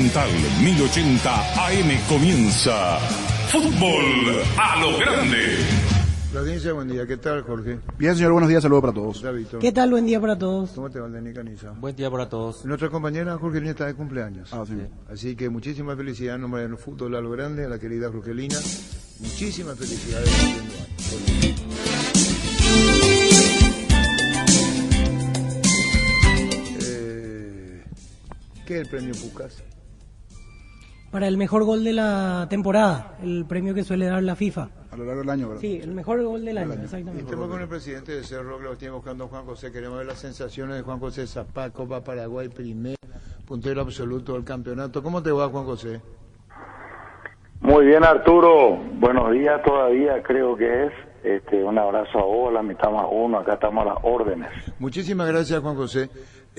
Monumental 1080 AM comienza Fútbol a lo Grande. La audiencia, buen día. ¿Qué tal, Jorge? Bien, señor, buenos días, saludos para todos. ¿Qué tal? Buen día para todos. ¿Cómo te va, Denis Caniza? Buen día para todos. Nuestra compañera Jorgelina está de cumpleaños. Sí. Así que muchísimas felicidades en nombre del Fútbol a lo Grande, a la querida Jorgelina. Muchísimas felicidades cumpliendo años. ¿Qué es el premio Pucas? Para el mejor gol de la temporada, el premio que suele dar la FIFA. A lo largo del año, ¿verdad? Sí, el mejor gol del año, exactamente. Estamos con el presidente de Cerro, que lo tiene buscando Juan José. Queremos ver las sensaciones de Juan José Zapá, Copa Paraguay, primer puntero absoluto del campeonato. ¿Cómo te va, Juan José? Muy bien, Arturo. Buenos días todavía, creo que es. Un abrazo a vos, la mitad más uno, acá estamos a las órdenes. Muchísimas gracias, Juan José.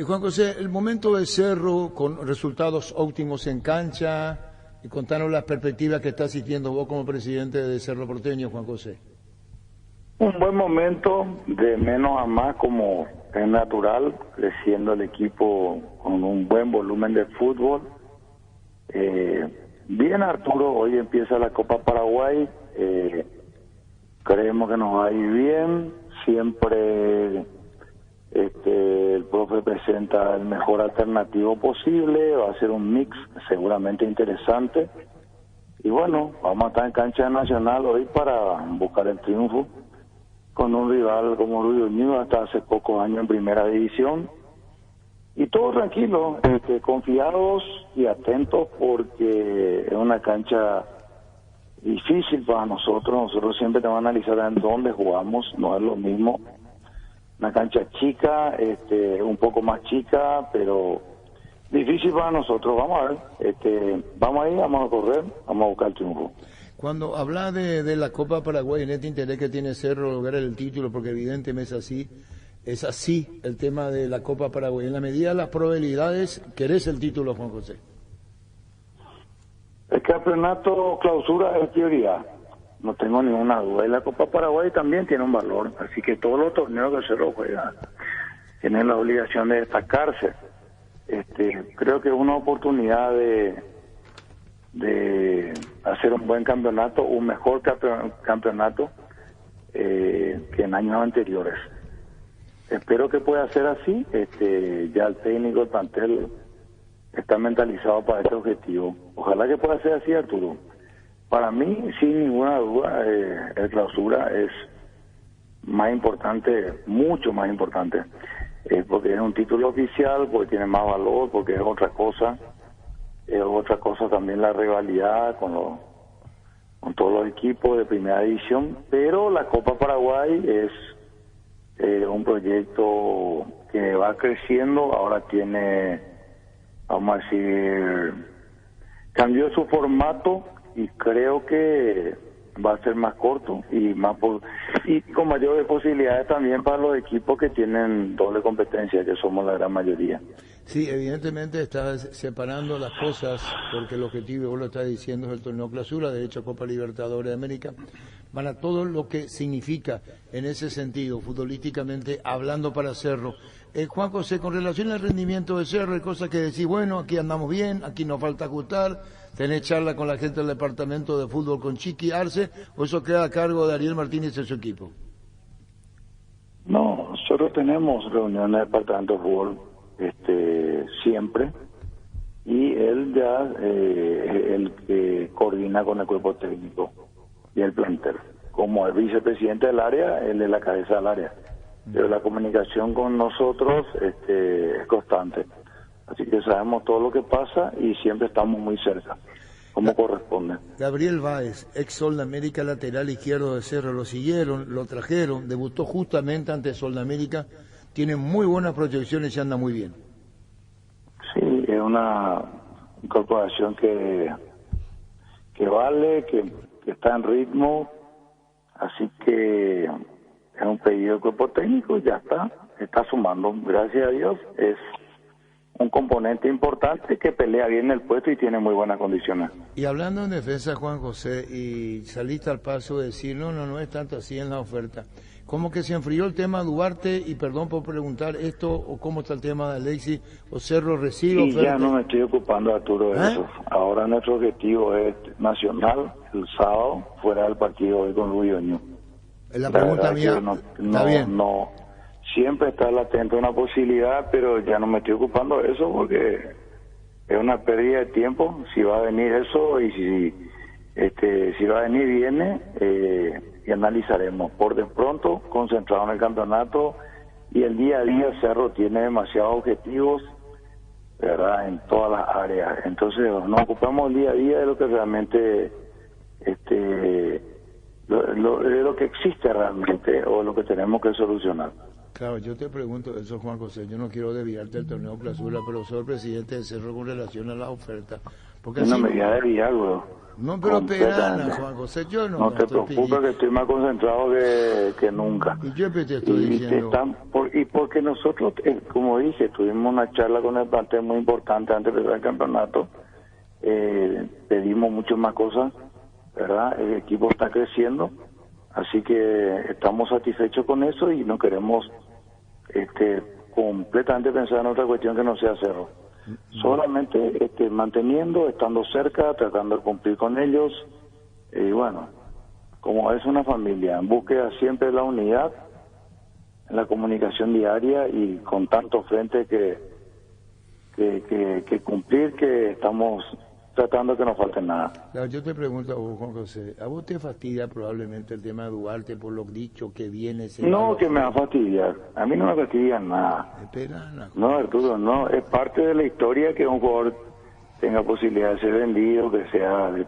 Juan José, el momento de Cerro con resultados óptimos en cancha, y contanos las perspectivas que estás sintiendo vos como presidente de Cerro Porteño, Juan José. Un buen momento, de menos a más como es natural, creciendo el equipo con un buen volumen de fútbol. Bien, Arturo, hoy empieza la Copa Paraguay, creemos que nos va a ir bien, siempre el profe presenta el mejor alternativo posible, va a ser un mix seguramente interesante, y bueno, vamos a estar en cancha nacional hoy para buscar el triunfo con un rival como Rubio Unido, hasta hace pocos años en primera división, y todo tranquilo, confiados y atentos, porque es una cancha difícil para nosotros siempre tenemos que analizar en dónde jugamos, no es lo mismo una cancha chica, un poco más chica, pero difícil para nosotros. Vamos a ver, vamos a ir, vamos a correr, vamos a buscar el triunfo. Cuando habla de la Copa Paraguay, en este interés que tiene Cerro lograr el título, porque evidentemente es así el tema de la Copa Paraguay. En la medida de las probabilidades, ¿querés el título, Juan José? El campeonato clausura es prioridad, no tengo ninguna duda, y la Copa Paraguay también tiene un valor, así que todos los torneos que Cerro juega tienen la obligación de destacarse. Creo que es una oportunidad de hacer un buen campeonato, un mejor campeonato que en años anteriores. Espero que pueda ser así, ya el técnico, el plantel está mentalizado para este objetivo. Ojalá que pueda ser así, Arturo. Para mí, sin ninguna duda, el clausura es más importante, mucho más importante, porque es un título oficial, porque tiene más valor, porque es otra cosa también la rivalidad con todos los equipos de primera división, pero la Copa Paraguay es un proyecto que va creciendo, ahora tiene, vamos a decir, cambió su formato y creo que va a ser más corto y con mayores posibilidades también para los equipos que tienen doble competencia, que somos la gran mayoría. Sí, evidentemente estás separando las cosas, porque el objetivo, vos lo estás diciendo, es el torneo clausura, derecho a Copa Libertadores de América, para todo lo que significa en ese sentido, futbolísticamente hablando para Cerro. Juan José, con relación al rendimiento de Cerro, hay cosas que decís, bueno, aquí andamos bien, aquí nos falta ajustar, tenés charla con la gente del departamento de fútbol, con Chiqui Arce, o eso queda a cargo de Ariel Martínez y su equipo. No, nosotros tenemos reuniones del departamento de fútbol siempre, y él ya el que coordina con el cuerpo técnico y el plantel. Como el vicepresidente del área, él es la cabeza del área, pero la comunicación con nosotros es constante, así que sabemos todo lo que pasa y siempre estamos muy cerca, como corresponde. Gabriel Báez, ex Sol de América, lateral izquierdo de Cerro, lo siguieron, lo trajeron, debutó justamente ante Sol de América, tiene muy buenas proyecciones y anda muy bien. Sí, es una incorporación que vale, que está en ritmo, así que es un pedido del cuerpo técnico y ya está sumando, gracias a Dios, es un componente importante que pelea bien el puesto y tiene muy buenas condiciones. Y hablando en defensa, Juan José, y saliste al paso de decir, no es tanto así en la oferta, Como que se enfrió el tema Duarte, y perdón por preguntar esto, o cómo está el tema de Alexis, o Cerro recibe Y oferta. ya no me estoy ocupando, Arturo, de eso. Ahora nuestro objetivo es nacional, el sábado, fuera del partido hoy con Rubio Ñu. La pregunta mía, está bien. No, siempre está latente una posibilidad, pero ya no me estoy ocupando de eso porque es una pérdida de tiempo. Si va a venir eso y si va a venir, viene, y analizaremos. Por de pronto, concentrado en el campeonato, y el día a día Cerro tiene demasiados objetivos, ¿verdad?, en todas las áreas. Entonces nos ocupamos el día a día de lo que realmente de lo que existe realmente, o lo que tenemos que solucionar. Claro, yo te pregunto eso, Juan José, yo no quiero desviarte del torneo clausura, pero soy el presidente de Cerro con relación a la oferta. Porque Una así medida de diálogo. no, pero perana, Juan José, yo no te estoy preocupes, pidiendo. que estoy más concentrado que nunca. Y yo te estoy diciendo. Y porque nosotros, como dije, tuvimos una charla con el plantel muy importante antes de empezar el campeonato. Pedimos muchas más cosas, ¿verdad? El equipo está creciendo, así que estamos satisfechos con eso y no queremos completamente pensar en otra cuestión que no sea Cerro. Solamente manteniendo, estando cerca, tratando de cumplir con ellos, y bueno, como es una familia, en búsqueda siempre de la unidad, en la comunicación diaria, y con tanto frente que cumplir, que estamos tratando que no falte nada. Claro, yo te pregunto a vos, Juan José, ¿a vos te fastidia probablemente el tema de Duarte por lo dicho que viene? No, que me va a fastidiar. A mí no me fastidia nada. No, Arturo, no. Es parte de la historia que un jugador tenga posibilidad de ser vendido, que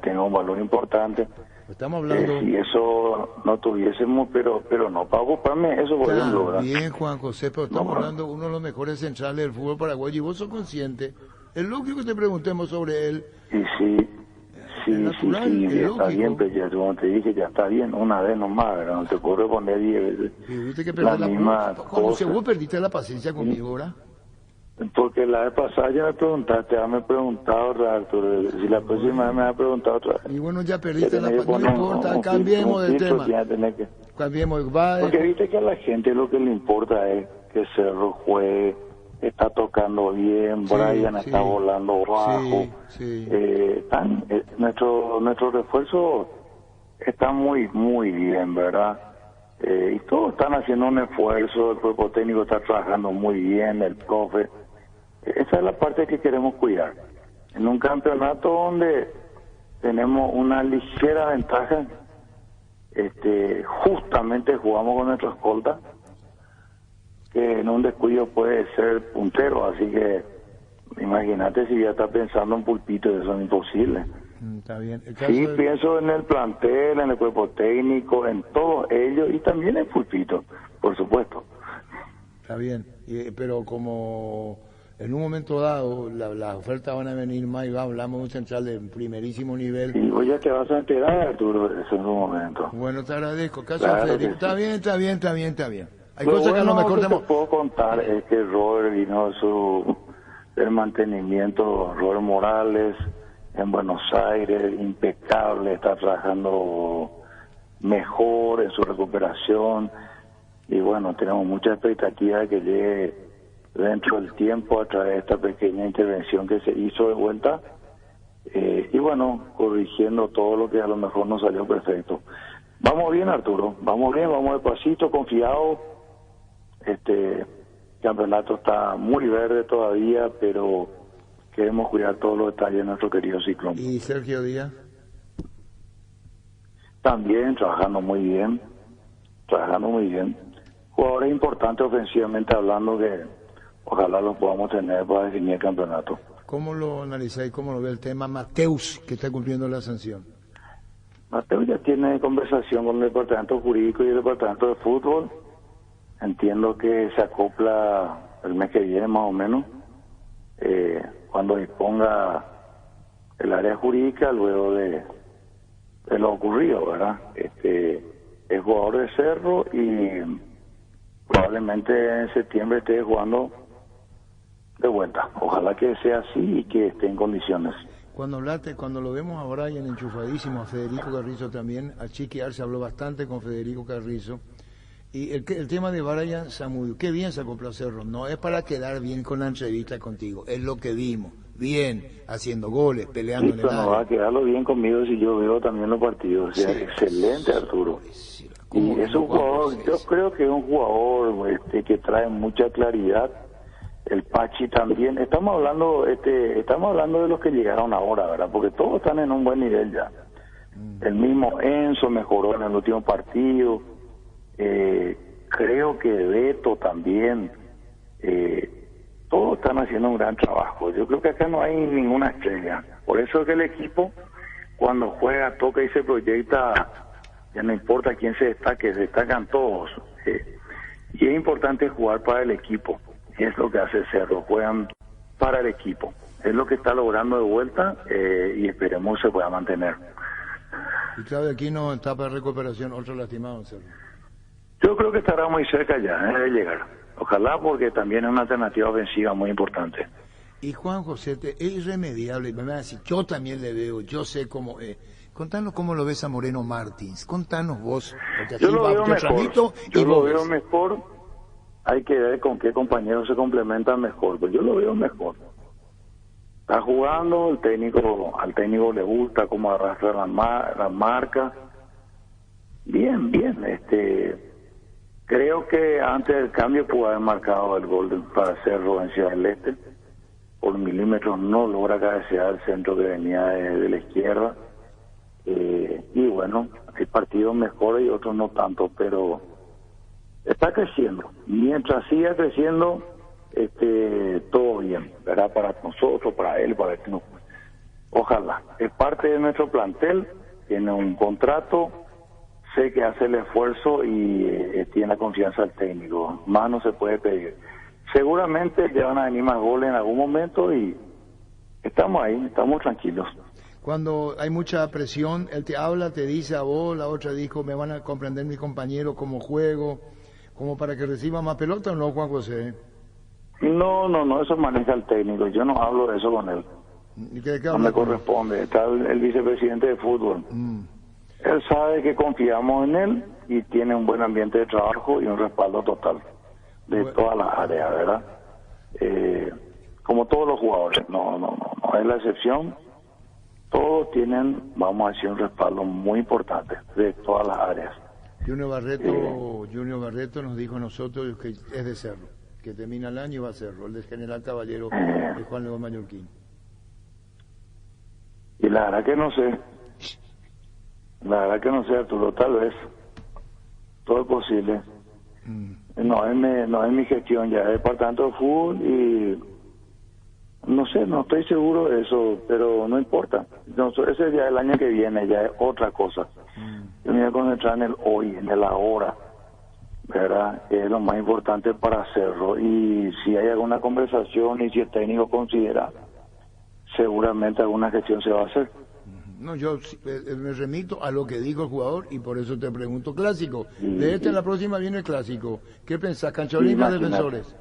tenga un valor importante. Estamos hablando... si eso no tuviésemos, pero no para ocuparme eso, por ejemplo, ¿verdad? Bien, Juan José, pero estamos hablando de uno de los mejores centrales del fútbol paraguayo, y vos sos consciente. Es lógico que te preguntemos sobre él. Y sí, está bien, pero ya, como te dije, ya está bien, una vez nomás, ¿verdad? No te puedo responder 10 veces. Y viste que la misma cosa. Vos perdiste la paciencia conmigo, ¿verdad? Porque la vez pasada ya me preguntaste, ya me he preguntado, Arturo, si la próxima vez me vas a preguntar otra vez. Y bueno, ya perdiste la paciencia, no importa, cambiemos de tema. Cambiemos, porque viste que a la gente lo que le importa es que Cerro juegue, está tocando bien, Brian está volando bajo. Nuestro refuerzo está muy bien, ¿verdad? Y todos están haciendo un esfuerzo, el cuerpo técnico está trabajando muy bien, el profe. Esa es la parte que queremos cuidar. En un campeonato donde tenemos una ligera ventaja, justamente jugamos con nuestro escolta, que en un descuido puede ser puntero, así que imagínate si ya está pensando en Pulpito, eso es imposible. Está bien. Pienso en el plantel, en el cuerpo técnico, en todos ellos, y también en Pulpito, por supuesto. Está bien, pero como en un momento dado las ofertas van a venir más, y hablamos de un central de primerísimo nivel. Y vos ya te vas a enterar, Arturo, de eso en un momento. Bueno, te agradezco. Claro, Federico. Está bien. Hay cosas que a lo mejor te puedo contar es que Robert vino del mantenimiento, Robert Morales, en Buenos Aires, impecable, está trabajando mejor en su recuperación, y bueno, tenemos mucha expectativa de que llegue dentro del tiempo a través de esta pequeña intervención que se hizo de vuelta, y bueno, corrigiendo todo lo que a lo mejor no salió perfecto. Vamos bien, Arturo, vamos bien, vamos despacito, confiados. Campeonato está muy verde todavía, pero queremos cuidar todos los detalles de nuestro querido Ciclón. ¿Y Sergio Díaz? También trabajando muy bien. Jugadores importantes ofensivamente hablando, que ojalá los podamos tener para definir el campeonato. ¿Cómo lo analizáis? ¿Cómo lo ve el tema Mateus, que está cumpliendo la sanción? Mateus ya tiene conversación con el departamento jurídico y el departamento de fútbol. Entiendo que se acopla el mes que viene más o menos, cuando disponga el área jurídica luego de lo ocurrido, ¿verdad? Es jugador de Cerro y probablemente en septiembre esté jugando de vuelta. Ojalá que sea así y que esté en condiciones. Cuando lo vemos a Brian enchufadísimo, a Federico Carrizo también, a Chiqui Arce habló bastante con Federico Carrizo. Y el tema de Brian Zamudio, qué bien se compró Cerro. No es para quedar bien con la entrevista contigo, es lo que vimos. Bien, haciendo goles, peleando en el Pero no va a área. quedarlo bien conmigo si yo veo también los partidos. O sea, Sí, excelente Arturo. Sí, Y ¿cómo es no, un Juan jugador, José? yo creo que es un jugador que trae mucha claridad. El Pachi también. Estamos hablando de los que llegaron ahora, ¿verdad? Porque todos están en un buen nivel ya. El mismo Enzo mejoró en el último partido. Creo que Beto también. Todos están haciendo un gran trabajo. Yo creo que acá no hay ninguna estrella. Por eso es que el equipo, cuando juega, toca y se proyecta, ya no importa quién se destaque, se destacan todos. Y es importante jugar para el equipo. Es lo que hace Cerro, juegan para el equipo. Es lo que está logrando de vuelta y esperemos se pueda mantener. Y Claudio Aquino en etapa de recuperación, otro lastimado en Cerro. Yo creo que estará muy cerca ya de llegar. Ojalá, porque también es una alternativa ofensiva muy importante. Y Juan José, es irremediable, me va a decir, yo también le veo, yo sé cómo es. Contanos cómo lo ves a Moreno Martins, contanos vos, porque aquí Yo lo veo mejor, transmito y yo lo vos veo ves. mejor. Hay que ver con qué compañeros se complementan mejor, pues yo lo veo mejor. Está jugando, al técnico le gusta cómo arrastra la marca. Bien, creo que antes del cambio pudo haber marcado el gol para Cerro en Ciudad del Este. Por milímetros no logra cabecear el centro que venía de la izquierda. Y bueno, hay partidos mejores y otros no tanto, pero está creciendo. Mientras siga creciendo, todo bien, ¿verdad? Para nosotros, para él, para el club. Ojalá. Es parte de nuestro plantel, tiene un contrato, sé que hace el esfuerzo y tiene la confianza del técnico. Más no se puede pedir. Seguramente le van a venir más goles en algún momento y estamos ahí, estamos tranquilos. Cuando hay mucha presión, él te habla, te dice a vos, la otra dijo, me van a comprender mis compañeros cómo juego, como para que reciba más pelota, ¿o no, Juan José? No, eso maneja el técnico, yo no hablo de eso con él. ¿Y qué No habla me con él? corresponde, está el vicepresidente de fútbol. Él sabe que confiamos en él y tiene un buen ambiente de trabajo y un respaldo total de todas las áreas, ¿verdad? Como todos los jugadores, no es la excepción. Todos tienen, vamos a decir, un respaldo muy importante de todas las áreas. Junior Barreto nos dijo a nosotros que es de Cerro, que termina el año y va a Cerro, el de General Caballero de Juan León Mallorquín. Y la verdad que no sé, Arturo, tal vez, todo es posible. No es mi gestión ya, es departamento de fútbol y no sé, no estoy seguro de eso, pero no importa. Ese ya el año que viene, ya es otra cosa. Yo me voy a concentrar en el hoy, en el ahora, ¿verdad? Es lo más importante para hacerlo. Y si hay alguna conversación y si el técnico considera, seguramente alguna gestión se va a hacer. No, yo me remito a lo que dijo el jugador y por eso te pregunto, clásico. De la próxima viene el clásico. ¿Qué pensás? Cancha Olímpica, Defensores.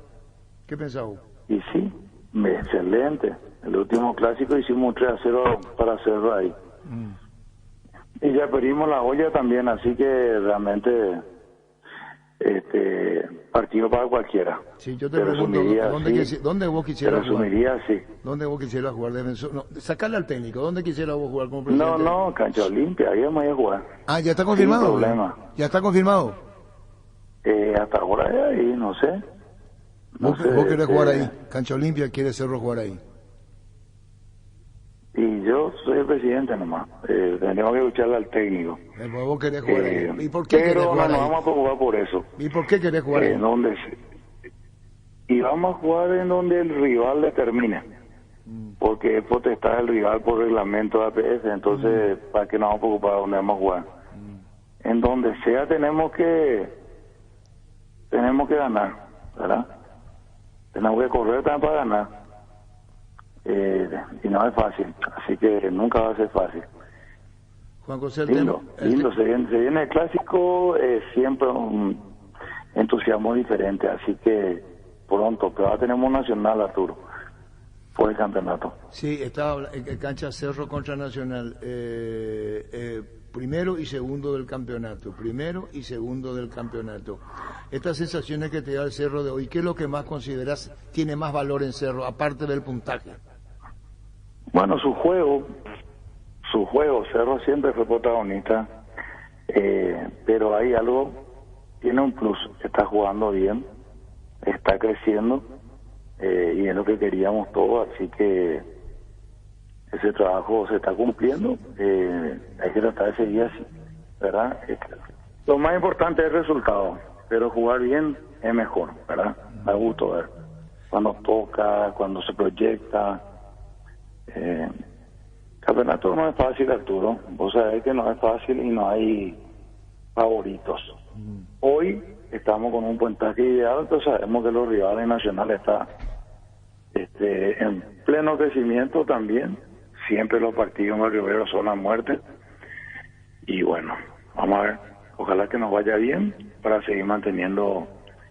¿Qué pensás vos? Y sí, excelente. El último clásico hicimos un 3-0 para hacerlo ahí. Y ya perdimos la olla también, así que realmente partido para cualquiera. Sí, yo te pregunto, ¿dónde vos quisieras jugar? Resumiría, sí. ¿Dónde vos quisieras jugar defensor? No, sacarle al técnico, ¿dónde quisieras vos jugar como presidente? No, Cancha Olimpia, ahí vamos a ir a jugar. Ah, ¿ya está confirmado? Sin problema. ¿Ya está confirmado? Hasta ahora de ahí, no sé. ¿Vos querés jugar ahí? Cancha Olimpia quiere Cerro jugar ahí. Y yo soy el presidente nomás. Tenemos que escucharle al técnico. Vos querés jugar ahí. ¿Y por qué querés jugar ahí? Pero no vamos a jugar por eso. ¿Y por qué querés jugar ahí? Y vamos a jugar en donde el rival determine. Porque es potestad del rival por reglamento de APS. Entonces, ¿para qué nos vamos a preocupar de dónde vamos a jugar? En donde sea tenemos que ganar, ¿verdad? Tenemos que correr también para ganar. Y no es fácil, así que nunca va a ser fácil. Juan José, lindo. Se viene el clásico, siempre un entusiasmo diferente, así que pronto, pero ahora tenemos un nacional, Arturo. por el campeonato. Sí, estaba en cancha Cerro contra Nacional. Primero y segundo del campeonato. Primero y segundo del campeonato. Estas sensaciones que te da el Cerro de hoy, ¿qué es lo que más consideras tiene más valor en Cerro, aparte del puntaje? Bueno, su juego, Cerro siempre fue protagonista, pero hay algo, tiene un plus, está jugando bien, está creciendo, y es lo que queríamos todos, así que ese trabajo se está cumpliendo, hay que tratar de seguir así, ¿verdad? Lo más importante es el resultado, pero jugar bien es mejor, ¿verdad? Me gusta ver cuando toca, cuando se proyecta. Campeonato no es fácil, Arturo, vos sabés que no es fácil y no hay favoritos. Hoy estamos con un puntaje ideal, pero sabemos que los rivales nacionales están en pleno crecimiento también. Siempre los partidos en el Río Negro son la muerte. Y bueno, vamos a ver. Ojalá que nos vaya bien para seguir manteniendo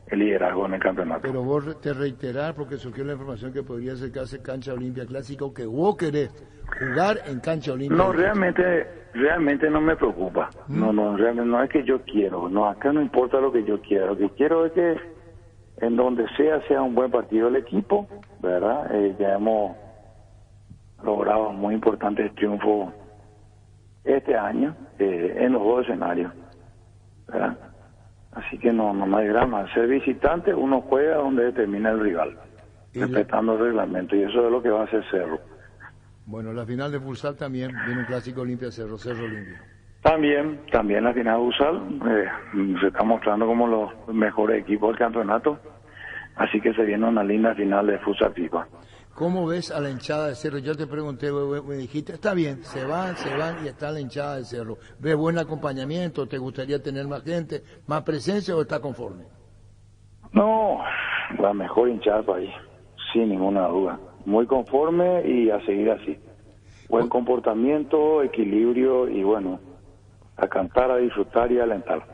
el liderazgo en el campeonato. Pero vos te reiterar, porque surgió la información que podría ser que hace cancha Olimpia Clásica, o que vos querés jugar en cancha Olimpia. No, realmente no me preocupa. No, realmente no es que yo quiero. No, acá no importa lo que yo quiero. Lo que quiero es que en donde sea un buen partido el equipo, ¿verdad? Ya hemos logrado muy importantes triunfos este año en los dos escenarios, ¿verdad? Así que no hay drama. Ser visitante, uno juega donde determina el rival, respetando el reglamento, y eso es lo que va a hacer Cerro. Bueno, la final de futsal también, viene un clásico Olimpia Cerro Olimpia. También la final de futsal se está mostrando como los mejores equipos del campeonato, así que se viene una linda final de futsal FIFA. ¿Cómo ves a la hinchada de Cerro? Yo te pregunté, me dijiste, está bien, se van y está la hinchada de Cerro. ¿Ves buen acompañamiento? ¿Te gustaría tener más gente, más presencia o está conforme? No, la mejor hinchada del país, sin ninguna duda. Muy conforme y a seguir así. Buen comportamiento, equilibrio y bueno, a cantar, a disfrutar y a alentar.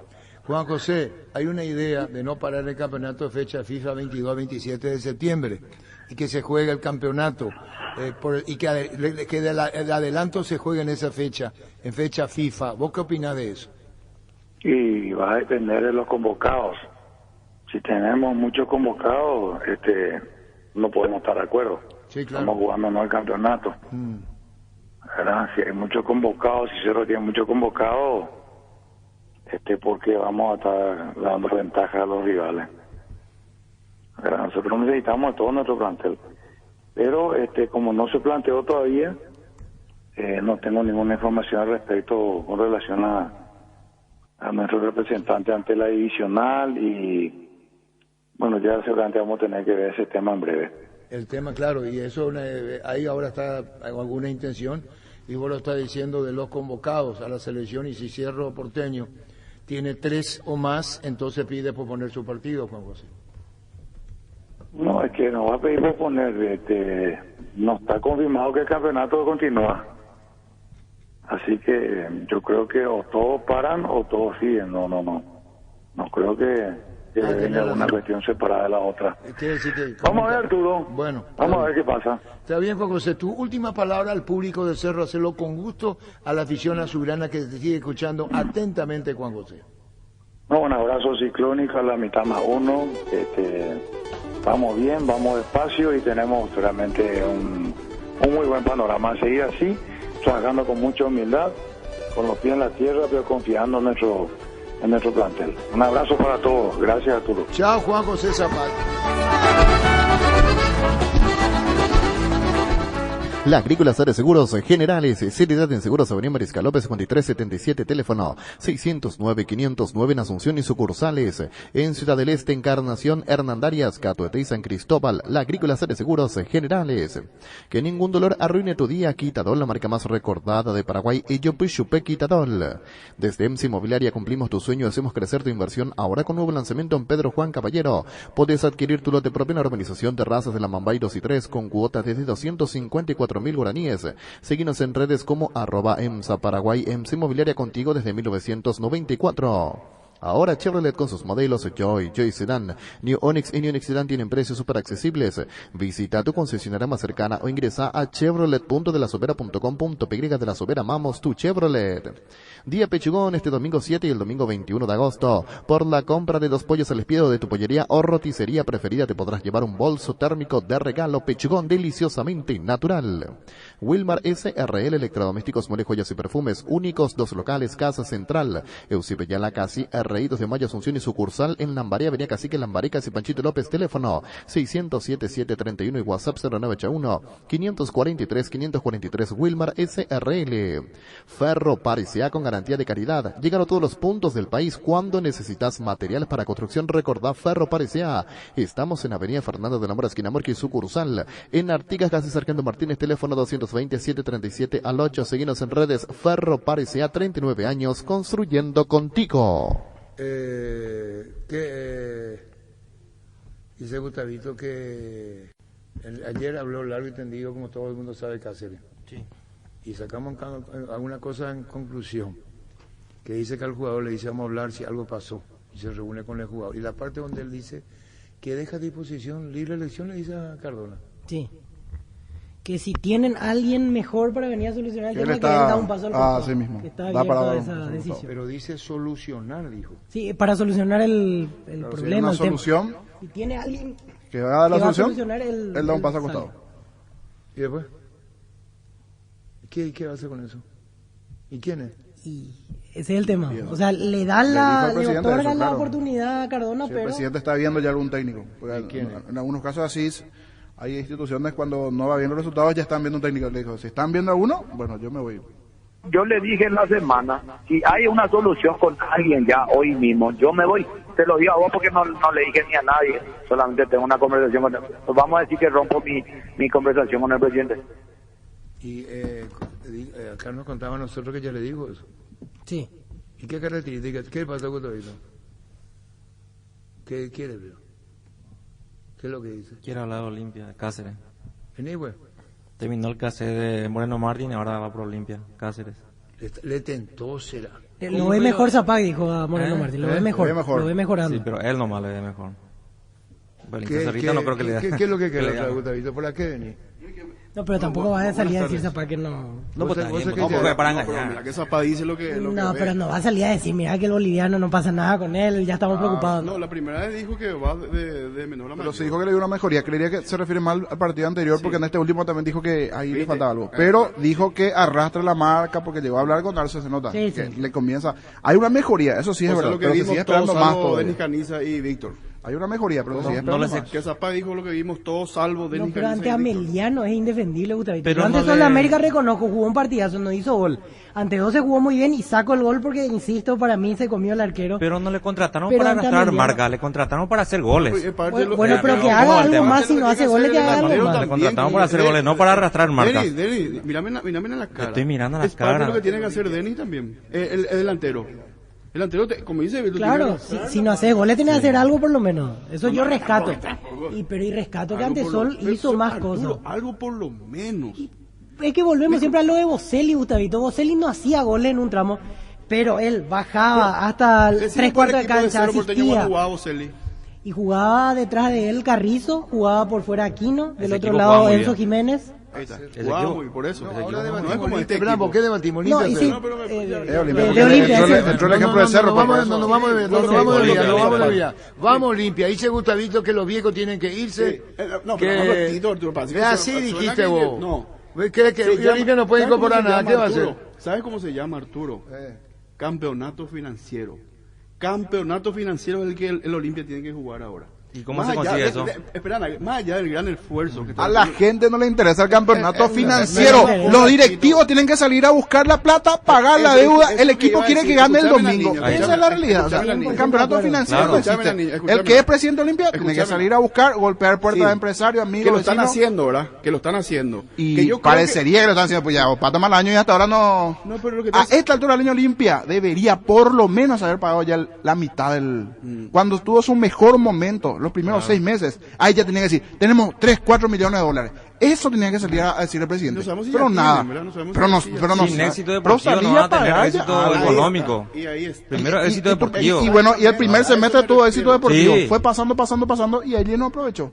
Juan José, hay una idea de no parar el campeonato de fecha FIFA 22-27 de septiembre y que se juegue el campeonato y que el adelanto se juegue en esa fecha, en fecha FIFA. ¿Vos qué opinás de eso? Y va a depender de los convocados. Si tenemos muchos convocados, no podemos estar de acuerdo. Sí, claro. Estamos jugando el campeonato. ¿Verdad? Si hay muchos convocados, si Cerro tiene muchos convocados, porque vamos a estar dando ventaja a los rivales. ¿Verdad? Nosotros necesitamos a todo nuestro plantel. Pero como no se planteó todavía, no tengo ninguna información al respecto con relación a nuestro representante ante la divisional y bueno, ya seguramente vamos a tener que ver ese tema en breve. El tema, claro, y eso ahí ahora está alguna intención, y vos lo estás diciendo de los convocados a la selección, y si Cerro Porteño tiene 3 o más, entonces pide posponer su partido, Juan José. No, es que nos va a pedir posponer, no está confirmado que el campeonato continúa. Así que yo creo que o todos paran o todos siguen, no creo que venga una cuestión separada de la otra. Vamos a ver, Arturo. Bueno, vamos a ver qué pasa. Está bien, Juan José. Tu última palabra al público de Cerro, hacerlo con gusto, a la afición azulgrana que te sigue escuchando atentamente, Juan José. No, un abrazo ciclónico a la mitad más uno. Vamos bien, vamos despacio y tenemos realmente un muy buen panorama. A seguir así, trabajando con mucha humildad, con los pies en la tierra, pero confiando en nuestro plantel. Un abrazo para todos. Gracias, Arturo. Chao, Juan José Zapata. La Agrícola Sare Seguros Generales, seriedad en seguros, Avenida Mariscal López 5377, teléfono 609-509 en Asunción y sucursales. En Ciudad del Este, Encarnación, Hernandarias, Catuete y San Cristóbal. La Agrícola Sare Seguros Generales. Que ningún dolor arruine tu día. Quitadol, la marca más recordada de Paraguay, y yo Chupé Quitadol. Desde EMSA Inmobiliaria cumplimos tu sueño, hacemos crecer tu inversión. Ahora con nuevo lanzamiento en Pedro Juan Caballero. Podés adquirir tu lote propio en la urbanización Terrazas de la Mambay 2 y 3 con cuotas desde 254.000 guaraníes. Seguinos en redes como @EMSA Paraguay. EMSA Inmobiliaria, contigo desde 1994. Ahora Chevrolet con sus modelos Joy Sedan, New Onix y New Onix Sedan tienen precios súper accesibles. Visita tu concesionaria más cercana o ingresa a chevrolet.delasovera.com.py. De La Sobera, amamos tu Chevrolet. Día Pechugón este domingo 7 y el domingo 21 de agosto. Por la compra de 2 pollos al espiedo de tu pollería o roticería preferida te podrás llevar un bolso térmico de regalo. Pechugón deliciosamente natural. Wilmar SRL Electrodomésticos, muebles, joyas y perfumes únicos, 2 locales, Casa Central, Eusebio Yala Casi, Reyes de Mayo, Asunción y sucursal en Lambaré, Avenida Cacique, Lambaré, y Panchito López, teléfono 607-731 y WhatsApp 0981-543-543. Wilmar SRL. Ferro Parecea con garantía de calidad. Llegan a todos los puntos del país. Cuando necesitas materiales para construcción, recordá Ferro Parecea. Estamos en Avenida Fernando de la Mora, esquina Morqui, sucursal. En Artigas, casi Sargento Martínez, teléfono 220-737-8. Seguinos en redes. Ferro Parecea, 39 años construyendo contigo. Dice Gustavito que ayer habló largo y tendido, como todo el mundo sabe, Cáceres. Sí. Y sacamos alguna cosa en conclusión, que dice que al jugador le dice vamos a hablar si algo pasó, y se reúne con el jugador. Y la parte donde él dice que deja a disposición libre elección, le dice a Cardona. Sí. Que si tienen alguien mejor para venir a solucionar el tema, está, que él da un paso al costado. sí mismo. Que está Da para abierto a dar un esa paso al decisión. Pero dice solucionar, dijo. Sí, para solucionar el Claro, si hay problema, una el tema. solución Si tiene alguien que va a dar la que va a solución, solucionar él da un paso al sale. costado. ¿Y después? ¿Qué va a hacer con eso? ¿Y quién es? Y ese es el tema. Bien. O sea, le da Le dijo la, al le presidente otorga eso, la claro. oportunidad a Cardona, Si el pero presidente está viendo ya algún técnico. Porque ¿Y quién es? en algunos casos así hay instituciones cuando no va bien los resultados ya están viendo un técnico. Le dijo, si están viendo a uno, bueno, yo me voy. Yo le dije en la semana, si hay una solución con alguien ya hoy mismo, yo me voy. Te lo digo a vos porque no le dije ni a nadie, solamente tengo una conversación con él. Pues vamos a decir que rompo mi conversación con el presidente. Y acá nos contaba a nosotros que ya le dijo eso. sí. ¿Y qué características? ¿Qué pasó con todo eso? ¿Qué quiere, Leo? ¿Qué es lo que dice? Quiero hablar de Olimpia, de Cáceres. Vení, güey. Terminó el cassette de Moreno Martín y ahora va por Olimpia, Cáceres. Le tentó, será. Lo ve mejor Zapag, dijo a Moreno Martín. Lo ve mejor. Lo ve mejor. Lo ve mejorando. Sí, pero él nomás le ve mejor. Pero ¿Qué, Cerrita no creo que le da. ¿Qué es lo que que le quiere, da. Gustavito? ¿Por qué venís? No, pero tampoco va a salir a decir Zapag que no. No, pues está vos bien, sabés no, que porque ya- para Mira engañar. que Zapá dice lo que No, ve. pero no va a salir a decir, mira que el boliviano no pasa nada con él, ya estamos preocupados. No, la primera vez dijo que va de menor a mayor. Pero se dijo que le dio una mejoría. Creería que se refiere mal al partido anterior porque en este último también dijo que ahí le faltaba algo. Pero dijo que arrastra la marca porque llegó a hablar con Arce, se nota. Sí, que sí. le comienza. Hay una mejoría, eso sí es O sea, verdad. lo que Pero se vimos sigue todos, esperando más salvo todavía. Denis Caniza y Víctor. Hay una mejoría, pero se sigue no esperando le sé más. Que Zapá dijo lo que vimos todos, salvo No, Denis pero Caniza ante y Víctor. Ameliano es indefendible, Gustavito. Pero Yo antes no solo le- América reconozco, jugó un partidazo, no hizo gol. Ante 12 jugó muy bien y sacó el gol porque, insisto, para mí se comió el arquero. Pero no le contrataron Pero para ante arrastrar Ameliano- marca, le contrataron para hacer goles. Oye, parte Bueno, lo- bueno, pero que ¿cómo haga va el algo tema? más si no hace goles, que haga algo delantero más. Le contrataron para hacer goles, no para arrastrar marca. Denis, mírame en la cara. estoy mirando la es parte cara. de lo que tiene que hacer Denis también. El delantero. El delantero, como dice Víctor, Claro, si no hace goles, tiene que hacer algo por lo menos. Eso yo rescato. Y rescato que ante Sol hizo más cosas. Algo por lo menos. Es que volvemos siempre a lo de Boselli, Gustavito. Boselli no hacía goles en un tramo, pero él bajaba hasta Decime 3 cuál cuartos de equipo cancha, Cerro Porteño cuando asistía. jugaba Boselli. Y jugaba detrás de él Carrizo, jugaba por fuera Aquino, del Ese otro equipo lado jugaba muy Enzo bien. Jiménez. Ahí está. Ese Jugaba equipo- muy, por eso. ese Ahora No es debatimos, como este Bravo, equipo. ¿qué debatimos? No, y sí, No, pero Olimpia. de Olimpia, Entró ese. el ejemplo de Cerro. No vamos, porque no eso- vamos de Por lo que vía, le no vamos de falta. vía. Vamos limpia. Dice Gustavito que los viejos tienen que irse. No, que... pero no repito, Arturo, parece que Es suena- así suena dijiste que- vos. No. ¿Crees que Se llama- Olimpia no puede ¿sabe cómo incorporar se nada? llama, ¿Qué va a Arturo? hacer? ¿Sabes cómo se llama, Arturo? Campeonato financiero. Campeonato financiero es el que el Olimpia tiene que jugar ahora. ¿Y cómo Más se allá consigue de- eso? espera, más allá del gran esfuerzo que está A la haciendo- gente no le interesa el campeonato financiero. no, Los directivos tienen que salir a buscar la plata, pagar la deuda. El equipo quiere que gane el domingo. Esa es la realidad. O sea, el campeonato financiero no Escúchame, la existe. niña, escúchame. El que es presidente de Olimpia tiene que Escúchame. salir a buscar, golpear puertas Sí. de empresarios, que amigos, lo están vecinos. haciendo, ¿verdad? Que lo están haciendo. Y que yo creo parecería que lo están haciendo, pues ya, para tomar el año y hasta ahora no. No, pero lo que A esta altura del año Olimpia debería por lo menos haber pagado ya la mitad del. Cuando tuvo su mejor momento, los primeros 6 meses. Ahí ya tenía que decir, tenemos 3, 4 millones de dólares. Eso tenía que salir a decir el presidente. No sabemos si pero ya nada. tienen, ¿verdad? No sabemos Pero si no, ya pero no. Sin éxito pero deportivo no salía van a para tener allá. éxito Ahí está. económico. Y ahí está. Primero éxito deportivo. Y bueno, y el primer semestre tuvo éxito deportivo. Sí. Fue pasando, y allí no aprovechó.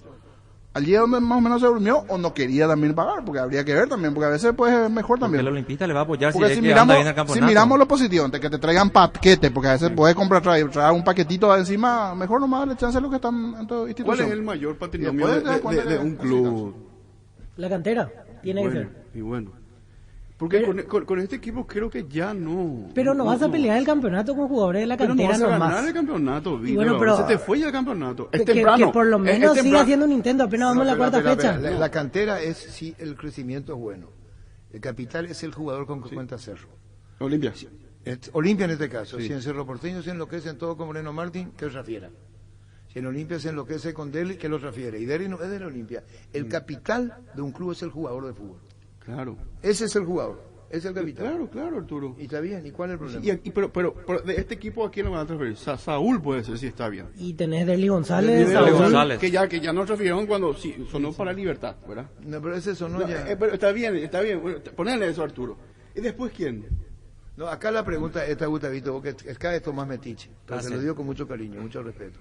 Allí es donde más o menos se durmió, o no quería también pagar, porque habría que ver también, porque a veces pues es mejor Porque también. el olimpista le va a apoyar Porque si ve que anda bien el si campeonato. miramos lo positivo, antes que te traigan paquete, porque a veces puedes comprar, traer un paquetito encima, mejor nomás darle chance a los que están en tu institución. ¿Cuál es el mayor patrimonio Y después de un club? La cantera, tiene que Bueno, ser. y bueno. Porque con este equipo creo que ya no. Pero no vas a pelear el campeonato con jugadores de la Pero no cantera vas a ganar nomás. el campeonato, Y bueno, pero- se te fue ya el campeonato. Es Que temprano. por lo Es menos siga temprano. haciendo un intento, apenas vamos a la cuarta fecha. La cantera es si el crecimiento es bueno. El capital es el jugador con que cuenta Cerro. Olimpia. Olimpia en este caso. Si en Cerro Porteño se enloquecen todo con Moreno Martín, que es Rafiera. Si en Olimpia se enloquece con Deli, que los refiere. Y Deli no es de la Olimpia. El capital de un club es el jugador de fútbol. Claro. Ese es el jugador. Es el capital. Claro, Arturo. Y está bien. ¿Y cuál es el problema? Y aquí, pero de este equipo, ¿a quién lo van a transferir? Saúl puede ser, si está bien. Y tenés Derly González, Saúl, Saúl. González. Que ya nos transfirieron cuando sonó para Libertad, ¿verdad? No, pero ese sonó No, ya. pero está bien. Bueno, ponele eso, Arturo. ¿Y después quién? No, acá la pregunta está, Gustavito, vos que cada vez Tomás Metiche. Pero se sí. lo digo con mucho cariño, mucho respeto.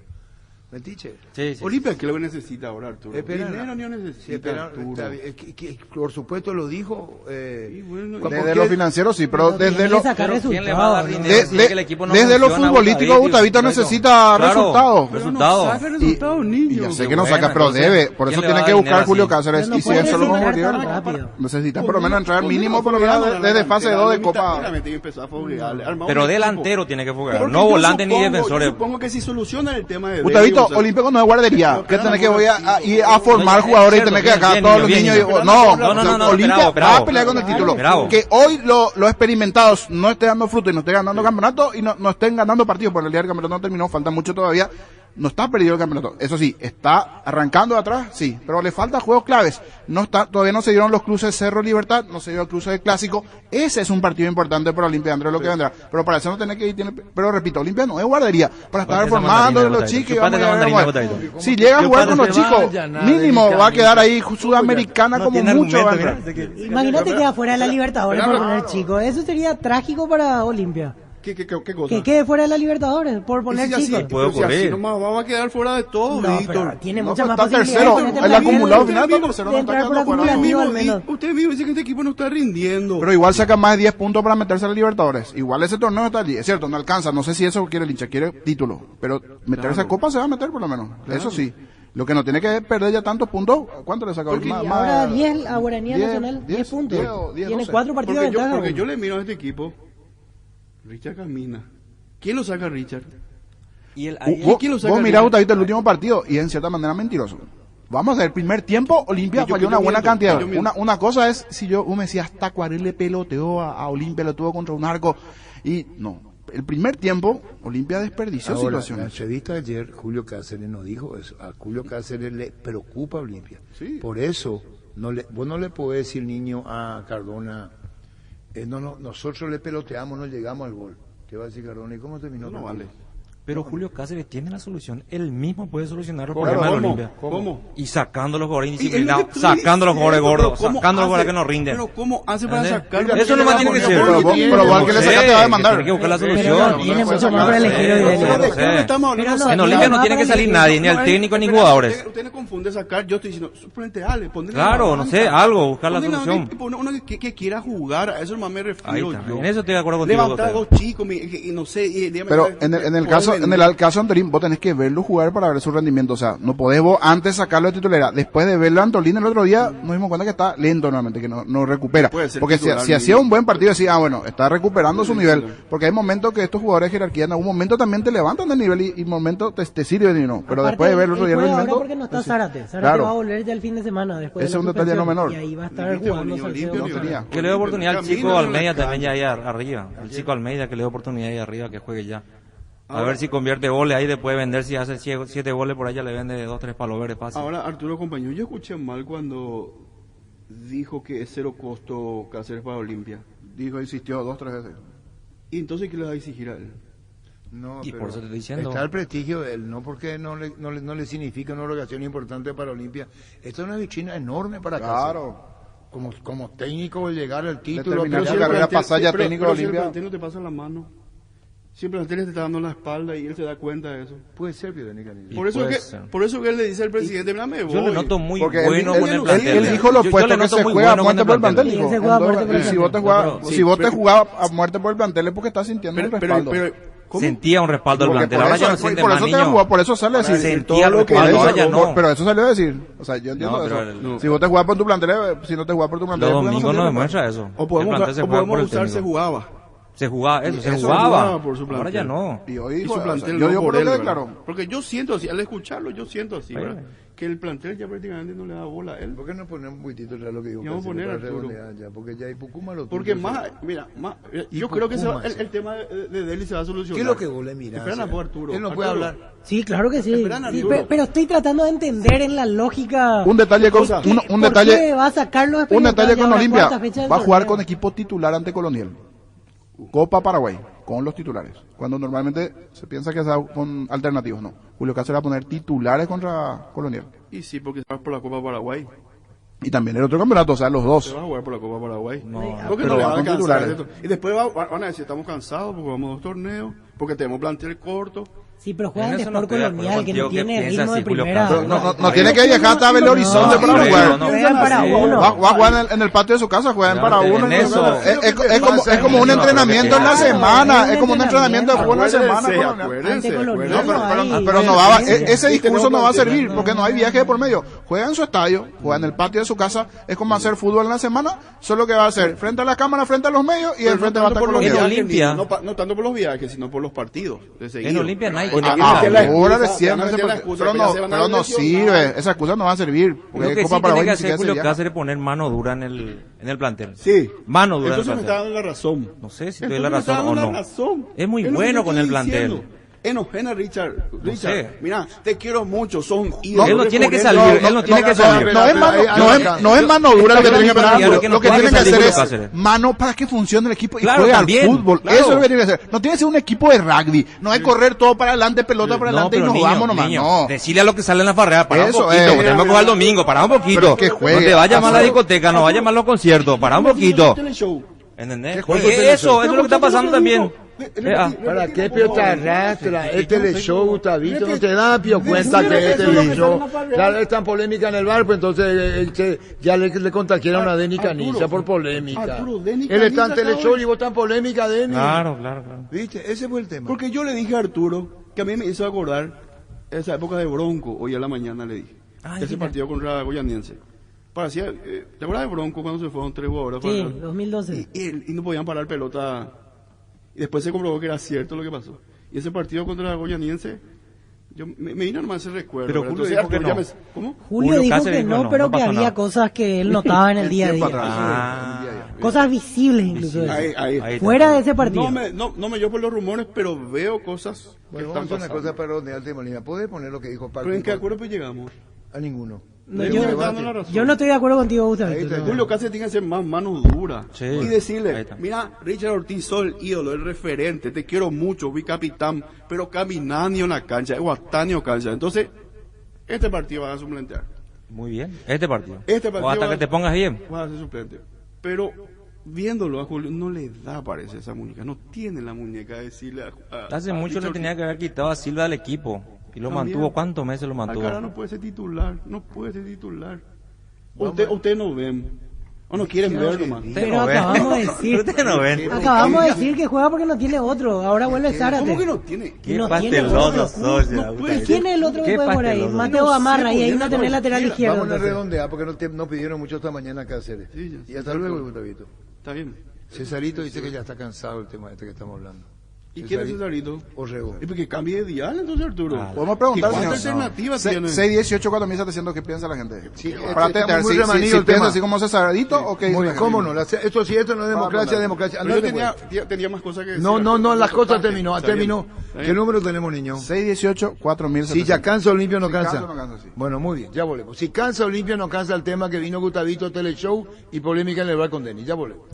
Metiche. Sí, sí. Olimpia, ¿qué es lo que necesita ahora, Arturo? Espera, Dinero no sí, necesita, espera, Arturo. está bien, por supuesto lo dijo. Y bueno, ¿por Desde qué? lo financiero sí, pero Tiene desde que lo... sacar Pero ¿quién le va a dar resultados. dinero? ¿no? Si es que el equipo no desde lo funciona, futbolístico, Gustavito necesita Claro, resultados. pero resultados. no saca resultados, Y niño. ya sé Qué que no bueno, saca, pero entonces, debe. Por eso ¿quién le tiene va a que dar buscar dinero Julio así? Cáceres. Pero no Y si puede eso lo resignar convirtió, tan rápido. necesita por lo menos entrar mínimo, por lo menos de fase 2 de Copa. Pero delantero tiene que jugar, Porque no yo volante ni supongo- defensores. Yo supongo que si solucionan el tema de Gustavito, Deli, o sea, Olímpico no es guardería. No, ¿Qué espera, tenés que no, voy ir a formar No, jugadores y cierto, tenés que bien, acá bien, todos los bien, niños? bien. No, Olimpia bravo, va a bravo. pelear con el título. Bravo. Que hoy los experimentados no estén dando fruto y no estén ganando campeonato y no estén ganando partidos, porque el día del campeonato no terminó, falta mucho todavía. No está perdido el campeonato. Eso sí, está arrancando de atrás, sí, pero le falta juegos claves. No está, todavía no se dieron los cruces Cerro Libertad, no se dio el cruce de Clásico. Ese es un partido importante para Olimpia, Andrés, lo que vendrá. Pero para eso no tiene que ir, pero repito, Olimpia no es guardería. Para estar Chupate esa formando mandarina, los chicos y Chupate vamos esa a ver, mandarina, bueno. Gustavito. Si llega a jugar con los chicos, mínimo va a quedar ahí sudamericana como mucho. Va a entrar. Imagínate que afuera de la Libertadores por poner chico. Eso sería trágico para Olimpia. ¿Qué cosa? Que quede fuera de la Libertadores por poner Y si así, chico. puede pero si así ocurrir. nomás va a quedar fuera de todo, No, Víctor. pero tiene No, muchas pues más está posibilidades. tercero, en este el partido. acumulado final está tercero, de no entrar está por quedando fuera. acumulativo al menos. Usted mismo dice que este equipo no está rindiendo. Pero igual saca más de 10 puntos para meterse a la Libertadores. Igual ese torneo está allí. Es cierto, no alcanza. No sé si eso quiere el hincha, quiere título. Pero meterse a Copa se va a meter por lo menos. Eso sí. Lo que no tiene que perder ya tantos puntos. ¿Cuánto le saca? Y ahora 10 a Guaraní Nacional, 10 puntos. 10, Tiene 12. 4 partidos de ventaja. Porque yo le miro a este equipo. Richard camina. ¿Quién lo saca, Richard? Y el, ¿Quién lo saca Vos el mirá, día? Gustavito, el último partido y es en cierta manera mentiroso. Vamos a ver, el primer tiempo, Olimpia Que yo- falló que una yo buena miento, cantidad. que yo miento. Una cosa es, si yo me decía, hasta Cuarel le peloteó a Olimpia, lo tuvo contra un arco. Y no, el primer tiempo, Olimpia desperdició Ahora, la situaciones. entrevista de ayer, Julio Cáceres nos dijo eso. A Julio Cáceres le preocupa a Olimpia. Sí. Por eso, vos no le podés decir, niño, a Cardona, nosotros le peloteamos, no llegamos al gol. Te va a decir Cardona, ¿y cómo terminó? No el vale. partido? Pero Julio Cáceres tiene la solución. Él mismo puede solucionar los ¿Cómo? problemas de ¿Cómo? Olimpia. ¿Cómo? Y sacando los jugadores Y indisciplinados, es lo que estoy sacando los jugadores diciendo, gordos, pero ¿cómo sacando los hace? jugadores que no rinden. Pero ¿cómo hace para ¿Entendés? sacar? Eso nomás tiene que ser. Pero vos que le sacaste va a demandar. Tiene que buscar la Pero solución. no tiene mucho más por elegir hoy No día. sé. Creo que estamos hablando Pero no, En Olimpia no tiene que salir nadie, ni el técnico ni jugadores. Usted no confunde sacar, yo estoy diciendo, suplente Ale, ponle Claro, no sé, algo, buscar la solución. Uno que quiera jugar, a eso nomás me Ahí refiero está. yo. En eso estoy de acuerdo contigo. Levantar José. dos chicos, y no sé, y dígame, Pero en el caso anterior, vos tenés que verlo jugar para ver su rendimiento. O sea, no podés vos antes sacarlo de titularidad. Después de verlo a Antolín el otro día, nos dimos cuenta que está lento nuevamente, que no recupera. Puede ser Porque titular, si hacía un buen partido, decía, bueno, está recuperando su nivel. Porque hay momentos que estos jugadores de jerarquía en algún momento también te levantan del nivel y momento te sirven y no. Pero Aparte, después de verlo el otro día el él juega ahora rendimiento. porque no está pues sí. Zárate. Zárate Claro. va a volver ya el fin de semana después Ese de es la un detalle no suspensión. menor. Y ahí va a estar Viste, jugando Bolillo, Salcedo. limpio, No tenía. Que le dé oportunidad al Camino chico en la Almeida cancha. también ya ahí arriba. El chico Almeida que le dé oportunidad ahí arriba, que juegue ya. A ver si convierte goles ahí, después de vender, si hace 7 goles por allá, le vende 2, 3 palos verdes fácil. Ahora, Arturo compañero, yo escuché mal cuando dijo que es cero costo Cáceres para Olimpia. Dijo, insistió 2, 3 veces. ¿Y entonces qué le va a exigir a él? No, Y pero por eso te estoy diciendo. está el prestigio de él, no porque no le significa una obligación importante para Olimpia. Esto es una vitrina enorme para Cáceres. Claro. Como técnico, llegar al título. terminar pelear- su carrera pasada ya pero técnico de si el Olimpia. plantel no te pasa la mano. Si el plantel te está dando la espalda y él se da cuenta de eso. Puede ser, Pidoni Canilla. Y Por eso, puede que, ser. por eso que él le dice al presidente, mira, me voy. Yo le noto muy Porque bueno él, con el él plantel. dijo lo Yo opuesto, le que noto se muy juega a bueno con muerte el por el plantel. Y él Dijo, se juega a muerte por el si plantel. vos te jugás, No, pero- si vos te jugás a muerte por el plantel es porque estás sintiendo un respaldo. ¿cómo? Sentía un respaldo del Porque plantel. por Ahora eso, ya no siente por más eso te niño. jugó, por eso sale a decir. Sentía todo lo que respaldo, hizo, ahora ya no. Pero eso salió a decir. O sea, yo entiendo No, pero eso. el- Si vos te jugás por tu plantel, si no te jugás por tu plantel. Los es porque domingos no no se demuestra eso. O El podemos, plantel se o juega por podemos el usar, se técnico. jugaba. Se jugaba, eso, se Eso jugaba. por su plantel. Ahora ya no. Y hoy Y dijo, su o sea, plantel yo no digo por por lo que él, declaró. ¿verdad? Porque yo siento así, al escucharlo, yo siento así, Sí. ¿verdad? Que el plantel ya prácticamente no le da bola a él. ¿Por qué no ponemos un poquitito atrás lo que dijo Y vamos a Cáceres poner para Arturo. redondear ya? Porque ya Ipukuma lo Porque tuyo, más, sí. mira, más, Y yo creo que Pukuma, el sí. tema de Deli se va a solucionar. ¿Qué es lo que vos le mirás? Esperan a vos, Arturo. Él no puede Arturo. hablar. Sí, claro que sí. Esperan a Sí, Arturo. pero estoy tratando de entender en la lógica. Un detalle con, Cosa. un ¿Por detalle, qué va a sacarlo un detalle con Olimpia. Olimpia? Va a jugar con equipo titular ante Colonial. Copa Paraguay, con los titulares. Cuando normalmente se piensa que es con alternativos, no. Julio Cáceres va a poner titulares contra Colonial. Y sí, porque se va por la Copa Paraguay. Y también el otro campeonato, o sea, los Se dos. va a jugar por la Copa Paraguay. No, Porque pero no le va va a con alcanzar titulares. esto. Y después van a decir, estamos cansados porque vamos a 2 torneos, porque tenemos plantel corto. Sí, pero juegan En de eso no Sport estoy de acuerdo Colonial, que no contigo, que tiene piensa ritmo de así, Julio primera. Cáceres. No tiene que viajar hasta Belo Horizonte No, para no, jugar. no. Juegan para Sí. uno. Va a jugar en el patio de su casa, juegan Ya, para en uno. eso. Es como un No, entrenamiento en la claro, semana. es Es como un entrenamiento de fútbol en la semana. Acuérdense, Colonial. acuérdense, Ante Colonial acuérdense. no hay Pero no va, diferencia. ese discurso no va a servir No. porque no hay viaje de por medio. Juega en su estadio, juega en el patio de su casa, es como hacer fútbol en la semana, solo que va a hacer frente a la cámara, frente a los medios y Pero el frente no va a tanto estar por los Colonial. En viajes, Olimpia. no tanto por los viajes, sino por los partidos. De seguido. En Olimpia no hay. Porque Ah, aquí meten la excusa, ahora van a recién, meter la excusa, pero que ya no, se van a pero no lesionar. sirve, esa excusa no va a servir. Lo Porque que Copa sí tiene Paraguay que ni hacer siquiera se Julio viaja. Cáceres es poner mano dura en el plantel. Sí. Mano dura en el Entonces me está plantel. dando la razón. No sé si te doy Entonces la me está razón o dando no. la razón. Es muy lo que bueno yo con el estoy plantel. diciendo. Enojena, Richard. Richard, sé. mira, te quiero mucho, son Él no tiene que salir, él no tiene que salir. No es mano dura lo que tiene que Claro hacer. que Lo no que tiene tiene que que salir hacer Julio es Cáceres. mano para que funcione el equipo y Claro, juegue al también, fútbol. claro. Eso es lo que tiene que hacer. No tiene que ser un equipo de rugby. No es correr todo para adelante, pelota para adelante y nos vamos nomás. No. Decirle a lo que sale en la farrea, para un Eso poquito, es. porque tenemos que jugar el domingo, para un poquito. Pero que juegue. No te vayas más a la Así. discoteca, no vayas más a los conciertos, para un poquito. Show. ¿Entendés? juego Y tiene eso es lo que está pasando también. ¿Para qué pio te arrastra? El teleshow, Gustavito, no te da pio cuenta que es teleshow. Claro, es tan polémica en el bar, pues entonces ya le contagiaron a Denny Canilla por polémica. Arturo, Denny Él está en Canilla, teleshow cabrón. y vos tan polémica, Denny. Claro, claro, claro. ¿Viste? Ese fue el tema. Porque yo le dije a Arturo, que a mí me hizo acordar esa época de Bronco, hoy a la mañana le dije. Ay, Ese mira. partido contra Goyaniense. Parecía, ¿te acuerdas de Bronco cuando se fueron 3 jugadores? Sí, Para- 2012. y no podían parar pelota. Y después se comprobó que era cierto lo que pasó. Y ese partido contra Goyaniense, me vino nomás ese recuerdo. Pero ¿verdad? Julio Entonces, dijo que Arturo no. ¿Cómo? Julio Julio dijo Cáceres que dijo no, no, pero no que pasó había nada. cosas que él notaba en el día a Tiempo día. atrás. Ah. Cosas visibles incluso. Ahí, ahí. Ahí está. Fuera de ese partido. No me yo por los rumores, pero veo cosas que Bueno, están vamos a hacer una pasando. cosa para redondearte, Molina. ¿Puedes poner lo que dijo Paco? ¿Pero en qué acuerdo pues llegamos? A ninguno. No, Ahí yo, me está dando la razón. yo no estoy de acuerdo contigo, Gustavo. Ahí está. Julio Cáceres tiene que ser más mano dura. Sí. Y Ahí decirle, está. mira, Richard Ortiz, soy el ídolo, el referente, te quiero mucho, vi capitán, pero caminando en la cancha, es guatanio cancha. Entonces, este partido va a suplentear. Muy bien. Este partido. Este partido O hasta va- que te pongas bien. Va a ser suplente. Pero, viéndolo a Julio, no le da, parece, esa muñeca. No tiene la muñeca de decirle a Hace mucho le Richard tenía que haber quitado a Silva del equipo. Y lo También. mantuvo. ¿Cuántos meses lo mantuvo? Alcaraz no puede ser titular, no puede ser titular. Usted no ven, o no quieren ver nomás. Usted Pero no ve. acabamos de decir. Usted no ven. Acabamos de decir que juega porque no tiene otro. Ahora vuelve Zárate. ¿Cómo que no tiene? Qué no tiene pasteloso otro. sos, No ya, puede ¿Y quién es el otro que Qué puede por ahí? pasteloso. Mateo No sé, Gamarra, y ahí ponele no tenés lateral cualquiera. izquierdo. Vamos a entonces. redondear porque no pidieron mucho esta mañana que hacer. Sí, ya. Y hasta luego, Gustavito. Está bien. Cesarito dice que ya está cansado el tema este que estamos hablando. ¿Y quién es Cesarito? Orrego. ¿Y porque cambie de dial entonces, Arturo? Ah, Podemos preguntar, ¿Y cuántas señor. alternativas tiene? 618 4700, ¿qué piensa la gente? Sí, Para está atender, muy si remanillo el piensa tema. así como Cesaradito o qué dice Muy, la gente? ¿cómo no? Esto sí, esto no es democracia, democracia. Pero yo Andate, tenía más cosas que decir. pues. No, las cosas terminó. Está bien, Terminó. está ¿Qué bien. número tenemos, niño? 618 4700. Si ya cansa Olimpia, no Si cansa. cansa, no cansa, sí. Bueno, muy bien, ya volvemos. Si cansa Olimpia, no cansa el tema que vino Gustavito, Teleshow y polémica en el bar con Denis. Ya volvemos.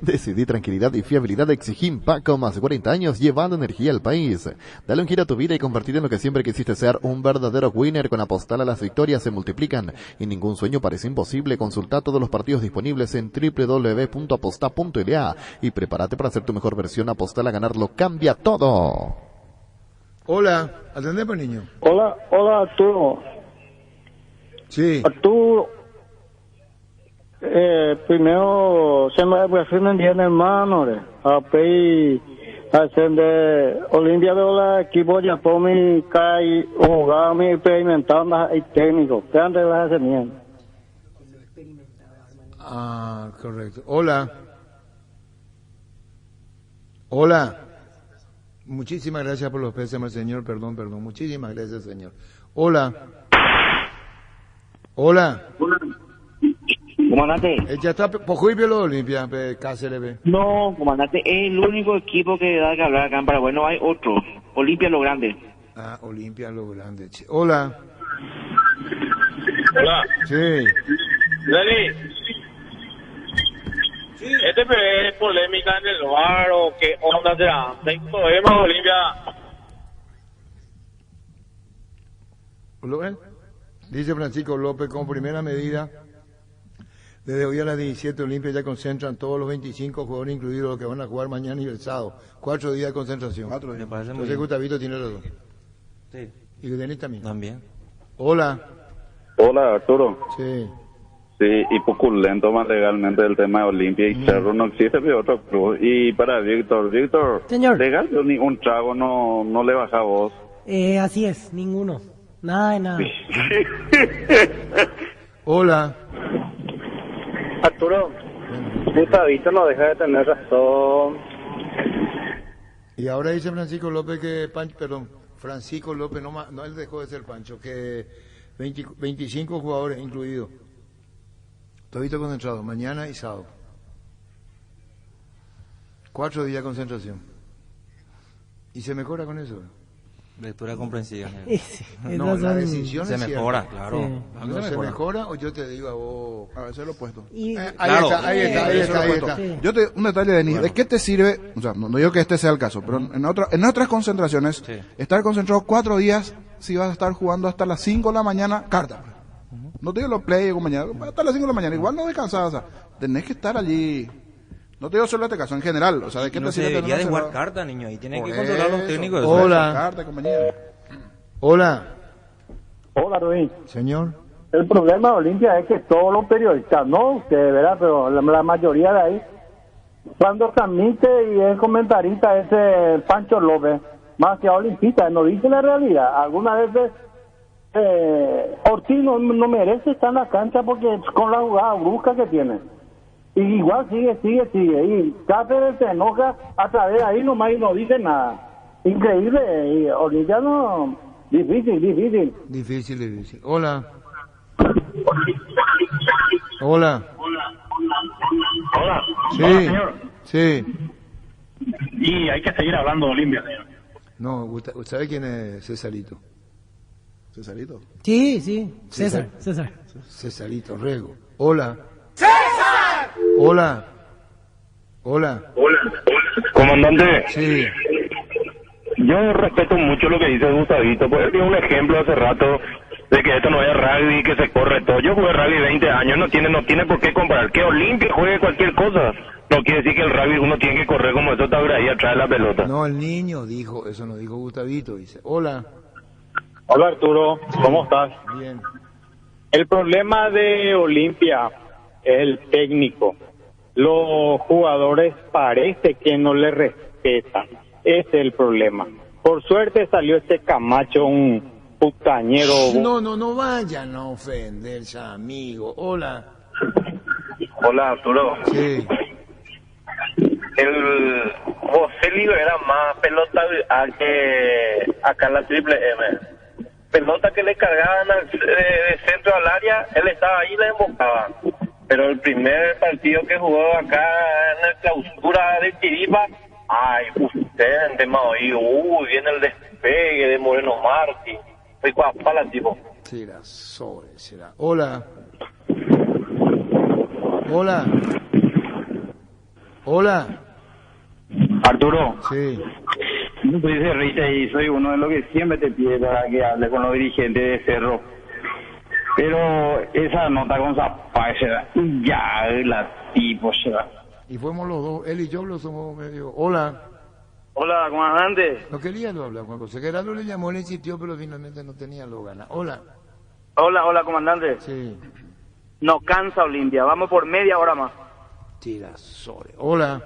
Decidí tranquilidad y fiabilidad. Exigim Paco, más de 40 años llevando energía al país. Dale un giro a tu vida y convertirte en lo que siempre quisiste ser, un verdadero winner. Con Apostal a las victorias se multiplican y ningún sueño parece imposible. Consulta todos los partidos disponibles en www.aposta.la y prepárate para hacer tu mejor versión. Apostal a ganarlo cambia todo. Hola, atendemos, niño. Hola, Arturo. Sí. Arturo, primero se me refieren bien, hermano. A pedir hacen de Olimpia de la equipo ya por mi cae jugaba mi experimentando y técnico. ¿Qué antes las hacen bien? Ah, correcto. Hola. Hola. Muchísimas gracias por los pésames, señor. Perdón. Muchísimas gracias, señor. Hola. Hola. Comandante. Ya está, Pojuipio lo Olimpia, Cáceres. No, comandante, es el único equipo que da que hablar acá en Paraguay. No hay otro. Olimpia lo grande. Ah, Olimpia lo grande. Hola. Hola. Sí. Dani. Sí. ¿Este es polémica en el bar o qué onda será? ¿Tengo problemas, Olimpia? ¿Lo ven? Dice Francisco López, como primera medida, desde hoy a las 17 Olimpia ya concentran todos los 25 jugadores, incluidos los que van a jugar mañana y el sábado. 4 días de concentración. 4 días. Me parece muy Entonces bien. Gustavito tiene razón. Sí. Y Denis también. También. Hola. Hola, Arturo. Sí. Sí, y poculento más legalmente el tema de Olimpia y Cerro no existe de otro club. Y para Víctor, Señor. legal, ni un trago no le baja a vos. Así es, ninguno. Nada de nada. Hola. Arturo, Gustavito no deja de tener razón. Y ahora dice Francisco López que Francisco López no él dejó de ser Pancho, que 25 jugadores incluidos. Todito concentrado, mañana y sábado. 4 días de concentración. Y se mejora con eso. Lectura comprensiva. No, la decisión se es mejora, cierta. claro. Sí. ¿No se mejora o yo te digo a vos? A veces lo opuesto. Ahí está. Sí. Yo te un detalle, Denis. Bueno. ¿De qué te sirve? O sea, no digo que este sea el caso, pero en otras concentraciones, estar concentrado 4 días si vas a estar jugando hasta las 5 de la mañana, carta. No te digo los play o mañana, hasta las 5 de la mañana. Igual no descansas, o sea, tenés que estar allí. No te digo solo este caso, en general. O sea, ¿de qué no te se sirve debería de tener jugar carta, niño, y tienen que eso. controlar los técnicos. Hola. Carta, compañía. Hola. Hola, Rubín. Señor. El problema de Olimpia es que todos los periodistas, no ustedes, ¿verdad? Pero la mayoría de ahí, cuando transmite y es comentarista ese Pancho López, más que olimpista, no dice la realidad. Algunas veces Ortiz no merece estar en la cancha porque con la jugada brusca que tiene. Y igual sigue. Y Cáceres se enoja a través de ahí nomás y no dice nada. Increíble. Y Olimpia no... Difícil. Difícil. Hola. Hola. Hola. Sí. Hola, señor. Sí. Y hay que seguir hablando de Olimpia, señor. No, ¿sabe quién es Cesarito? ¿Cesarito? Sí. César. Cesarito Rego. Hola. ¡César! Hola. Comandante. Sí. Yo respeto mucho lo que dice Gustavito, porque él dio un ejemplo hace rato de que esto no es rugby, que se corre todo. Yo jugué rugby 20 años, no tiene por qué comparar. Que Olimpia juegue cualquier cosa. No quiere decir que el rugby uno tiene que correr como eso está ahí atrás de la pelota. No, el niño dijo, eso no dijo Gustavito, dice. Hola. Hola Arturo, ¿cómo estás? Bien. El problema de Olimpia es el técnico. Los jugadores parece que no le respetan. Ese es el problema. Por suerte salió este Camacho, un putañero. No vayan a ofenderse, amigo. Hola. Hola Arturo. Sí. El José libera más pelota que acá en la Triple M. Pelota que le cargaban de centro al área, él estaba ahí y la embocaba. Pero el primer partido que jugó acá en la clausura de Chiripa, ay, usted en tema hoy, viene el despegue de Moreno Martí. Fue cuapala, tipo. Será. Hola. Hola. Arturo. Sí. Yo soy de Rita y soy uno de los que siempre te pide para que hable con los dirigentes de Cerro. Pero esa nota con Zapaya, ya la tipo, Y fuimos los dos, él y yo lo somos medio. Hola. Hola, comandante. No quería lo hablar, Juan José. Gerardo le llamó, le insistió, pero finalmente no tenía lo ganas. Hola. Hola, comandante. Sí. No cansa Olimpia, vamos por media hora más. Tirasole. Hola.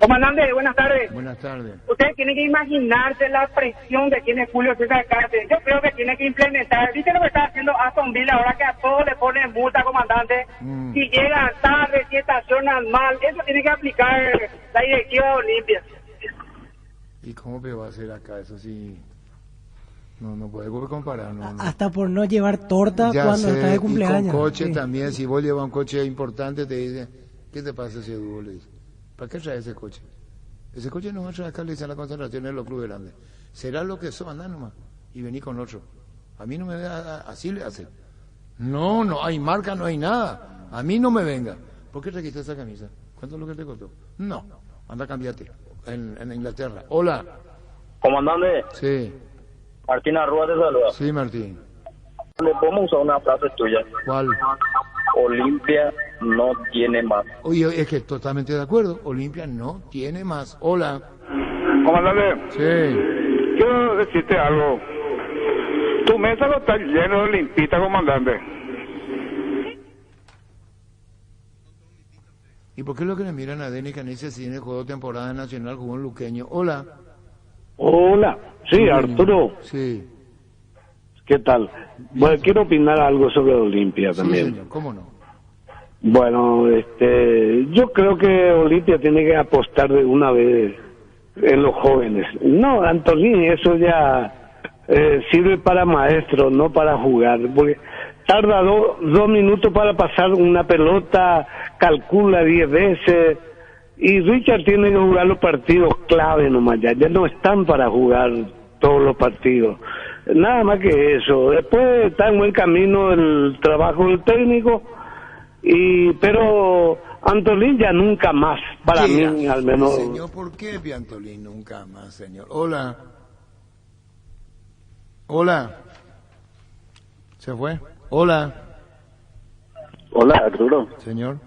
Comandante, buenas tardes. Buenas tardes. Usted tiene que imaginarse la presión que tiene Julio César Cárcel. Yo creo que tiene que implementar. ¿Viste lo que está haciendo Aston Villa ahora que a todos le ponen multa, comandante? Si llegan tarde, si estacionan mal, eso tiene que aplicar la directiva Olimpia. ¿Y cómo me va a hacer acá? Eso sí. No puede comparar. No. Hasta por no llevar torta Ya cuando sé, está de cumpleaños. Y con coche Sí. también. Si vos llevas un coche importante, te dicen, ¿qué te pasa ese dúo? Le dice, ¿para qué trae ese coche? Ese coche no va a traer acá, le dicen la concentración en los clubes grandes. Será lo que son, andá nomás. Y vení con otro. A mí no me da, así le hacen. No hay marca, no hay nada. A mí no me venga. ¿Por qué trajiste esa camisa? ¿Cuánto es lo que te costó? No, anda, cambiate. En Inglaterra. Hola. Comandante. Sí. Martín Arrua te saluda. Sí, Martín. Le podemos usar una frase tuya. ¿Cuál? Olimpia no tiene más. Oye, es que totalmente de acuerdo. Olimpia no tiene más. Hola. Comandante. Sí. Quiero decirte algo. Tu mesa no está lleno de limpita, comandante. ¿Y por qué lo que le miran a Denis Canice si en el juego de temporada nacional jugó un luqueño? Hola. Hola, sí, Arturo. Sí. ¿Qué tal? Bueno, quiero opinar algo sobre Olimpia también. Sí, señor, ¿cómo no? Bueno, yo creo que Olimpia tiene que apostar de una vez en los jóvenes. No, Antolín, eso ya sirve para maestro, no para jugar, porque tarda 2 minutos para pasar una pelota, calcula 10 veces, y Richard tiene que jugar los partidos clave nomás, ya no están para jugar todos los partidos. Nada más que eso. Después está en buen camino el trabajo del técnico, pero Antolín ya nunca más, para mí al menos. Señor, ¿por qué Antolín nunca más, señor? Hola. Hola. ¿Se fue? Hola. Hola, Arturo. Señor.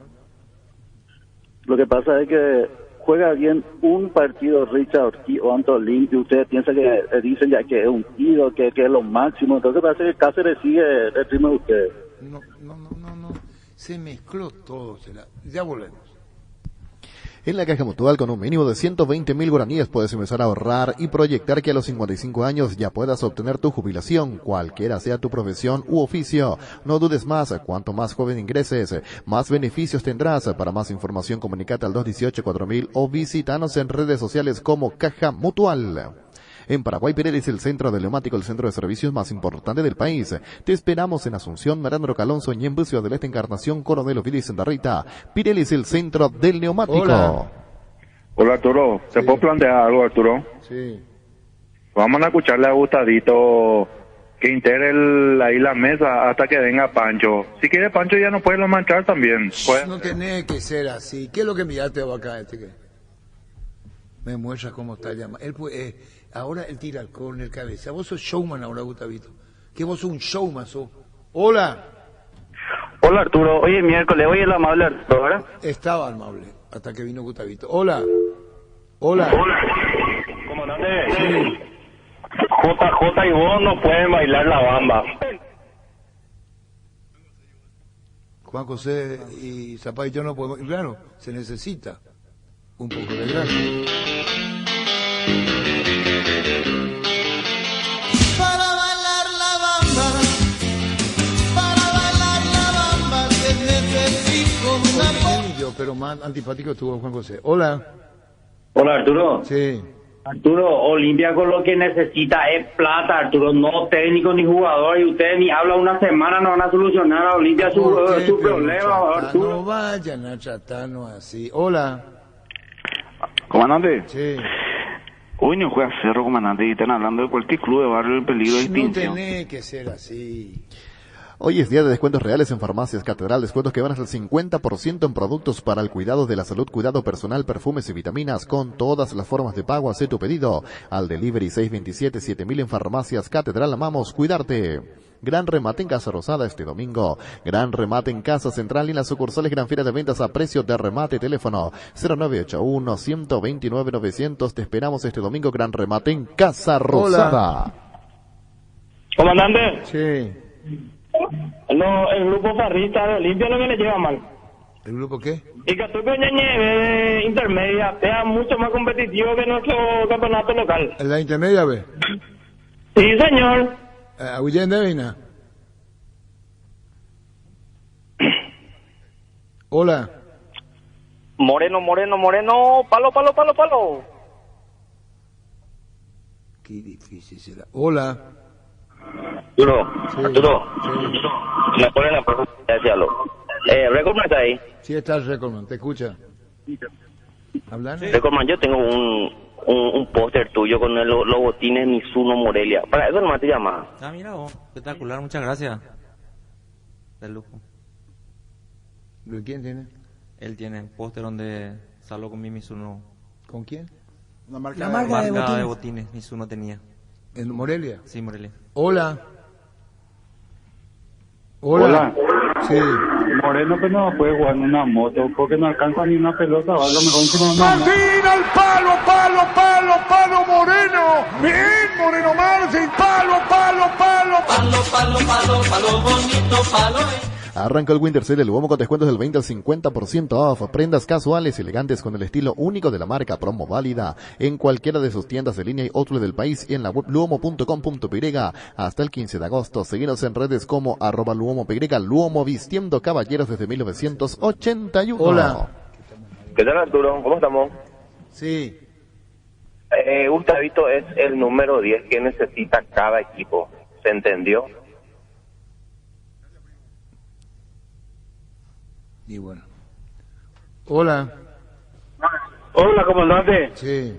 Lo que pasa es que juega bien un partido Richard Ortiz o Antolín y ustedes piensan que dicen ya que es un tiro, que es lo máximo. Entonces parece que Cáceres sigue el ritmo de ustedes. No. Se mezcló todo. Ya volvemos. En la Caja Mutual, con un mínimo de 120.000 guaraníes, puedes empezar a ahorrar y proyectar que a los 55 años ya puedas obtener tu jubilación, cualquiera sea tu profesión u oficio. No dudes más, cuanto más joven ingreses, más beneficios tendrás. Para más información, comunicate al 218-4000 o visítanos en redes sociales como Caja Mutual. En Paraguay, Pirelli es el centro de neumático, el centro de servicios más importante del país. Te esperamos en Asunción, Marandro Calonso, Ñemby, Ciudad del Este, Encarnación, Coronel Ovidio, Santa Rita. Pirelli es el centro del neumático. Hola, Arturo. ¿Se puede plantear algo, Arturo? Sí. Vamos a escucharle a Gustadito que integre ahí la mesa hasta que venga Pancho. Si quiere Pancho ya no puede lo manchar también. No tiene que ser así. ¿Qué es lo que miraste vos acá? Me muestra cómo está llamando. Él ahora él tira el córner, cabeza. Vos sos showman ahora, Gustavito. Que vos sos un showman, sos. Hola. Hola, Arturo. Hoy es miércoles. Hoy es el amable Arturo, ¿verdad? Estaba amable hasta que vino Gustavito. Hola. Comandante. Sí. JJ y vos no pueden bailar la bamba. Juan José y Zapata y yo no podemos. Claro, se necesita un poco de gracia. Para bailar la bamba, que necesito una pero más antipático estuvo Juan José. Hola. Hola, Arturo. Sí. Arturo, Olimpia con lo que necesita es plata, Arturo, no técnico ni jugador, y ustedes ni hablan una semana, no van a solucionar a Olimpia su problema, Arturo. No vayan a tratarnos así. Hola. Comandante. Sí. Hoy no juega Cerro, comandante, y están hablando de cualquier club de barrio en peligro de extinción. No tiene que ser así. Hoy es día de descuentos reales en Farmacias Catedral, descuentos que van hasta el 50% en productos para el cuidado de la salud, cuidado personal, perfumes y vitaminas, con todas las formas de pago. Haz tu pedido al delivery 627-7000 en Farmacias Catedral. Amamos cuidarte. Gran remate en Casa Rosada este domingo. Gran remate en Casa Central y en las sucursales Gran Feria de Ventas a precio de remate. Teléfono 0981-129-900. Te esperamos este domingo. Gran remate en Casa Rosada. Comandante. Sí. No, el grupo farrista de Olimpia no le lleva mal. ¿El grupo qué? Y Catuco Ñeñe intermedia sea mucho más competitivo que nuestro campeonato local. ¿En la intermedia, ve? Sí, señor. ¿Aguillén de Vina? Hola. Moreno, palo. Qué difícil será. Hola. Arturo, Sí. me ponen la pregunta, decíalo. ¿Recordman está ahí? Sí, está el Recordman, te escucha. ¿Hablan? Recordman, yo tengo un póster tuyo con el logotines Mizuno Morelia. Para eso nomás te llamaba. Ah, mira vos, espectacular, muchas gracias. De lujo. ¿De quién tiene? Él tiene un póster donde salgo con mi Mizuno. ¿Con quién? La marca, de botines Mizuno tenía. ¿En Morelia? Sí, Morelia. Hola. Hola. Sí. Moreno que no puede jugar en una moto porque no alcanza ni una pelota, a lo mejor que no. ¡Martín al palo, Moreno! ¡Bien, Moreno Martín! ¡Palo, bonito, palo! Arranca el Winter Sale del Luomo con descuentos del 20 al 50% off. Prendas casuales y elegantes con el estilo único de la marca. Promo válida en cualquiera de sus tiendas de línea y outlet del país y en la web luomo.com.py hasta el 15 de agosto. Seguinos en redes como @luomopy. Luomo, vistiendo caballeros desde 1981. Hola. ¿Qué tal, Arturo? ¿Cómo estamos? Sí. Gustavito es el número 10 que necesita cada equipo. ¿Se entendió? Y bueno. Hola. Hola, comandante. Sí.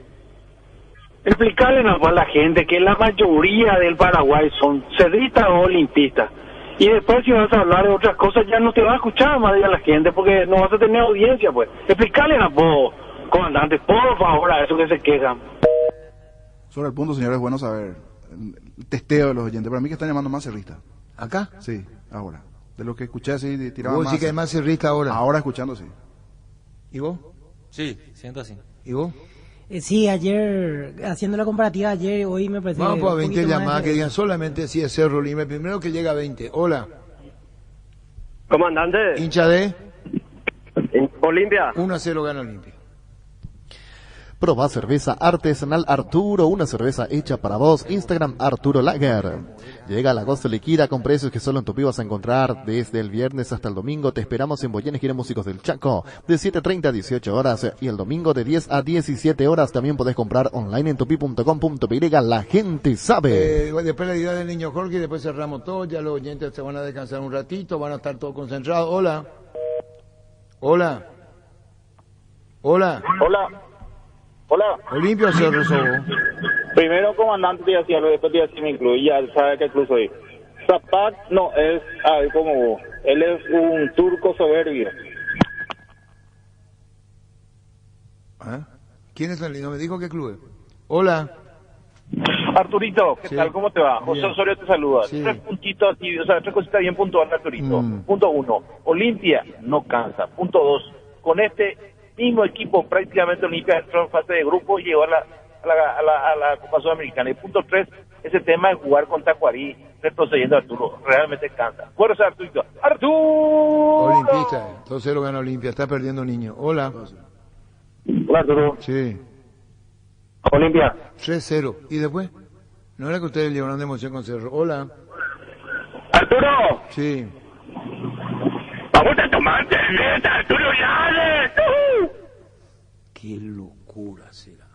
Explicarle a la gente que la mayoría del Paraguay son cedristas o olimpistas. Y después si vas a hablar de otras cosas ya no te va a escuchar más de la gente porque no vas a tener audiencia, pues. Explicarle a vos, comandante, por favor, a eso que se quejan. Sobre el punto, señores, es bueno saber el testeo de los oyentes. Para mí que están llamando más cerristas. ¿Acá? Sí, ahora. De lo que escuché así, tiraba ¿Vos más. sí que hay más cerrista ahora? Ahora escuchando, sí. ¿Y vos? Sí, siento así. ¿Y vos? Sí, ayer, haciendo la comparativa, hoy me parece... Vamos por un 20 poquito más llamadas de- que digan solamente si es Cerro Libre. Primero que llega a 20. Hola. Comandante. ¿Hincha de? Olimpia. 1-0 gana Olimpia. Proba cerveza artesanal Arturo, una cerveza hecha para vos. Instagram Arturo Lager. Llega el agosto liquida con precios que solo en Tupi vas a encontrar desde el viernes hasta el domingo. Te esperamos en Boyenes Gira Músicos del Chaco de 7:30 a 18 horas y el domingo de 10 a 17 horas. También podés comprar online en tupi.com.py. La gente sabe. Después la idea del niño Jorge y después cerramos todo. Ya los oyentes se van a descansar un ratito, van a estar todos concentrados. Hola. Hola. Hola. Hola. Olimpia o Cerro Sobo. Primero, comandante, te decía, después te decía, me incluye, ya sabe qué club soy. Zapat no es, como él es un turco soberbio. ¿Ah? ¿Quién es el? No me dijo qué club es. Hola. Arturito, ¿qué Sí. tal? ¿Cómo te va? José Bien. Osorio te saluda. Sí. 3 puntitos así, tres cositas bien puntuales, Arturito. Punto 1, Olimpia no cansa. Punto 2, con este mismo equipo prácticamente Olimpia entró en fase de grupo y llegó a la Copa Sudamericana. Y punto 3, ese tema de jugar con Tacuarí, retrocediendo Arturo, realmente cansa. Fuerza, Arturito. ¡Arturo! Olimpista. 2-0 gana Olimpia. Está perdiendo niño. Hola. Hola, Arturo. Sí. Olimpia. 3-0. ¿Y después? ¿No era que ustedes llevaron de emoción con Cerro? Hola. ¡Arturo! Sí. ¡Vamos a tomar cerveza, Arturo Llanes! Qué locura será.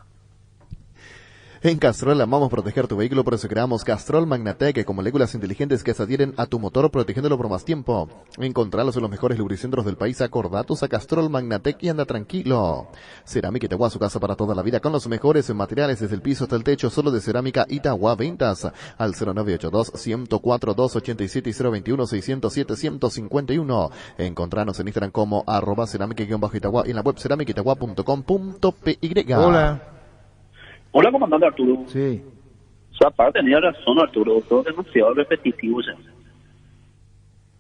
En Castrol amamos proteger tu vehículo, por eso creamos Castrol Magnatec con moléculas inteligentes que se adhieren a tu motor protegiéndolo por más tiempo. Encontralos en los mejores lubricentros del país. Acordatos a Castrol Magnatec y anda tranquilo. Cerámica Itagua, su casa para toda la vida con los mejores materiales desde el piso hasta el techo, solo de Cerámica Itagua. Ventas al 0982-104-287 y 021-607-151. Encontranos en Instagram como @cerámica_Itagua y en la web cerámicaitagua.com.py. Hola. Hola, comandante Arturo. Sí. O sea, aparte tenía razón, Arturo. Todo demasiado repetitivo ya.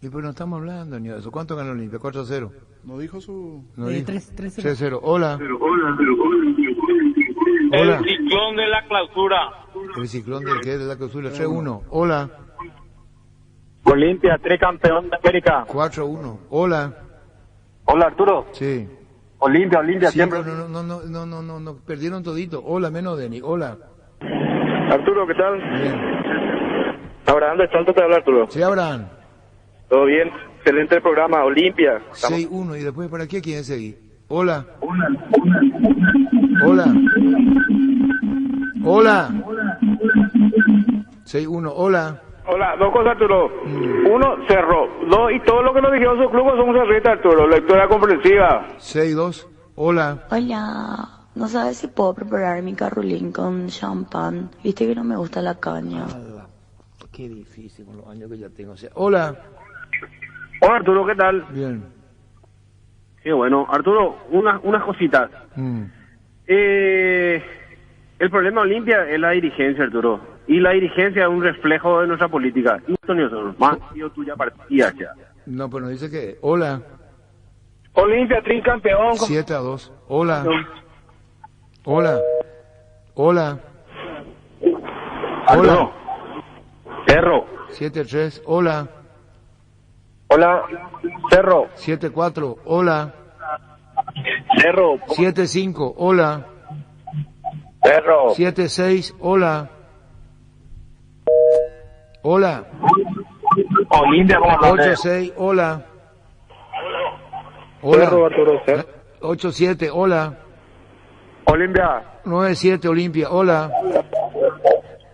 Y pues no estamos hablando ni de eso. ¿Cuánto ganó Olimpia? 4-0. No dijo su... No dijo. 3-0. 3-0. Hola. El ciclón de la clausura. El ciclón del que es de la clausura. 3-1. Hola. Olimpia, tricampeón de América. 4-1. Hola. Hola, Arturo. Sí. Olimpia, Sí, siempre. No, perdieron todito. Hola, menos Denis. Hola. Arturo, ¿qué tal? Bien. Abraham de Santos te habla, Arturo. Sí, Abraham. Todo bien, excelente el programa, Olimpia. 6-1 y después para aquí, ¿quién seguir? Hola. Hola. Hola. 6-1. Hola. Hola, dos cosas, Arturo. Uno, Cerro. Dos, y todo lo que nos dijeron sus clubes somos cerristas, Arturo. Lectura comprensiva. 6-2. Hola. Hola, no sabes si puedo preparar mi carrulín con champán. Viste que no me gusta la caña. Qué difícil con los años que ya tengo. O sea, hola. Hola, Arturo, ¿qué tal? Bien. Qué bueno. Arturo, unas cositas. El problema de Olimpia es la dirigencia, Arturo. Y la dirigencia es un reflejo de nuestra política. Y esto ni nosotros. Más yo tuya partida ya. No, pero nos dice que... Hola. Olimpia, tricampeón. 7-2. Hola. Hola. Hola. Hola. Cerro. 7-3. Hola. Hola. Cerro. 7-4. Hola. Cerro. 7-5. Hola. Cerro. 7-6. Hola. Hola. Olimpia, comandante. 8-6. Hola. Hola. Cerro, Arturo. 8-7. Hola. Olimpia. 9-7. Olimpia. Hola.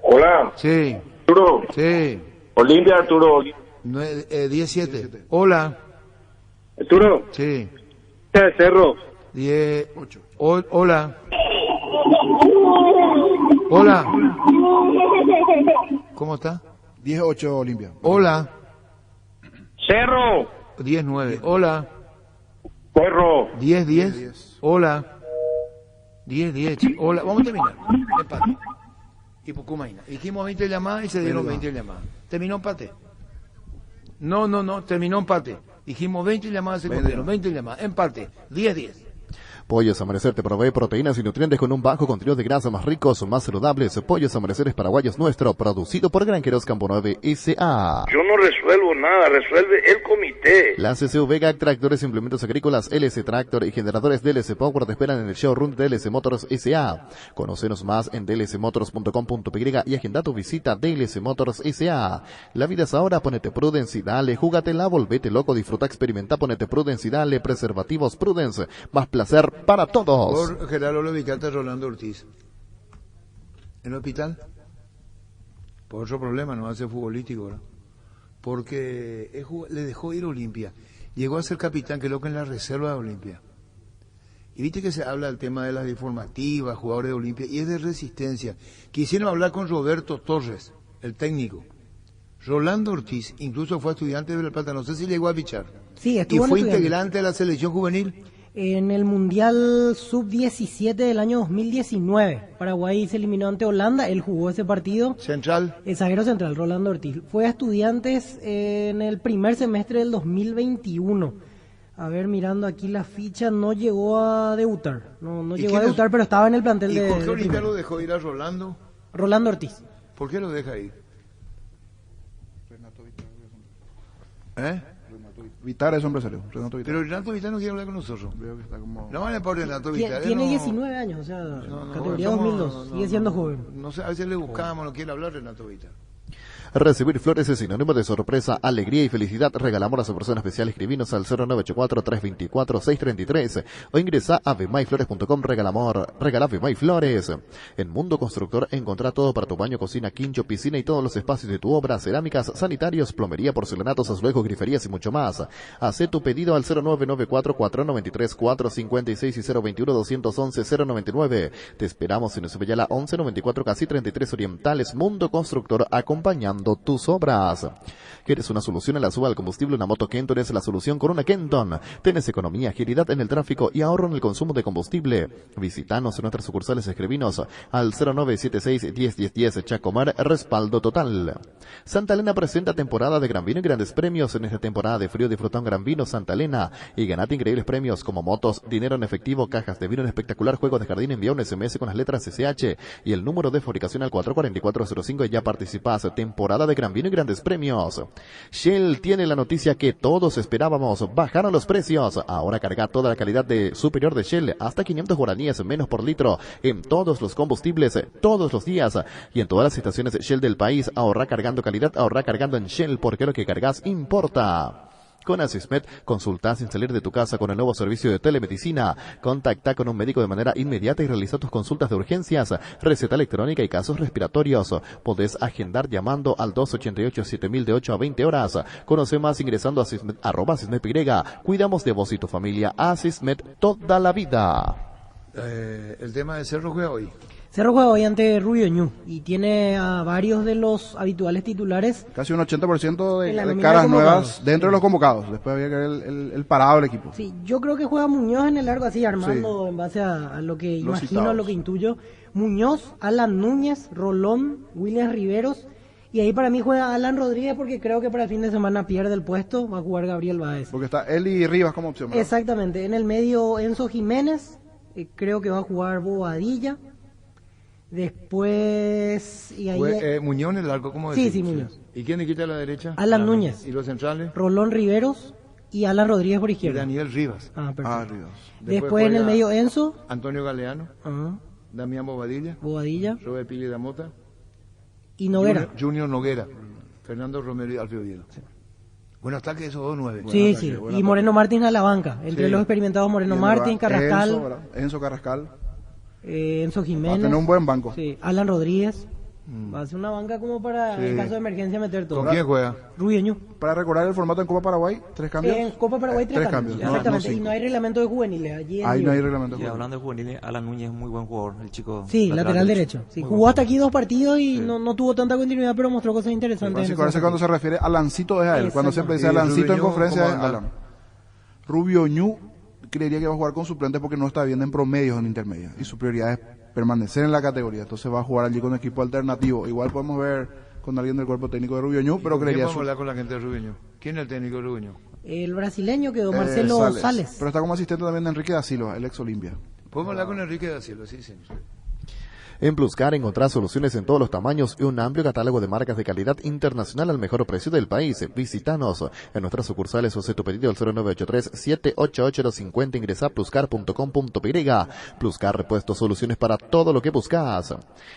Hola. Sí. Arturo. Sí. Olimpia, Arturo. 10-7. Hola. Arturo. Sí. Cerro. 10-8. Hola. Hola. ¿Cómo está? 10-8 Olimpia. Hola. Cerro. 10-9. Hola. Cerro. 10-10. Hola. 10-10. Hola. Vamos a terminar. Empate. Y Pucumaina. Dijimos 20 llamadas y se dieron 20 llamadas. ¿Terminó empate? No. Terminó empate. Dijimos 20 llamadas y se dieron 20 llamadas. Empate. 10-10. Pollos Amanecer te provee proteínas y nutrientes con un bajo contenido de grasa, más ricos, más saludables. Pollos Amaneceres Paraguayos Nuestro, producido por Granjeros Campo 9 S.A. Yo no resuelvo nada, resuelve el comité. La CCU Vega, tractores, implementos agrícolas, LS Tractor y generadores DLC Power te esperan en el showroom de DLC Motors S.A. Conocenos más en dlcmotors.com.py y agenda tu visita DLC Motors S.A. La vida es ahora, ponete Prudence y dale, júgatela, volvete loco, disfruta, experimenta, ponete Prudence y dale, preservativos Prudence, más placer para todos. Por Gerardo lo ubicaste a Rolando Ortiz. ¿En el hospital? Por otro problema, no hace futbolístico, ¿verdad? Porque le dejó ir a Olimpia. Llegó a ser capitán, que loco en la reserva de Olimpia. Y viste que se habla del tema de las deformativas, jugadores de Olimpia, y es de Resistencia. Quisieron hablar con Roberto Torres, el técnico. Rolando Ortiz, incluso fue estudiante de La Plata, no sé si llegó a fichar. Sí, estuvo y fue en integrante de la selección juvenil. En el Mundial Sub-17 del año 2019, Paraguay se eliminó ante Holanda, él jugó ese partido. Central. El zaguero central, Rolando Ortiz. Fue a Estudiantes en el primer semestre del 2021. A ver, mirando aquí la ficha, no llegó a debutar. No llegó a debutar, pero estaba en el plantel de... ¿Y por qué Olimpia lo dejó ir a Rolando? Rolando Ortiz. ¿Por qué lo deja ir? ¿Eh? Vitar es empresario. Renato Vitar. Pero Renato Vitar no quiere hablar con nosotros. Veo que está como... No vale por Renato Vitar. Tiene 19 años, o sea, categoría 2002. Sigue siendo joven. No sé, a veces le buscamos, no quiere hablar Renato Vitar. Recibir flores es sinónimo de sorpresa, alegría y felicidad. Regalamos a su persona especial. Escribinos al 0984-324-633 o ingresa a vmayflores.com. Regala Vemay Flores. En Mundo Constructor encontrá todo para tu baño, cocina, quincho, piscina y todos los espacios de tu obra. Cerámicas, sanitarios, plomería, porcelanatos, azulejos, griferías y mucho más. Hacé tu pedido al 0994-493-456 y 021-211-099. Te esperamos en Usubeyala 1194, casi 33 Orientales. Mundo Constructor, acompañando tus obras. ¿Quieres una solución en la suba del combustible? Una moto Kenton es la solución con una Kenton. Tienes economía, agilidad en el tráfico y ahorro en el consumo de combustible. Visítanos en nuestras sucursales, escribinos al 0976-101010. Chacomar, respaldo total. Santa Elena presenta temporada de Gran Vino y grandes premios. En esta temporada de frío disfruta un Gran Vino Santa Elena y ganate increíbles premios como motos, dinero en efectivo, cajas de vino en espectacular, juegos de jardín. Envía un SMS con las letras SH y el número de fabricación al 44405 y ya participas. Temporada de Gran Vino y grandes premios. Shell tiene la noticia que todos esperábamos. Bajaron los precios. Ahora carga toda la calidad superior de Shell, hasta 500 guaraníes menos por litro en todos los combustibles, todos los días y en todas las estaciones Shell del país. Ahorra cargando calidad, ahorra cargando en Shell, porque lo que cargas importa. Con Asismed, consulta sin salir de tu casa con el nuevo servicio de telemedicina. Contacta con un médico de manera inmediata y realiza tus consultas de urgencias, receta electrónica y casos respiratorios. Podés agendar llamando al 288-7000 de 8 a 20 horas. Conoce más ingresando a Asismed, @Asismed-Y. Cuidamos de vos y tu familia. Asismed, toda la vida. El tema de Cerro juega hoy. Cerro juega hoy ante Rubio Ñu y tiene a varios de los habituales titulares. Casi un 80% de nómina caras de nuevas dentro de los convocados. Después había que ver el parado del equipo. Sí, yo creo que juega Muñoz en el largo, así armando en base a lo que Los imagino, citados. lo que intuyo. Muñoz, Alan Núñez, Rolón, William Riveros. Y ahí para mí juega Alan Rodríguez porque creo que para el fin de semana pierde el puesto. Va a jugar Gabriel Báez. Porque está él y Rivas como opción, ¿verdad? Exactamente. En el medio Enzo Jiménez. Creo que va a jugar Bobadilla. Después... y ahí Muñoz en el arco, ¿cómo Sí, decís? sí, Muñoz. ¿Y quién le quita a la derecha? Alan Núñez. ¿Y los centrales? Rolón Riveros y Alan Rodríguez por Y izquierda. Daniel Rivas. Ah, perfecto. Rivas. Después en el juega medio Enzo. Antonio Galeano. Ajá. Damián Bobadilla. Robert Pili Damota. Y Noguera. Junior Noguera. Fernando Romero y Alfredo Oviedo. Buen ataque esos 2-9. Sí, sí. Y Moreno Martín a la banca. Entre los experimentados Moreno Martín, Carrascal. Enzo Carrascal. Enzo Va a Jiménez. tener un buen banco. Sí. Alan Rodríguez. Va a ser una banca como para, en caso de emergencia, meter todo. ¿Con quién juega? Rubio Ñu. Para recordar el formato en Copa Paraguay, 3 cambios. En Copa Paraguay 3 cambios. Exactamente. Y no hay reglamento de juveniles. Allí Ahí no hay reglamento de Y hablando de juveniles, Alan Núñez es muy buen jugador, el chico. Sí, lateral derecho. Sí, jugó hasta aquí 2 partidos y no tuvo tanta continuidad, pero mostró cosas interesantes. Cuando se refiere a Lancito es a él. Cuando siempre dice a Lancito en conferencia es Alan. Rubio Ñu creería que va a jugar con suplentes porque no está bien en promedios en intermedia. Y su prioridad es permanecer en la categoría. Entonces va a jugar allí con equipo alternativo. Igual podemos ver con alguien del cuerpo técnico de Rubio Ñu, pero creería... ¿Quién vamos a hablar con la gente de Rubio Ñu? ¿Quién es el técnico de Rubio Ñu? El brasileño quedó Marcelo Sales. Pero está como asistente también de Enrique da Silva, el ex Olimpia. Podemos hablar con Enrique da Silva, sí, señor. En Pluscar encontrás soluciones en todos los tamaños y un amplio catálogo de marcas de calidad internacional al mejor precio del país. Visítanos en nuestras sucursales o sé tu pedido al 0983-788-50. Ingresa a pluscar.com.py. Pluscar, repuestos, soluciones para todo lo que buscas.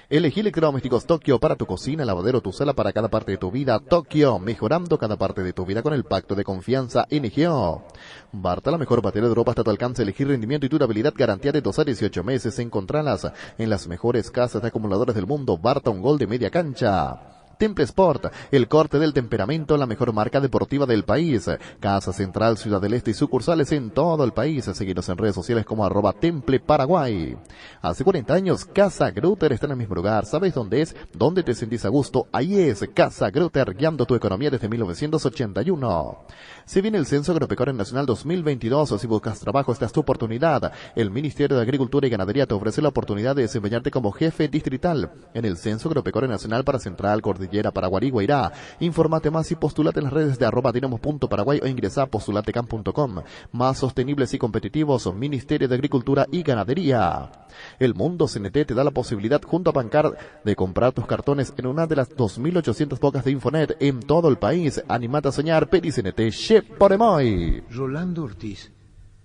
Elegí electrodomésticos Tokio para tu cocina, lavadero, tu sala, para cada parte de tu vida. Tokio, mejorando cada parte de tu vida con el pacto de confianza NGO. Barta, la mejor batería de Europa hasta tu alcance. Elegir rendimiento y durabilidad, garantía de 2 a 18 meses. Encontralas en las mejores casas de acumuladores del mundo. Barta, un gol de media cancha. Temple Sport, el corte del temperamento, la mejor marca deportiva del país. Casa Central, Ciudad del Este y sucursales en todo el país. Seguinos en redes sociales como @Temple Paraguay. Hace 40 años, Casa Grutter está en el mismo lugar. ¿Sabes dónde es? ¿Dónde te sentís a gusto? Ahí es Casa Grutter, guiando tu economía desde 1981. Se viene el Censo Agropecuario Nacional 2022. Si buscas trabajo, esta es tu oportunidad. El Ministerio de Agricultura y Ganadería te ofrece la oportunidad de desempeñarte como jefe distrital en el Censo Agropecuario Nacional para Central, Cordillera, Paraguay, Guairá. Infórmate más y postulate en las redes de @dinamo.paraguay o ingresa a postulatecam.com. Más sostenibles y competitivos, Ministerio de Agricultura y Ganadería. El Mundo CNT te da la posibilidad junto a Bancar de comprar tus cartones en una de las 2.800 bocas de Infonet en todo el país. Animate a soñar, Peri CNT, Che por Emoy. Rolando Ortiz,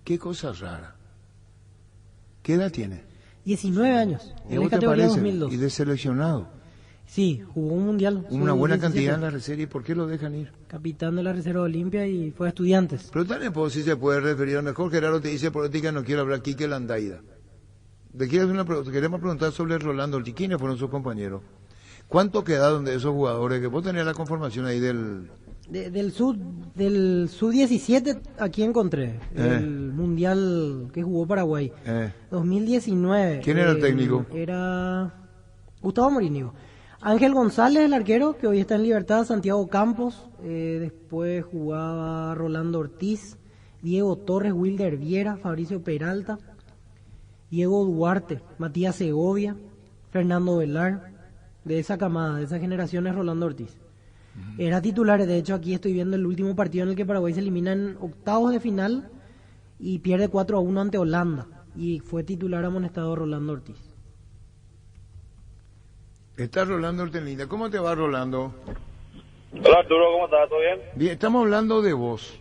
qué cosa rara. ¿Qué edad tiene? 19 años, ¿Y en vos la te categoría parece? 2002. Y de seleccionado. Sí, jugó un mundial. Una buena sub-17. cantidad en la reserva. ¿Y por qué lo dejan ir? Capitán de la Reserva Olimpia y fue a Estudiantes. Pero también si se puede referir a mejor. Gerardo te dice política, no quiero hablar Quique Landaida. Queremos preguntar sobre Rolando Ortiz. ¿Quiénes fueron sus compañeros? ¿Cuánto quedaron de esos jugadores? Que vos tenés la conformación ahí del... Del sub-17 aquí encontré. El mundial que jugó Paraguay. 2019. ¿Quién era el técnico? Era Gustavo Morínigo. Ángel González, el arquero, que hoy está en libertad. Santiago Campos. Después jugaba Rolando Ortiz, Diego Torres, Wilder Viera, Fabricio Peralta, Diego Duarte, Matías Segovia, Fernando Velar. De esa camada, de esa generación es Rolando Ortiz. Era titular, de hecho aquí estoy viendo el último partido en el que Paraguay se elimina en octavos de final y pierde 4-1 ante Holanda. Y fue titular amonestado Rolando Ortiz. Está Rolando Ortelina. ¿Cómo te va, Rolando? Hola Arturo, ¿cómo estás? ¿Todo bien? Bien, estamos hablando de vos.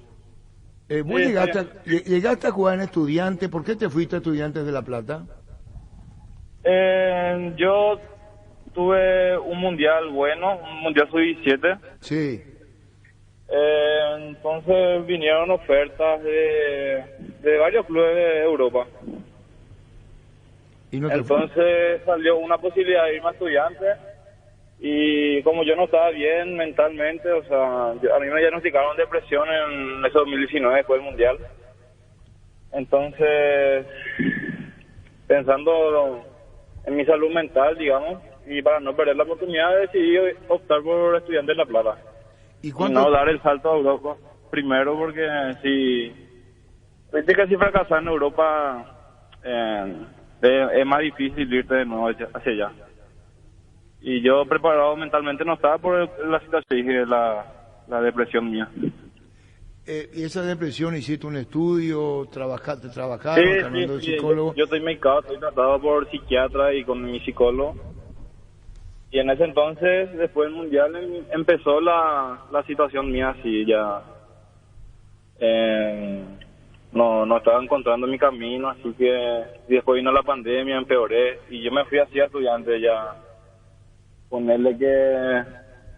Vos Sí, llegaste a jugar en Estudiantes. ¿Por qué te fuiste a Estudiantes de La Plata? Yo tuve un mundial bueno, un mundial sub-17. Sí. Entonces vinieron ofertas de varios clubes de Europa. ¿Y no te Entonces salió una posibilidad de irme a Estudiantes y como yo no estaba bien mentalmente, o sea, a mí me diagnosticaron depresión en ese 2019 después del mundial. Entonces, pensando en mi salud mental, digamos, y para no perder la oportunidad decidí optar por Estudiantes de La Plata. ¿Y no dar el salto a Europa primero porque si fracasar en Europa es más difícil irte de nuevo hacia allá. Y yo preparado mentalmente no estaba por la situación de la depresión mía. ¿Y esa depresión hiciste un estudio? ¿Trabajaste, cambiando de Sí, psicólogo? yo estoy medicado, estoy tratado por psiquiatra y con mi psicólogo. Y en ese entonces, después del mundial, empezó la situación mía así ya. No estaba encontrando mi camino, así que después vino la pandemia, empeoré y yo me fui así a Estudiantes ya. Ponerle que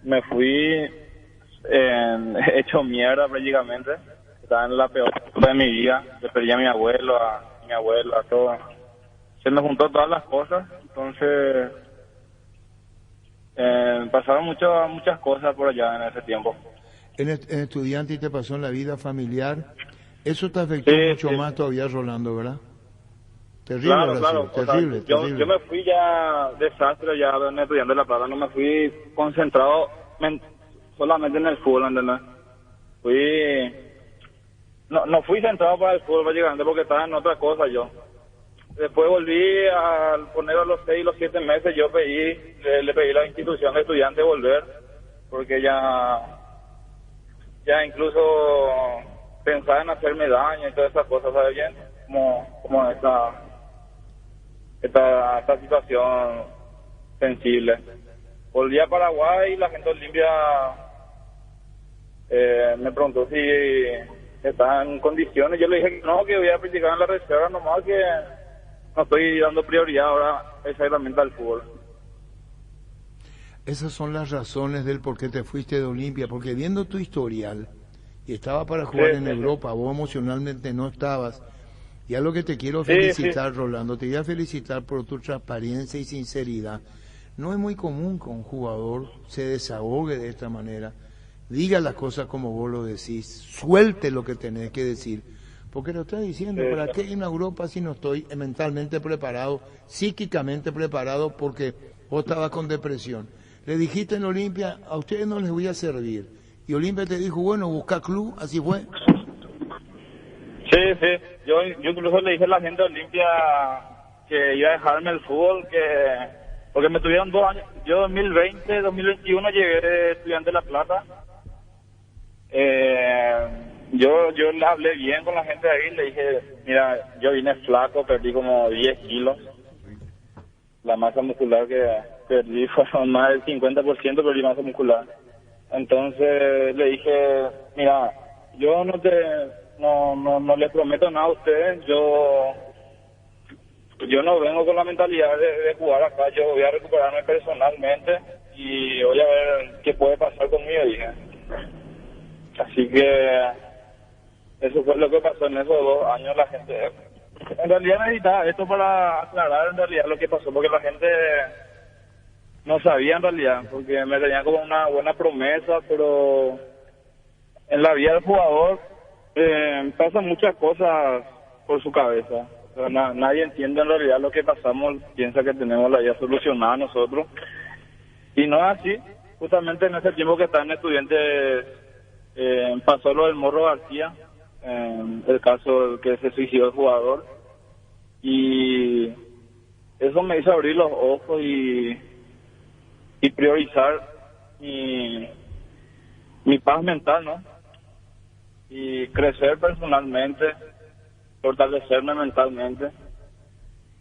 me fui hecho mierda prácticamente. Estaba en la peor etapa de mi vida. Le perdí a mi abuelo, a todo. Se me juntó todas las cosas, entonces pasaron muchas cosas por allá en ese tiempo. En Estudiante y te pasó en la vida familiar. Eso te afectó mucho más todavía, Rolando, ¿verdad? Terrible, Claro. Terrible, terrible. Yo me fui ya desastre, ya en Estudiante de La Plata, no me fui concentrado solamente en el fútbol, ¿entendés? No fui centrado para el fútbol prácticamente porque estaba en otra cosa yo. Después volví a poner a los 6 y los 7 meses, yo le pedí a la institución de estudiantes volver, porque ya incluso pensaba en hacerme daño y todas esas cosas, ¿sabes bien? Como esta situación sensible. Volví a Paraguay y la gente de Olimpia me preguntó si estaba en condiciones. Yo le dije que no, que voy a practicar en la reserva, nomás que no estoy dando prioridad ahora exactamente al fútbol. Esas son las razones del por qué te fuiste de Olimpia, porque viendo tu historial, y estaba para jugar en Europa, vos emocionalmente no estabas, y a lo que te quiero felicitar, Rolando, te voy a felicitar por tu transparencia y sinceridad. No es muy común que un jugador se desahogue de esta manera, diga las cosas como vos lo decís, suelte lo que tenés que decir, porque lo estás diciendo, ¿para qué irme a Europa si no estoy mentalmente preparado, psíquicamente preparado, porque vos estabas con depresión? Le dijiste en Olimpia, a ustedes no les voy a servir, y Olimpia te dijo, bueno, busca club, así fue. Sí, yo incluso le dije a la gente de Olimpia que iba a dejarme el fútbol, porque me tuvieron 2 años. Yo 2020, 2021 llegué de Estudiante de La Plata. Yo le hablé bien con la gente de ahí, le dije, mira, yo vine flaco, perdí como 10 kilos. La masa muscular que perdí fueron más del 50%, perdí masa muscular. Entonces le dije, mira, yo no les prometo nada a ustedes, yo no vengo con la mentalidad de jugar acá, yo voy a recuperarme personalmente, y voy a ver qué puede pasar conmigo, dije. Así que eso fue lo que pasó en esos 2 años. La gente, en realidad necesitaba esto para aclarar en realidad lo que pasó, porque la gente no sabía en realidad, porque me tenían como una buena promesa, pero en la vida del jugador pasan muchas cosas por su cabeza. O sea, nadie entiende en realidad lo que pasamos, piensa que tenemos la vida solucionada nosotros, y no es así. Justamente en ese tiempo que estaban estudiantes pasó lo del Morro García, el caso que se suicidó el jugador, y eso me hizo abrir los ojos y priorizar mi paz mental, ¿no? Y crecer personalmente, fortalecerme mentalmente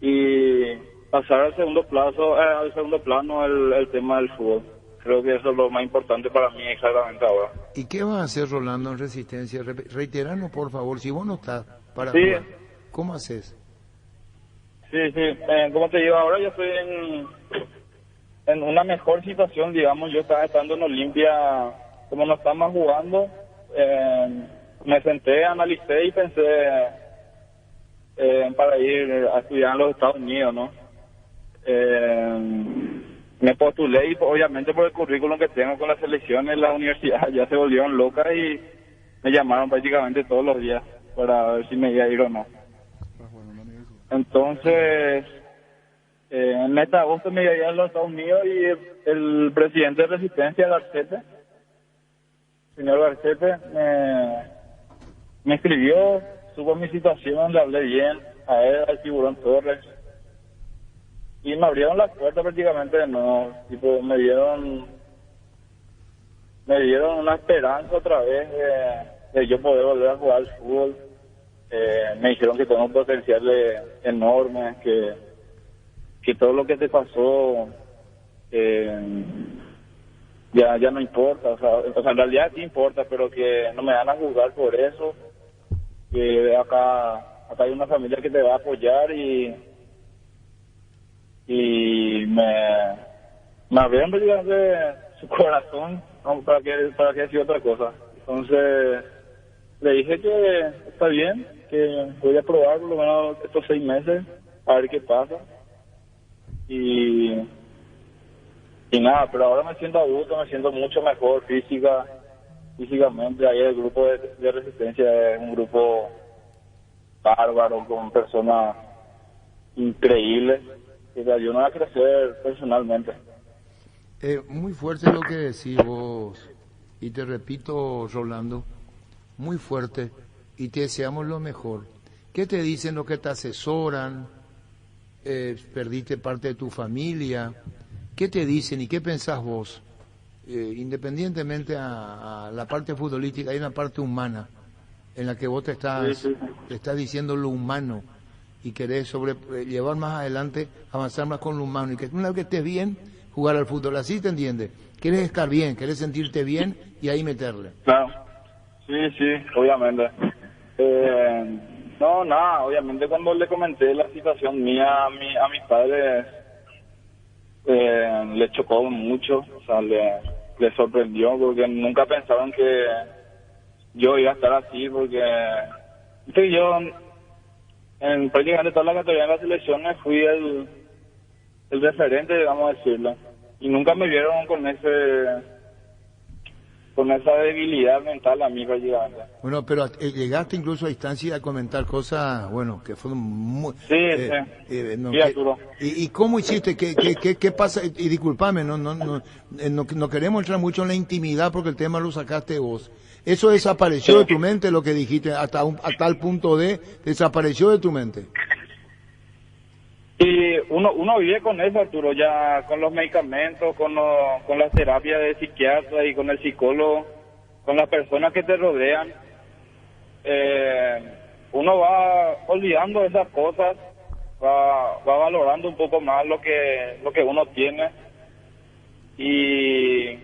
y pasar al segundo plano el tema del fútbol. Creo que eso es lo más importante para mí exactamente ahora. ¿Y qué vas a hacer, Rolando, en Resistencia? Reiteranos, por favor, si vos no estás para Sí. jugar, ¿cómo haces? Sí, como te digo, ahora yo estoy en una mejor situación, digamos. Yo estaba estando en Olimpia, como no estamos jugando, me senté, analicé y pensé para ir a estudiar en los Estados Unidos, ¿no? Me postulé y obviamente por el currículum que tengo con la selección en la universidad ya se volvieron locas y me llamaron prácticamente todos los días para ver si me iba a ir o no. Entonces, en mes de agosto me iba a ir a los Estados Unidos y el presidente de Resistencia, Garcete, señor Garcete, me escribió, supo mi situación, le hablé bien a él, al Tiburón Torres, y me abrieron la puerta prácticamente de nuevo. Tipo, me dieron una esperanza otra vez de yo poder volver a jugar al fútbol. Me dijeron que tengo un potencial enorme, que todo lo que te pasó ya no importa, o sea, en realidad sí importa, pero que no me van a juzgar por eso, que acá hay una familia que te va a apoyar y me abrieron prácticamente su corazón, ¿no? para que decir otra cosa. Entonces le dije que está bien, que voy a probar por lo menos estos 6 meses a ver qué pasa y nada, pero ahora me siento adulto, me siento mucho mejor físicamente. Ahí el grupo de Resistencia es un grupo bárbaro, con personas increíbles que te ayudan a crecer personalmente. Muy fuerte lo que decís vos, y te repito, Rolando, muy fuerte, y te deseamos lo mejor. ¿Qué te dicen los que te asesoran? Perdiste parte de tu familia. ¿Qué te dicen y qué pensás vos? Independientemente a la parte futbolística, hay una parte humana en la que vos te estás diciendo lo humano y querés llevar más adelante, avanzar más con lo humano, y que una vez que estés bien, jugar al fútbol. Así te entiendes. Querés estar bien, querés sentirte bien y ahí meterle. Claro, sí, obviamente. No, nada, obviamente cuando le comenté la situación mía a mis padres, le chocó mucho, o sea, le sorprendió, porque nunca pensaron que yo iba a estar así, porque yo en prácticamente toda la categoría de las selecciones fui el referente, digamos decirlo, y nunca me vieron con esa debilidad mental a mí prácticamente. Bueno, pero llegaste incluso a instancia de comentar cosas, bueno, que fueron muy... Arturo. ¿Y cómo hiciste? ¿Qué pasa? Y discúlpame, no queremos entrar mucho en la intimidad porque el tema lo sacaste vos. ¿Eso desapareció de tu mente, lo que dijiste, a tal punto desapareció de tu mente? Y uno vive con eso, Arturo, ya con los medicamentos, con las terapias de psiquiatra y con el psicólogo, con las personas que te rodean. Uno va olvidando esas cosas, va valorando un poco más lo que uno tiene y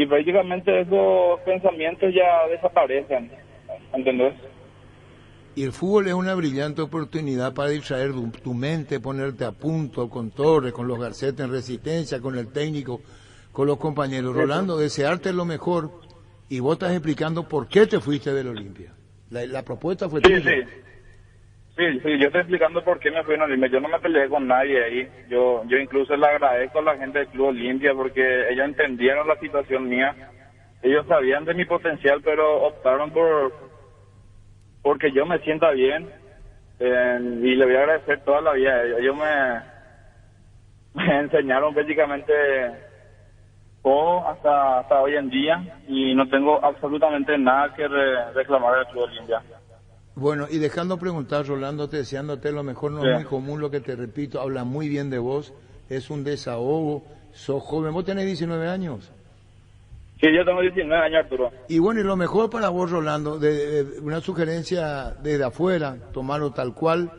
prácticamente esos pensamientos ya desaparecen, ¿entendés? Y el fútbol es una brillante oportunidad para distraer tu mente, ponerte a punto con Torres, con los Garcete en Resistencia, con el técnico, con los compañeros. Rolando, desearte lo mejor, y vos estás explicando por qué te fuiste del Olimpia. La propuesta fue tuya. Sí, yo estoy explicando por qué me fui en Olimpia. Yo no me peleé con nadie ahí. Yo incluso le agradezco a la gente del Club Olimpia porque ellos entendieron la situación mía. Ellos sabían de mi potencial, pero optaron porque yo me sienta bien, y le voy a agradecer toda la vida. Ellos me enseñaron prácticamente todo hasta hoy en día, y no tengo absolutamente nada que reclamar del Club Olimpia. Bueno, y dejando preguntar, Rolando, deseándote lo mejor, no es muy común lo que te repito, habla muy bien de vos, es un desahogo, sos joven, vos tenés 19 años. Sí, yo tengo 19 años, Arturo. Y bueno, y lo mejor para vos, Rolando, una sugerencia desde afuera, tomarlo tal cual,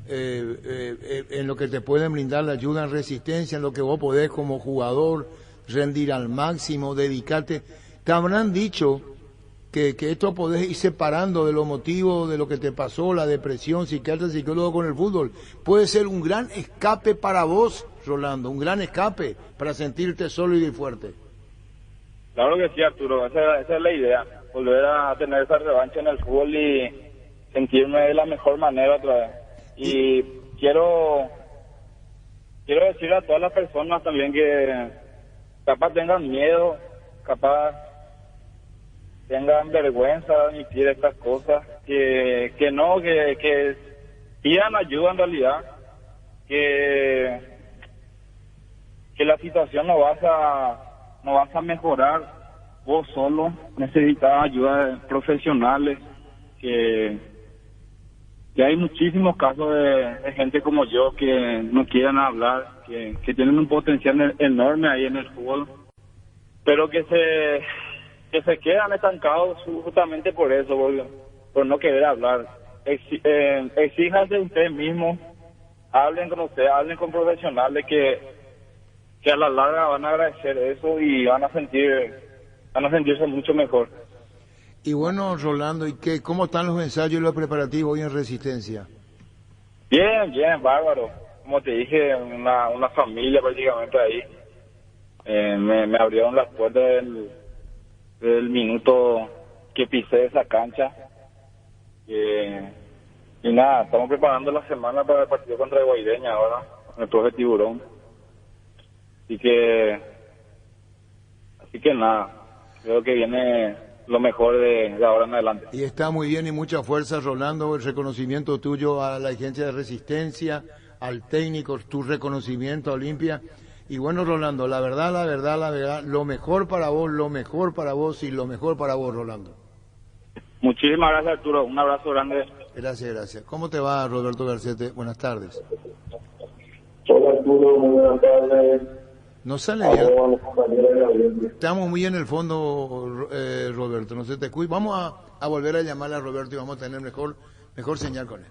en lo que te pueden brindar la ayuda en Resistencia, en lo que vos podés como jugador rendir al máximo, dedicarte. Te habrán dicho que esto podés ir separando de los motivos de lo que te pasó, la depresión, psiquiatra, psicólogo con el fútbol. Puede ser un gran escape para vos, Rolando, un gran escape para sentirte sólido y fuerte. Claro que sí, Arturo, esa es la idea, volver a tener esa revancha en el fútbol y sentirme de la mejor manera otra vez. Y quiero decir a todas las personas también que capaz tengan miedo, capaz tengan vergüenza de admitir estas cosas, que pidan ayuda en realidad, que la situación no vas a mejorar vos solo, necesitas ayuda de profesionales, que hay muchísimos casos de gente como yo que no quieren hablar, que tienen un potencial enorme ahí en el fútbol, pero que se quedan estancados justamente por eso, por no querer hablar. Exíjanse ustedes mismos, hablen con ustedes, hablen con profesionales que a la larga van a agradecer eso y van a sentirse mucho mejor. Y bueno, Rolando, ¿cómo están los ensayos y los preparativos hoy en Resistencia? Bien, bárbaro. Como te dije, una familia prácticamente ahí. Me abrieron las puertas del minuto que pisé esa cancha. Y nada, estamos preparando la semana para el partido contra Guaireña ahora, con el profe Tiburón. Así que nada, creo que viene lo mejor de ahora en adelante. Y está muy bien y mucha fuerza, Rolando, el reconocimiento tuyo a la agencia de Resistencia, al técnico, tu reconocimiento a Olimpia. Y bueno, Rolando, la verdad, lo mejor para vos y lo mejor para vos, Rolando. Muchísimas gracias, Arturo, un abrazo grande. Gracias. ¿Cómo te va, Roberto Garcete? Buenas tardes. Hola, Arturo, muy buenas tardes. No sale bien. Estamos muy en el fondo, Roberto, no se te cuide. Vamos a volver a llamarle a Roberto y vamos a tener mejor señal con él.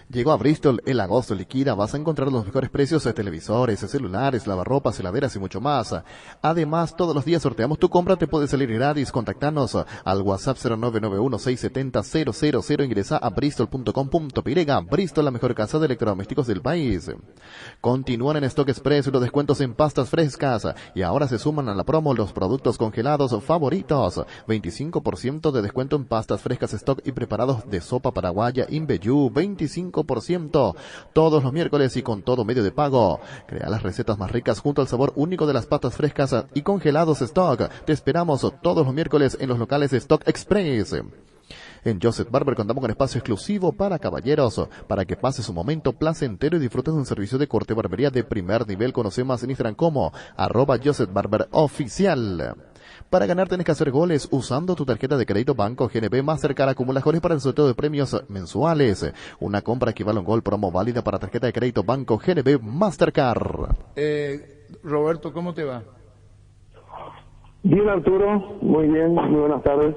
Llegó a Bristol el agosto liquida, vas a encontrar los mejores precios de televisores, celulares, lavarropas, heladeras y mucho más. Además, todos los días sorteamos tu compra, te puede salir gratis. Contactanos al WhatsApp 0991-670-000, ingresa a bristol.com.py. Bristol, la mejor casa de electrodomésticos del país. Continúan en Stock Express los descuentos en pastas frescas y ahora se suman a la promo los productos congelados favoritos. 25% de descuento en pastas frescas stock y preparados de sopa paraguaya Inbeyú, 25% todos los miércoles y con todo medio de pago. Crea las recetas más ricas junto al sabor único de las pastas frescas y congelados stock. Te esperamos todos los miércoles en los locales de Stock Express. En Joseph Barber contamos con espacio exclusivo para caballeros, para que pases un momento placentero y disfrutes de un servicio de corte barbería de primer nivel. Conoce más en Instagram como @JosephBarberOficial. Para ganar tenés que hacer goles usando tu tarjeta de crédito Banco GNP Mastercard. Acumula goles para el sorteo de premios mensuales. Una compra equivale a un gol, promo válida para tarjeta de crédito Banco GNP Mastercard. Roberto, ¿cómo te va? Bien, Arturo, muy bien, muy buenas tardes.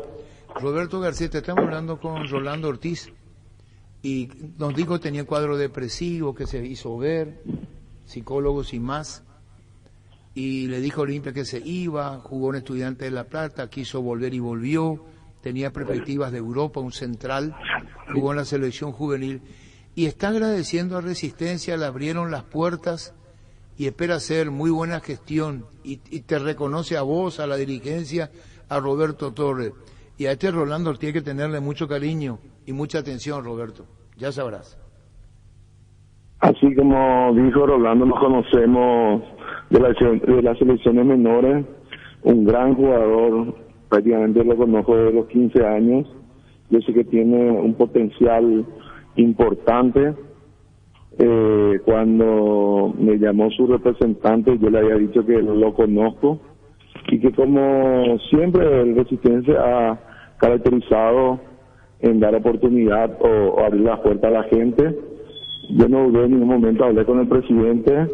Roberto García, te estamos hablando con Rolando Ortiz y nos dijo que tenía cuadro depresivo, que se hizo ver, psicólogos y más. Y le dijo a Olimpia que se iba, jugó en Estudiantes de La Plata, quiso volver y volvió, tenía perspectivas de Europa, un central, jugó en la selección juvenil, y está agradeciendo a Resistencia, le abrieron las puertas y espera hacer muy buena gestión, y te reconoce a vos, a la dirigencia, a Roberto Torres, y a este Rolando tiene que tenerle mucho cariño y mucha atención, Roberto, ya sabrás. Así como dijo Rolando, nos conocemos de las selecciones menores, un gran jugador, prácticamente lo conozco de los 15 años, yo sé que tiene un potencial importante. Cuando me llamó su representante, yo le había dicho que lo conozco y que como siempre el Resistencia ha caracterizado en dar oportunidad o abrir las puertas a la gente. Yo no dudé en ningún momento, hablé con el presidente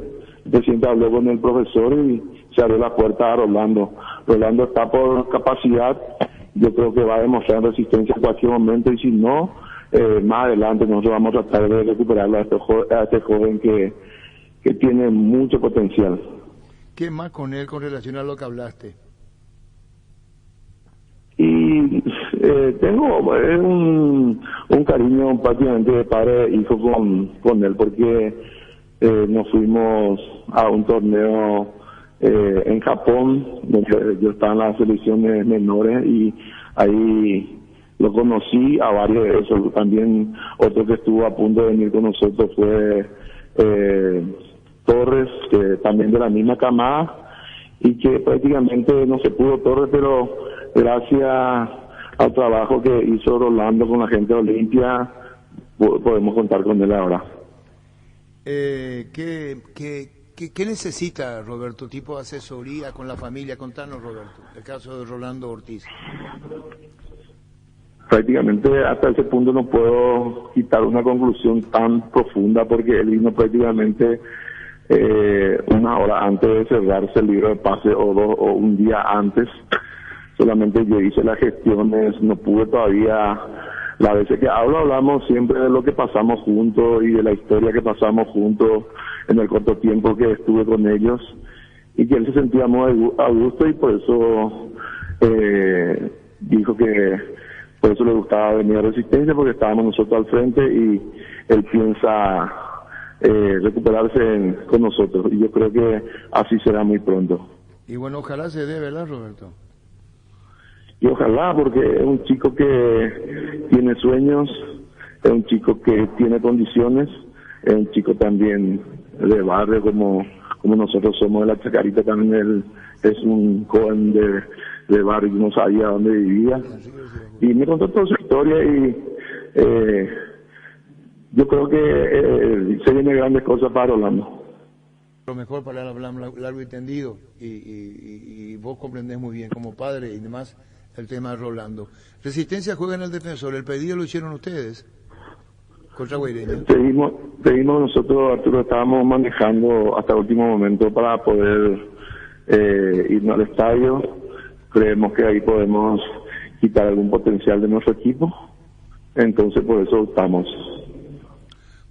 habló con el profesor y se abrió la puerta a Rolando. Rolando está por capacidad, yo creo que va a demostrar Resistencia en cualquier momento, y si no, más adelante nosotros vamos a tratar de recuperarlo a este joven que tiene mucho potencial. ¿Qué más con él con relación a lo que hablaste? Y tengo un cariño prácticamente de padre e hijo con él, porque nos fuimos a un torneo en Japón, donde yo estaba en las selecciones menores, y ahí lo conocí a varios de esos. También otro que estuvo a punto de venir con nosotros fue Torres, que también de la misma camada, y que prácticamente no se pudo Torres, pero gracias al trabajo que hizo Rolando con la gente de Olimpia, podemos contar con él ahora. ¿Qué necesita Roberto? ¿Tipo de asesoría con la familia? Contanos, Roberto, el caso de Rolando Ortiz. Prácticamente hasta ese punto no puedo quitar una conclusión tan profunda, porque él vino prácticamente una hora antes de cerrarse el libro de pase, o un día antes. Solamente yo hice las gestiones, no pude todavía. Las veces que hablamos siempre de lo que pasamos juntos y de la historia que pasamos juntos en el corto tiempo que estuve con ellos, y que él se sentía muy a gusto, y por eso dijo que por eso le gustaba venir a Resistencia, porque estábamos nosotros al frente y él piensa recuperarse con nosotros, y yo creo que así será muy pronto. Y bueno, ojalá se dé, ¿verdad, Roberto? Y ojalá, porque es un chico que tiene sueños, es un chico que tiene condiciones, es un chico también de barrio como nosotros somos de la Chacarita. También él es un joven de barrio que no sabía dónde vivía, y me contó toda su historia, y yo creo que se vienen grandes cosas para Rolando. Lo mejor para hablar largo y tendido, y vos comprendés muy bien como padre y demás el tema de Rolando. Resistencia juega en el Defensor, el pedido lo hicieron ustedes contra Guaireña. Pedimos nosotros, Arturo, estábamos manejando hasta el último momento para poder irnos al estadio. Creemos que ahí podemos quitar algún potencial de nuestro equipo, entonces por eso optamos.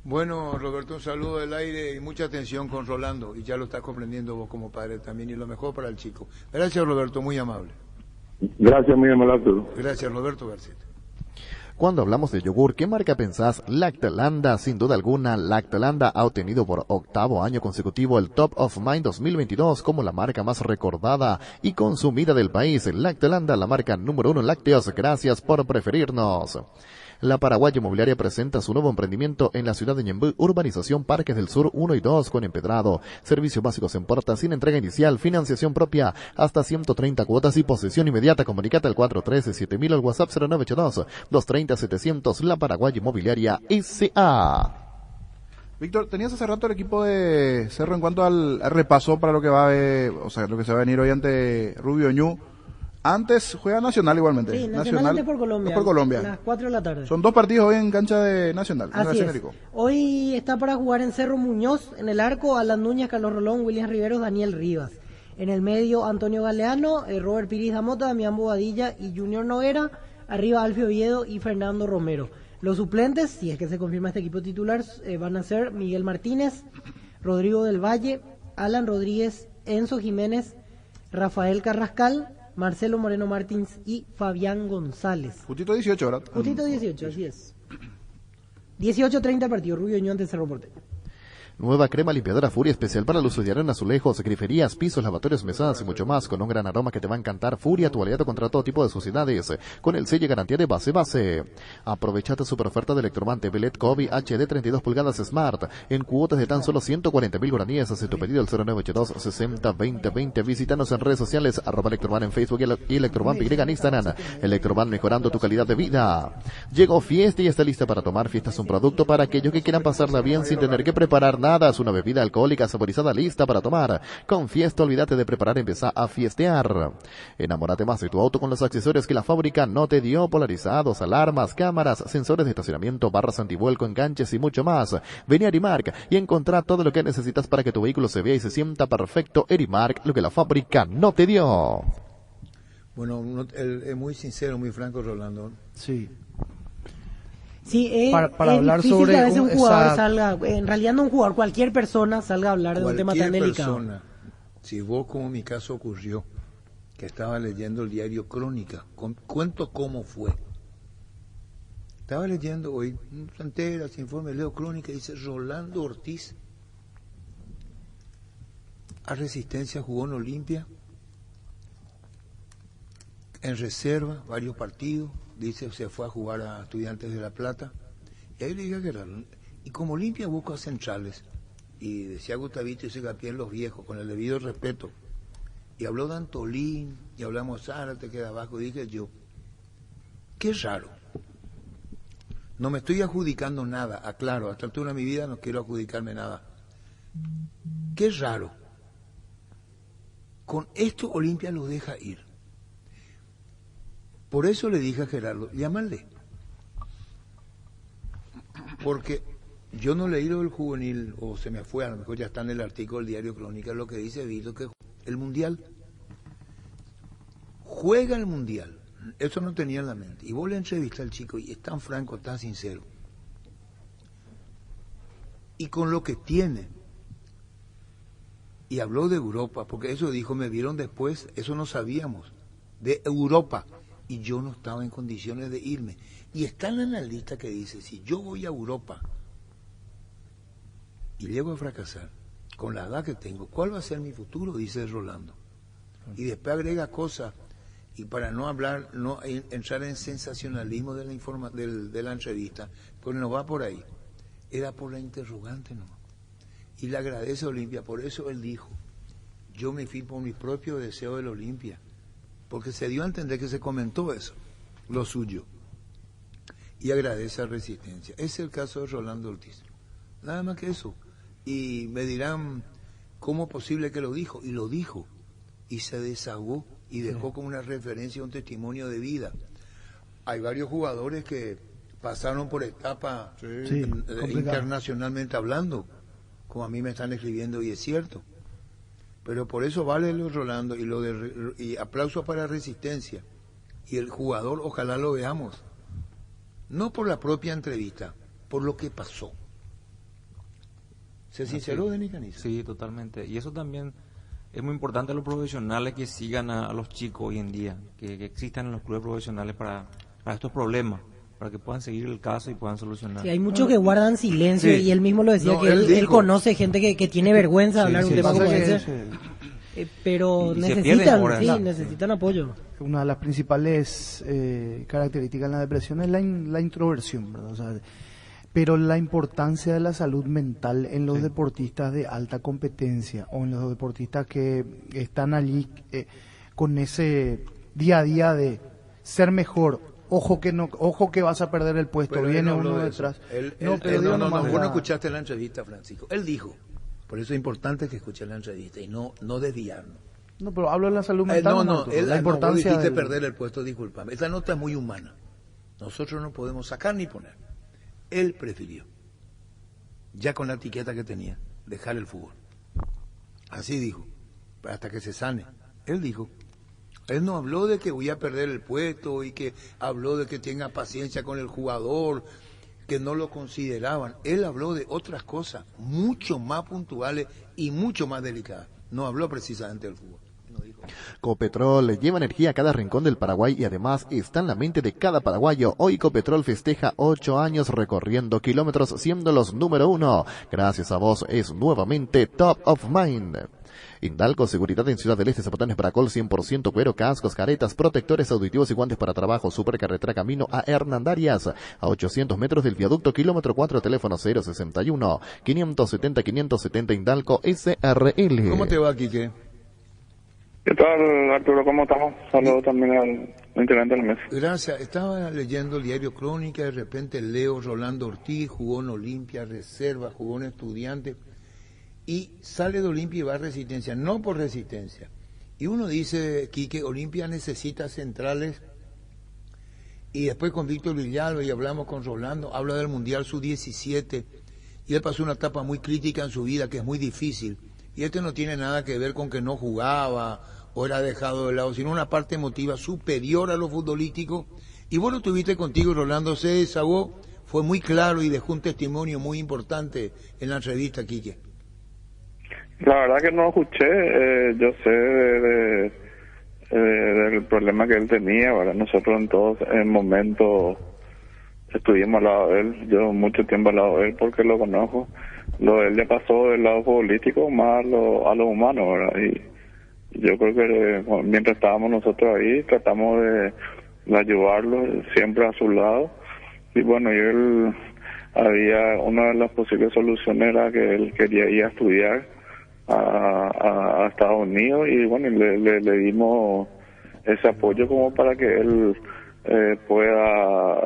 Bueno, Roberto, un saludo del aire y mucha atención con Rolando, y ya lo estás comprendiendo vos como padre también, y lo mejor para el chico. Gracias, Roberto, muy amable. Gracias, muy amable, Arturo. Gracias, Roberto García. Cuando hablamos de yogur, ¿qué marca pensás? Lactalanda, sin duda alguna. Lactalanda ha obtenido por 8º año consecutivo el Top of Mind 2022 como la marca más recordada y consumida del país. Lactalanda, la marca número 1 en lácteos. Gracias por preferirnos. La Paraguaya Inmobiliaria presenta su nuevo emprendimiento en la ciudad de Ñemby, Urbanización Parques del Sur 1 y 2 con empedrado. Servicios básicos en puerta sin entrega inicial, financiación propia, hasta 130 cuotas y posesión inmediata. Comunicate al 413-7000 al WhatsApp 0982-230-700. La Paraguaya Inmobiliaria S.A. Víctor, tenías hace rato el equipo de Cerro en cuanto al repaso para lo que va lo que se va a venir hoy ante Rubio Ñu. Antes juega Nacional igualmente. Sí, Nacional por Colombia. Por Colombia. A las 4 de la tarde. Son 2 partidos hoy en cancha de Nacional. Así es. Hoy está para jugar en Cerro Muñoz, en el arco, Alan Núñez, Carlos Rolón, William Riveros, Daniel Rivas. En el medio, Antonio Galeano, Robert Piris Damota, Damián Bobadilla y Junior Noguera. Arriba, Alfio Oviedo y Fernando Romero. Los suplentes, si es que se confirma este equipo titular, van a ser Miguel Martínez, Rodrigo del Valle, Alan Rodríguez, Enzo Jiménez, Rafael Carrascal, Marcelo Moreno Martins y Fabián González. Justito 18, ¿verdad? Justito 18, así es. 18:30 partido, Rubio Ñón ante Cerro Porteño. Nueva crema limpiadora Furia, especial para los diario en azulejos, griferías, pisos, lavatorios, mesadas y mucho más, con un gran aroma que te va a encantar. Furia, tu aliado contra todo tipo de suciedades, con el sello y garantía de base. Aprovecha tu super oferta de Electroman TV LED Kobe HD 32 pulgadas Smart, en cuotas de tan solo 140.000 guaraníes. Hace tu pedido al 0982 60 20 20. Visítanos en redes sociales, @Electroman en Facebook y Electroman Y en Instagram. Electroman, mejorando tu calidad de vida. Llegó Fiesta y está lista para tomar. Fiesta es un producto para aquellos que quieran pasarla bien sin tener que preparar nada. Es una bebida alcohólica saborizada lista para tomar. Con Fiesta, olvídate de preparar, empezá a fiestear. Enamórate más de tu auto con los accesorios que la fábrica no te dio: polarizados, alarmas, cámaras, sensores de estacionamiento, barras antivuelco, enganches y mucho más. Vení a Erimark y encontrá todo lo que necesitas para que tu vehículo se vea y se sienta perfecto. Erimark, lo que la fábrica no te dio. Bueno, él es muy sincero, muy franco, Rolando. Sí. Sí, para es hablar difícil sobre que a veces un jugador esa... salga, en realidad no un jugador, cualquier persona salga a hablar de un tema tan delicado. Persona, si vos, como mi caso ocurrió, que estaba leyendo el diario Crónica, cuento cómo fue. Estaba leyendo hoy, enteras, informe, leo Crónica, y dice: Rolando Ortiz a Resistencia jugó en Olimpia, en reserva, varios partidos. Dice, se fue a jugar a Estudiantes de La Plata. Y ahí le dije a Gerardo, y como Olimpia busca centrales, y decía Gustavito y Segapié en los viejos, con el debido respeto, y habló de Antolín, y hablamos Zárate, queda abajo, y dije yo, qué raro. No me estoy adjudicando nada, aclaro, a esta altura de mi vida no quiero adjudicarme nada. Qué raro. Con esto Olimpia los deja ir. Por eso le dije a Gerardo, llámale. Porque yo no leí lo del juvenil, o se me fue, a lo mejor ya está en el artículo del diario Crónica, lo que dice Vito, que el Mundial, juega el Mundial, eso no tenía en la mente. Y vos le entrevistas al chico y es tan franco, tan sincero. Y con lo que tiene. Y habló de Europa, porque eso dijo, me vieron después, eso no sabíamos, de Europa. Y yo no estaba en condiciones de irme. Y está en la lista que dice, si yo voy a Europa y llego a fracasar, con la edad que tengo, ¿cuál va a ser mi futuro? Dice Rolando. Y después agrega cosas, y para no hablar, no entrar en sensacionalismo de de la entrevista, pues no va por ahí. Era por la interrogante, ¿no? Y le agradece a Olimpia, por eso él dijo, yo me fui por mi propio deseo del Olimpia. Porque se dio a entender que se comentó eso, lo suyo. Y agradece a Resistencia. Ese es el caso de Rolando Ortiz. Nada más que eso. Y me dirán, ¿cómo es posible que lo dijo? Y lo dijo. Y se desahogó y dejó como una referencia, un testimonio de vida. Hay varios jugadores que pasaron por etapas internacionalmente hablando, como a mí me están escribiendo, y es cierto. Pero por eso vale lo de Rolando y aplauso para Resistencia. Y el jugador, ojalá lo veamos. No por la propia entrevista, por lo que pasó. ¿Se sinceró, Denis Caniza? Sí, totalmente. Y eso también es muy importante a los profesionales que sigan a los chicos hoy en día, que existan en los clubes profesionales para estos problemas, para que puedan seguir el caso y puedan solucionar. Sí, hay muchos que guardan silencio, y él mismo lo decía, que él conoce gente que tiene vergüenza de hablar un tema como ese. Pero necesitan apoyo. Una de las principales características en la depresión es la introversión, ¿verdad? O sea, pero la importancia de la salud mental en los deportistas de alta competencia, o en los deportistas que están allí con ese día a día de ser mejor. Ojo que vas a perder el puesto, pero viene uno detrás. Vos no escuchaste la entrevista, Francisco. Él dijo, por eso es importante que escuches la entrevista y no desviarnos. No, pero hablo de la salud mental. La importancia dijiste perder el puesto, discúlpame. Esta nota es muy humana. Nosotros no podemos sacar ni poner. Él prefirió, ya con la etiqueta que tenía, dejar el fútbol. Así dijo, hasta que se sane. Él dijo. Él no habló de que voy a perder el puesto y que habló de que tenga paciencia con el jugador, que no lo consideraban. Él habló de otras cosas mucho más puntuales y mucho más delicadas. No habló precisamente del fútbol. No dijo. Copetrol lleva energía a cada rincón del Paraguay y además está en la mente de cada paraguayo. Hoy Copetrol festeja 8 años recorriendo kilómetros siendo los número 1. Gracias a vos es nuevamente Top of Mind. Indalco Seguridad en Ciudad del Este, zapotones Bracol 100% cuero, cascos, caretas, protectores auditivos y guantes para trabajo. Supercarretera camino a Hernandarias, a 800 metros del viaducto, kilómetro 4, teléfono 061 570 570 Indalco SRL. ¿Cómo te va, Quique? ¿Qué tal, Arturo? ¿Cómo estamos? Saludos también al integrante del mes. Gracias. Estaba leyendo el diario Crónica, de repente leo Rolando Ortiz, jugó en Olimpia, reserva, jugó en Estudiantes, y sale de Olimpia y va a Resistencia, no por Resistencia. Y uno dice, Quique, Olimpia necesita centrales, y después con Víctor Villalba, y hablamos con Rolando, habla del Mundial Sub-17, y él pasó una etapa muy crítica en su vida, que es muy difícil, y no tiene nada que ver con que no jugaba, o era dejado de lado, sino una parte emotiva superior a lo futbolístico, y vos lo tuviste contigo, Rolando se desahogó, fue muy claro y dejó un testimonio muy importante en la entrevista, Quique. La verdad que no escuché, yo sé del problema que él tenía, ¿verdad? Nosotros en todos momentos estuvimos al lado de él, yo mucho tiempo al lado de él porque lo conozco. Lo de él ya pasó del lado futbolístico más a lo humano, ¿verdad? Y yo creo que mientras estábamos nosotros ahí tratamos de ayudarlo siempre a su lado. Y bueno, y él había una de las posibles soluciones era que él quería ir a estudiar a Estados Unidos y bueno, le dimos ese apoyo como para que él pueda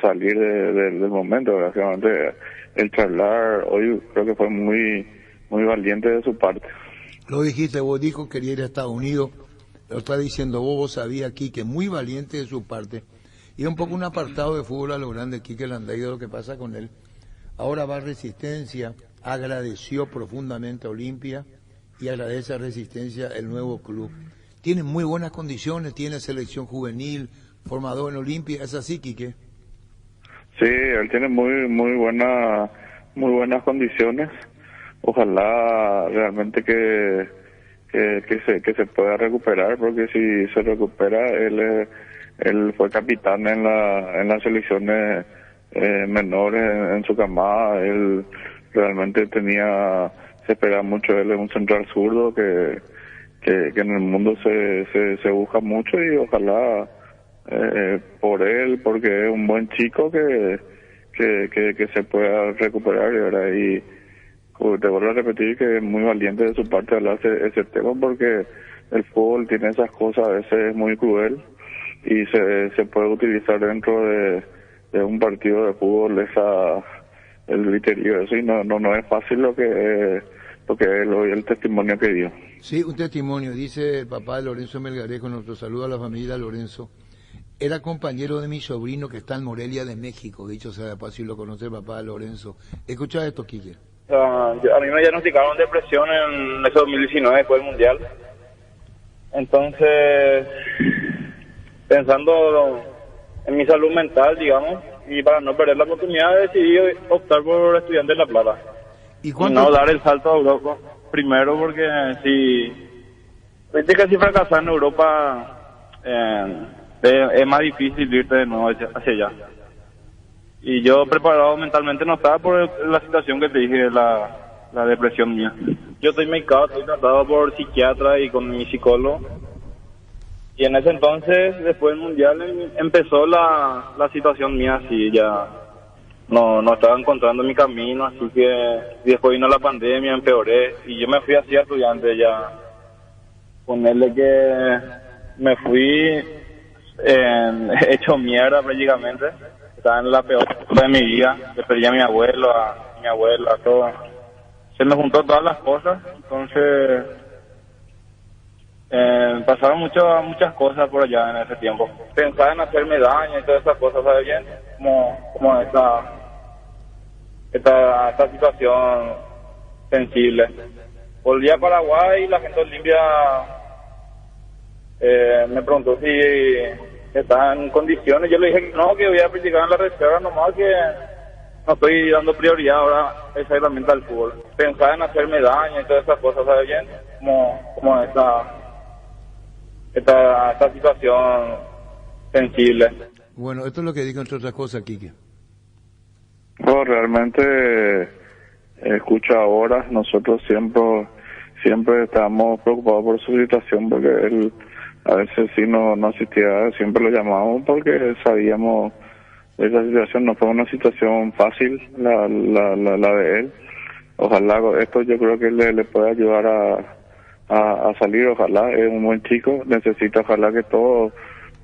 salir del momento. Básicamente el charlar hoy creo que fue muy valiente de su parte. Lo dijiste, vos dijo que quería ir a Estados Unidos, lo está diciendo vos sabías aquí que muy valiente de su parte, y un poco un apartado de fútbol a lo grande, Quique Landeiro, lo que pasa con él. Ahora va a Resistencia, agradeció profundamente a Olimpia y agradece a Resistencia el nuevo club. Tiene muy buenas condiciones, tiene selección juvenil, formador en Olimpia, ¿es así, Quique? Sí, él tiene muy buenas condiciones. Ojalá realmente que se pueda recuperar, porque si se recupera, él fue capitán en las selecciones menores en su camada. Él realmente se pega mucho. Él es un central zurdo que en el mundo se busca mucho, y ojalá por él, porque es un buen chico que se pueda recuperar, ¿verdad? Y te vuelvo a repetir que es muy valiente de su parte hablar ese tema, porque el fútbol tiene esas cosas, a veces es muy cruel y se puede utilizar dentro de un partido de fútbol el griterío, eso, y no es fácil lo que el testimonio que dio. Sí, un testimonio, dice el papá de Lorenzo Melgarejo, nuestro saludo a la familia Lorenzo. Era compañero de mi sobrino que está en Morelia de México, dicho sea de paso, si lo conoce el papá de Lorenzo. Escucha esto, Quique. A mí me diagnosticaron depresión en ese 2019 después del Mundial. Entonces, pensando en mi salud mental, digamos, y para no perder la oportunidad, decidí optar por Estudiantes de La Plata. ¿Y no dar el salto a Europa? Primero porque si fracasas en Europa, es más difícil irte de nuevo hacia allá. Y yo preparado mentalmente no estaba por la situación que te dije, la depresión mía. Yo estoy medicado, estoy tratado por psiquiatra y con mi psicólogo. Y en ese entonces, después del Mundial, empezó la situación mía así, ya no estaba encontrando mi camino, así que después vino la pandemia, empeoré, y yo me fui así a Estudiantes ya. Ponerle que me fui hecho mierda prácticamente. Estaba en la peor etapa de mi vida, le perdí a mi abuelo, a mi abuela, todo. Se me juntó todas las cosas, entonces pasaron muchas cosas por allá en ese tiempo. Pensaba en hacerme daño y todas esas cosas, ¿sabes bien? Como esta situación sensible. Volví a Paraguay y la gente de Olimpia me preguntó si estaba en condiciones. Yo le dije que no, que voy a practicar en la reserva, nomás que no estoy dando prioridad ahora exactamente al fútbol. Pensaba en hacerme daño y todas esas cosas, ¿sabes bien? Como esta situación sensible. Bueno, esto es lo que digo entre otras cosas, Quique. No, realmente escucho ahora, nosotros siempre estamos preocupados por su situación, porque él a veces sí no asistía, siempre lo llamamos porque sabíamos esa situación, no fue una situación fácil la de él. Ojalá esto yo creo que le puede ayudar a salir, ojalá, es un buen chico, necesita ojalá que todo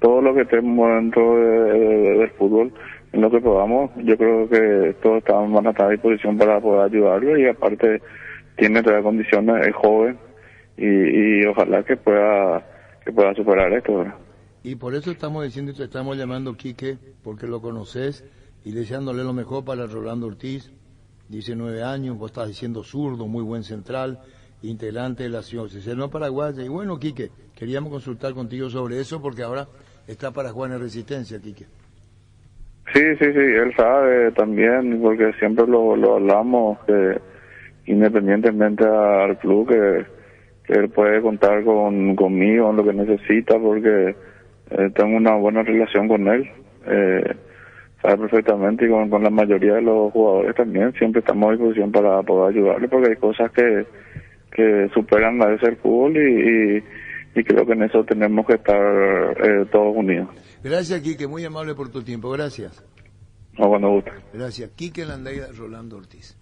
lo que estemos dentro del fútbol, en lo que podamos, yo creo que todos van a estar a disposición para poder ayudarlo, y aparte tiene todas las condiciones, es joven y ojalá que pueda superar esto, ¿verdad? Y por eso estamos diciendo y te estamos llamando, Quique, porque lo conoces y deseándole lo mejor para Rolando Ortiz, 19 años, vos estás diciendo zurdo, muy buen central, integrante de la Asociación Paraguaya. Y bueno, Quique, queríamos consultar contigo sobre eso porque ahora está para jugar en Resistencia, Quique. Sí, él sabe también, porque siempre lo hablamos, que independientemente al club, que él puede contar conmigo en lo que necesita, porque tengo una buena relación con él, sabe perfectamente, y con la mayoría de los jugadores también, siempre estamos a disposición para poder ayudarle, porque hay cosas que superan a veces el fútbol, y creo que en eso tenemos que estar todos unidos. Gracias, Quique, muy amable por tu tiempo, gracias. No, cuando guste. Gracias. Quique Landeira, Rolando Ortiz.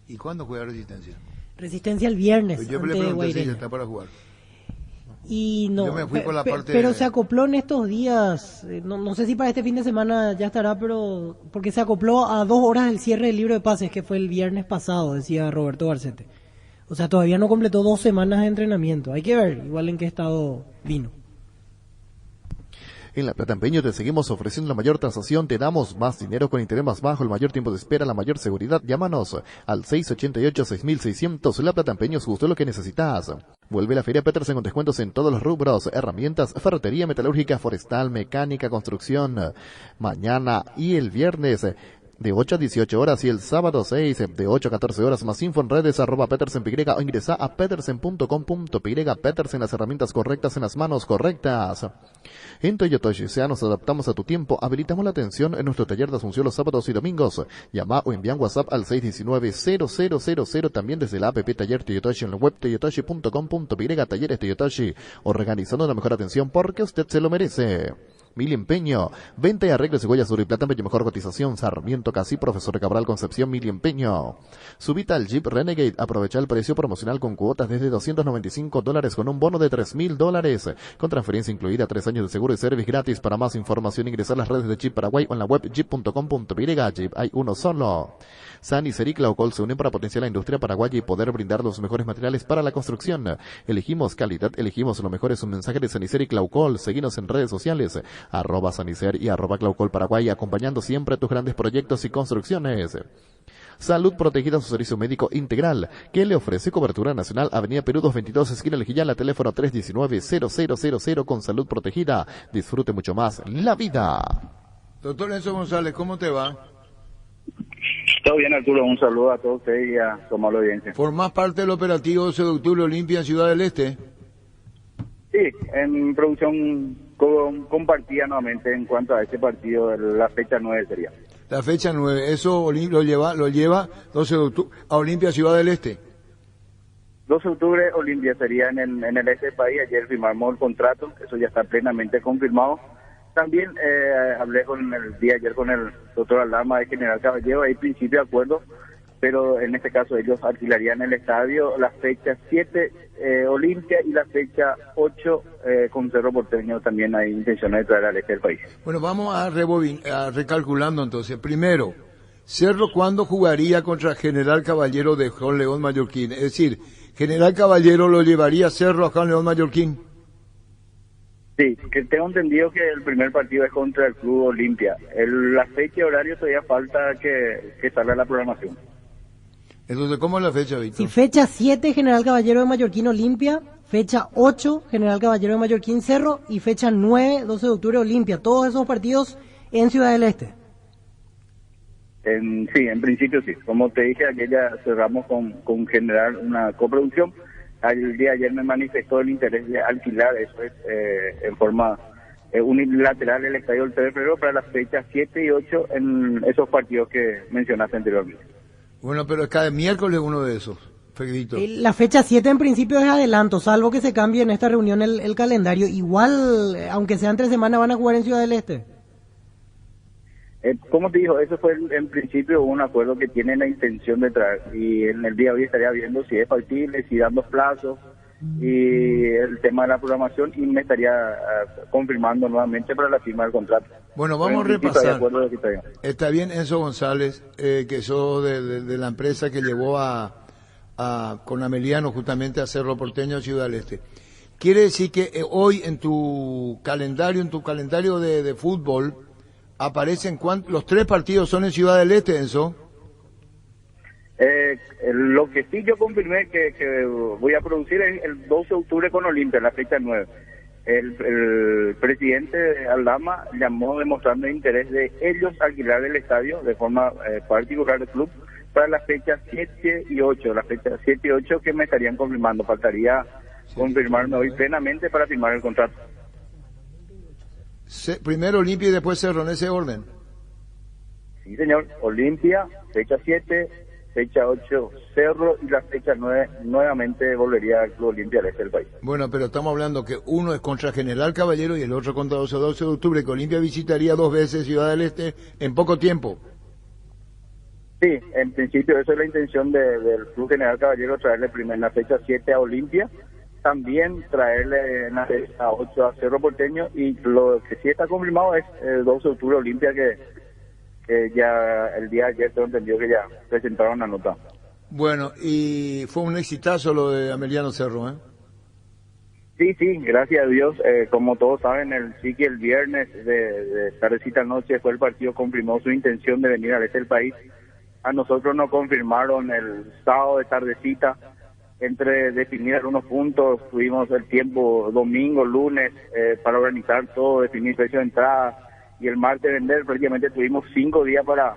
¿Y cuándo juega Resistencia? Resistencia el viernes. Pues yo le pregunté si ya está para jugar. Y no, yo me fui por la parte pero se acopló en estos días, no sé si para este fin de semana ya estará, pero porque se acopló a 2 horas del cierre del libro de pases, que fue el viernes pasado, decía Roberto Garcete. O sea, todavía no completó 2 semanas de entrenamiento. Hay que ver igual en qué estado vino. En La Plata Empeño te seguimos ofreciendo la mayor tasación, te damos más dinero con interés más bajo, el mayor tiempo de espera, la mayor seguridad. Llámanos al 688-6600. La Plata Empeño, justo lo que necesitas. Vuelve la Feria Petersen con descuentos en todos los rubros, herramientas, ferretería, metalúrgica, forestal, mecánica, construcción. Mañana y el viernes de 8 a 18 horas y el sábado 6 de 8 a 14 horas. Más info en redes @petersenpy o ingresa a petersen.com.py. Petersen, las herramientas correctas en las manos correctas. En Toyota Shisa nos adaptamos a tu tiempo, habilitamos la atención en nuestro taller de Asunción los sábados y domingos. Llama o envía un WhatsApp al 619-0000, también desde la app Taller Toyotashi en la web toyotashi.com.py. Talleres Toyotashi, organizando una mejor atención porque usted se lo merece. Mil Empeño, venta y arreglo de cebolla sur y plata, mejor cotización, Sarmiento Casi, Profesor Cabral Concepción. Mil Empeño. Subita al Jeep Renegade, aprovecha el precio promocional con cuotas desde $295 con un bono de $3,000, con transferencia incluida, 3 años de seguro y service gratis. Para más información ingresar a las redes de Jeep Paraguay o en la web jeep.com.py. Jeep hay uno solo. Sanicer y Claucol se unen para potenciar la industria paraguaya y poder brindar los mejores materiales para la construcción. Elegimos calidad, elegimos lo mejor. Es un mensaje de Sanicer y Claucol. Seguinos en redes sociales, @Sanicer y @Claucol Paraguay, acompañando siempre tus grandes proyectos y construcciones. Salud Protegida, su servicio médico integral, que le ofrece cobertura nacional, Avenida Perú 222, esquina Lejillala, teléfono 319-0000. Con Salud Protegida, disfrute mucho más la vida. Doctor Enzo González, ¿cómo te va? Todo bien, Arturo, un saludo a todos ustedes y a su amable audiencia. ¿Formás parte del operativo 12 de octubre Olimpia en Ciudad del Este? Sí, en producción compartida nuevamente en cuanto a este partido, la fecha 9 sería. La fecha 9, eso lo lleva 12 de octubre a Olimpia Ciudad del Este. 12 de octubre Olimpia sería en el este del país. Ayer firmamos el contrato, eso ya está plenamente confirmado. También hablé ayer con el doctor Alama de General Caballero, hay principio de acuerdo, pero en este caso ellos alquilarían el estadio, la fecha 7 Olimpia y la fecha 8 con Cerro Porteño. También hay intención de traer al este del país. Bueno, vamos a recalculando entonces. Primero, Cerro, ¿cuándo jugaría contra General Caballero de Juan León Mallorquín? Es decir, General Caballero lo llevaría Cerro a Juan León Mallorquín. Sí, que tengo entendido que el primer partido es contra el Club Olimpia. La fecha y horario todavía falta que salga la programación. Entonces, ¿cómo es la fecha, Víctor? Sí, fecha 7, General Caballero de Mallorquín Olimpia, fecha 8, General Caballero de Mallorquín Cerro, y fecha 9, 12 de octubre Olimpia. Todos esos partidos en Ciudad del Este. Sí, en principio sí. Como te dije, ayer ya cerramos con General una coproducción el día de ayer me manifestó el interés de alquilar, eso es en forma unilateral, el estadio del 3 de febrero para las fechas 7 y 8 en esos partidos que mencionaste anteriormente. Bueno, pero es cada miércoles uno de esos, Fredito. La fecha 7 en principio es adelanto, salvo que se cambie en esta reunión el calendario. Igual, aunque sea entre semana, van a jugar en Ciudad del Este. Como te digo, eso fue en principio un acuerdo que tienen la intención de traer, y en el día de hoy estaría viendo si es factible, si dan los plazos y el tema de la programación, y me estaría confirmando nuevamente para la firma del contrato. Bueno, vamos a repasar. Está bien, Enzo González, que sos de la empresa que llevó con Ameliano justamente a Cerro Porteño a Ciudad del Este. Quiere decir que hoy en tu calendario de fútbol aparecen los 3 partidos son en Ciudad del Este, Enzo. Lo que sí yo confirmé que voy a producir es el 12 de octubre con Olimpia, la fecha 9. El presidente Aldama llamó demostrando interés de ellos alquilar el estadio de forma particular del club para las fechas 7 y 8, las fechas 7 y 8 que me estarían confirmando. Faltaría confirmarme hoy plenamente para firmar el contrato. Primero Olimpia y después Cerro, en ese orden. Sí, señor. Olimpia, fecha 7, fecha 8, Cerro, y la fecha 9 nuevamente volvería al Club Olimpia del Este del país. Bueno, pero estamos hablando que uno es contra General Caballero y el otro contra 12 de octubre, que Olimpia visitaría 2 veces Ciudad del Este en poco tiempo. Sí, en principio esa es la intención del Club General Caballero, traerle primero en la fecha 7 a Olimpia, también traerle en la fecha 8 a Cerro Porteño, y lo que sí está confirmado es el 12 de octubre Olimpia, que ya el día de ayer tengo entendido que ya presentaron la nota. Bueno, y fue un exitazo lo de Ameliano Cerro, ¿eh? Sí, gracias a Dios. Como todos saben, el viernes de tardecita noche fue el partido, confirmó su intención de venir al este del país. A nosotros nos confirmaron el sábado de tardecita, entre definir algunos puntos, tuvimos el tiempo domingo, lunes, para organizar todo, definir precio de entrada, y el martes vender. Prácticamente tuvimos 5 días para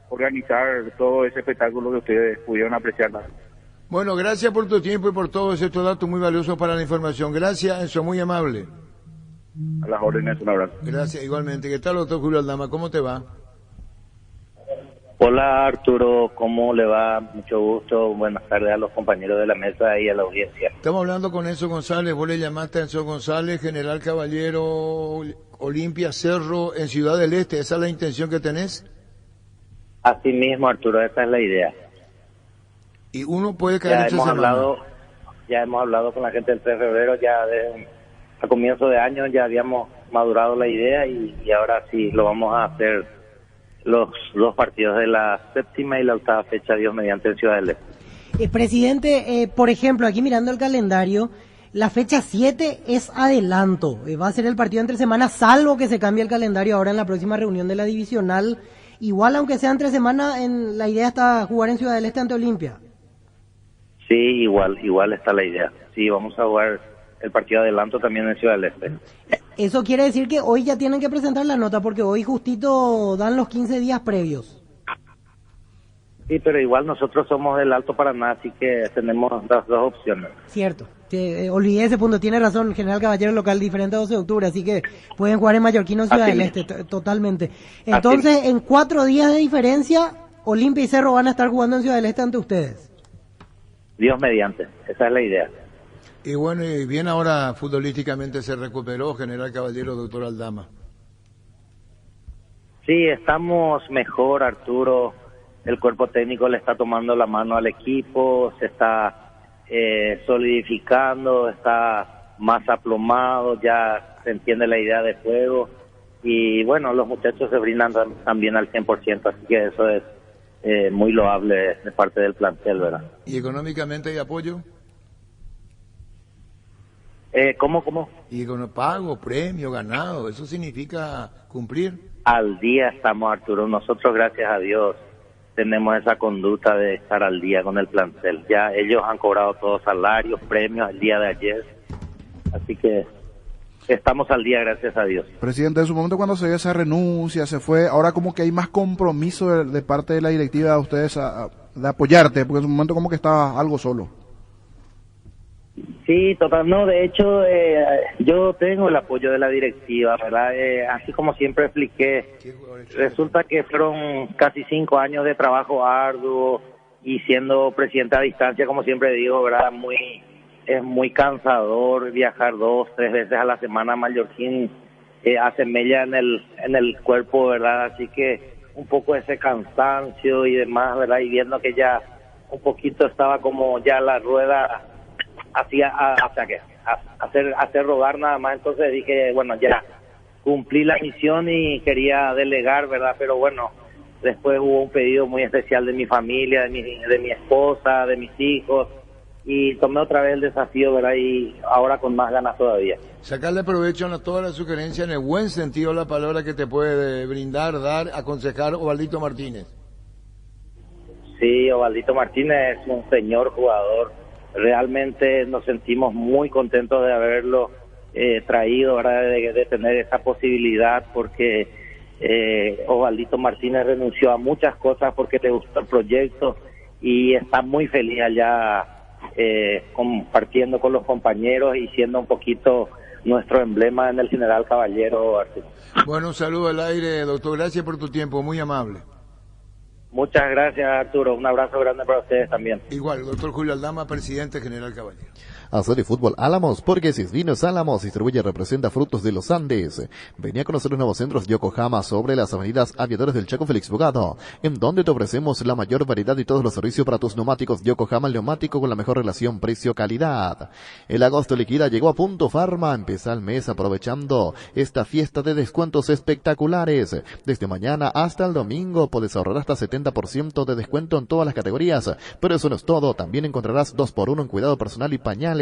organizar todo ese espectáculo que ustedes pudieron apreciar. Bueno, gracias por tu tiempo y por todos estos datos muy valiosos para la información. Gracias, Enzo, muy amable. A las órdenes, un abrazo. Gracias, igualmente. ¿Qué tal, doctor Julio Aldama? ¿Cómo te va? Hola Arturo, ¿cómo le va? Mucho gusto, buenas tardes a los compañeros de la mesa y a la audiencia. Estamos hablando con Enzo González, vos le llamaste a Enzo González, General Caballero, Olimpia, Cerro, en Ciudad del Este, ¿esa es la intención que tenés? Así mismo Arturo, esa es la idea. Y uno puede caer esta semana. Ya hemos hablado con la gente del 3 de febrero, a comienzo de año ya habíamos madurado la idea y ahora sí lo vamos a hacer. Los 2 partidos de la 7ª y la 8ª fecha, Dios mediante, en Ciudad del Este. Presidente, por ejemplo, aquí mirando el calendario, la fecha 7 es adelanto. Va a ser el partido entre semanas, salvo que se cambie el calendario ahora en la próxima reunión de la divisional. Igual, aunque sea entre semana, la idea está jugar en Ciudad del Este ante Olimpia. Sí, igual está la idea. Sí, vamos a jugar el partido adelanto también en Ciudad del Este. Eso quiere decir que hoy ya tienen que presentar la nota, porque hoy justito dan los 15 días previos. Sí, pero igual nosotros somos del Alto Paraná, así que tenemos las 2 opciones. Cierto, olvidé ese punto, tiene razón, General Caballero local diferente a 12 de octubre, así que pueden jugar en Mallorquino en Ciudad del Este, totalmente. Entonces, en 4 días de diferencia, Olimpia y Cerro van a estar jugando en Ciudad del Este ante ustedes. Dios mediante, esa es la idea. Y bueno, y bien ahora futbolísticamente se recuperó General Caballero, doctor Aldama. Sí, estamos mejor, Arturo. El cuerpo técnico le está tomando la mano al equipo, se está solidificando, está más aplomado, ya se entiende la idea de juego. Y bueno, los muchachos se brindan también al 100%, así que eso es muy loable de parte del plantel, ¿verdad? ¿Y económicamente hay apoyo? ¿Cómo? Y con pago, premio, ganado, ¿eso significa cumplir? Al día estamos, Arturo. Nosotros, gracias a Dios, tenemos esa conducta de estar al día con el plantel. Ya ellos han cobrado todos salarios, premios el día de ayer. Así que estamos al día, gracias a Dios. Presidente, en su momento cuando se dio esa renuncia, se fue, ahora como que hay más compromiso de parte de la directiva de ustedes de apoyarte, porque en su momento como que estaba algo solo. Sí, total, no, de hecho, yo tengo el apoyo de la directiva, ¿verdad? Así como siempre expliqué, resulta que fueron casi 5 años de trabajo arduo y siendo presidente a distancia, como siempre digo, ¿verdad? Es muy cansador viajar 2, 3 veces a la semana a Mallorquín, hace mella en el cuerpo, ¿verdad? Así que un poco ese cansancio y demás, ¿verdad? Y viendo que ya un poquito estaba como ya la rueda hacer rodar nada más, entonces dije, bueno, ya cumplí la misión y quería delegar, ¿verdad? Pero bueno, después hubo un pedido muy especial de mi familia, de mi esposa, de mis hijos, y tomé otra vez el desafío, ¿verdad? Y ahora con más ganas todavía. Sacarle provecho a todas las sugerencias en el buen sentido de la palabra que te puede brindar, dar, aconsejar Ovaldito Martínez. Sí, Ovaldito Martínez es un señor jugador. Realmente nos sentimos muy contentos de haberlo traído, ¿verdad? De tener esa posibilidad, porque Ovaldito Martínez renunció a muchas cosas porque le gustó el proyecto y está muy feliz allá compartiendo con los compañeros y siendo un poquito nuestro emblema en el General Caballero, Arturo. Bueno, un saludo al aire, doctor. Gracias por tu tiempo, muy amable. Muchas gracias, Arturo. Un abrazo grande para ustedes también. Igual, doctor Julio Aldama, presidente General Caballero. Hacer de fútbol Álamos, porque si es Vinos Álamos, distribuye y representa frutos de los Andes. Venía a conocer los nuevos centros Yokohama sobre las avenidas Aviadores del Chaco Félix Bogado, en donde te ofrecemos la mayor variedad y todos los servicios para tus neumáticos. Yokohama, el neumático con la mejor relación precio-calidad. El agosto liquida llegó a Punto Farma. Empieza el mes aprovechando esta fiesta de descuentos espectaculares. Desde mañana hasta el domingo puedes ahorrar hasta 70% de descuento en todas las categorías. Pero eso no es todo, también encontrarás 2x1 en cuidado personal y pañales.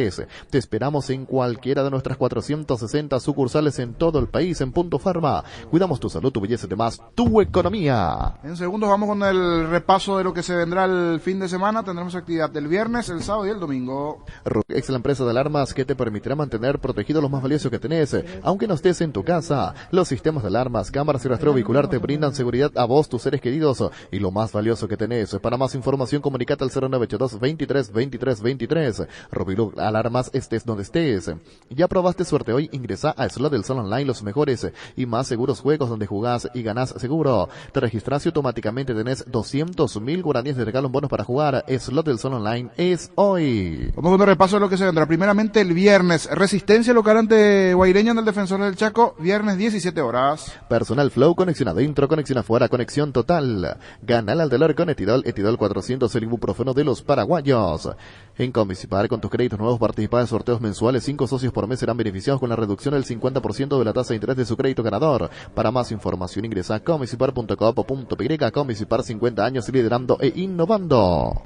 Te esperamos en cualquiera de nuestras 460 sucursales en todo el país. En Punto Farma cuidamos tu salud, tu belleza y demás, tu economía. En segundos vamos con el repaso de lo que se vendrá el fin de semana. Tendremos actividad el viernes, el sábado y el domingo. Roquex, la empresa de alarmas que te permitirá mantener protegido lo más valioso que tenés, aunque no estés en tu casa. Los sistemas de alarmas, cámaras y rastreo vehicular te brindan seguridad a vos, tus seres queridos y lo más valioso que tenés. Para más información comunicate al 0982 23 23 23. Robilog Alarmas, estés donde estés. Ya probaste suerte hoy, ingresa a Slot del Sol Online, los mejores y más seguros juegos donde jugás y ganás seguro. Te registras y automáticamente tenés 200.000 guaraníes de regalo en bonos para jugar. Slot del Sol Online es hoy. Vamos con un repaso de lo que se vendrá. Primeramente el viernes, Resistencia local ante Guaireña en el Defensor del Chaco, viernes 17 horas. Personal Flow, conexión adentro, conexión afuera, conexión total. Gana al dolor con Etidol 400, el ibuprofeno de los paraguayos. En Comisipar, con tus créditos nuevos participar en sorteos mensuales. 5 socios por mes serán beneficiados con la reducción del 50% de la tasa de interés de su crédito ganador. Para más información ingresa a comisipar.com.py. Comisipar, 50 años liderando e innovando.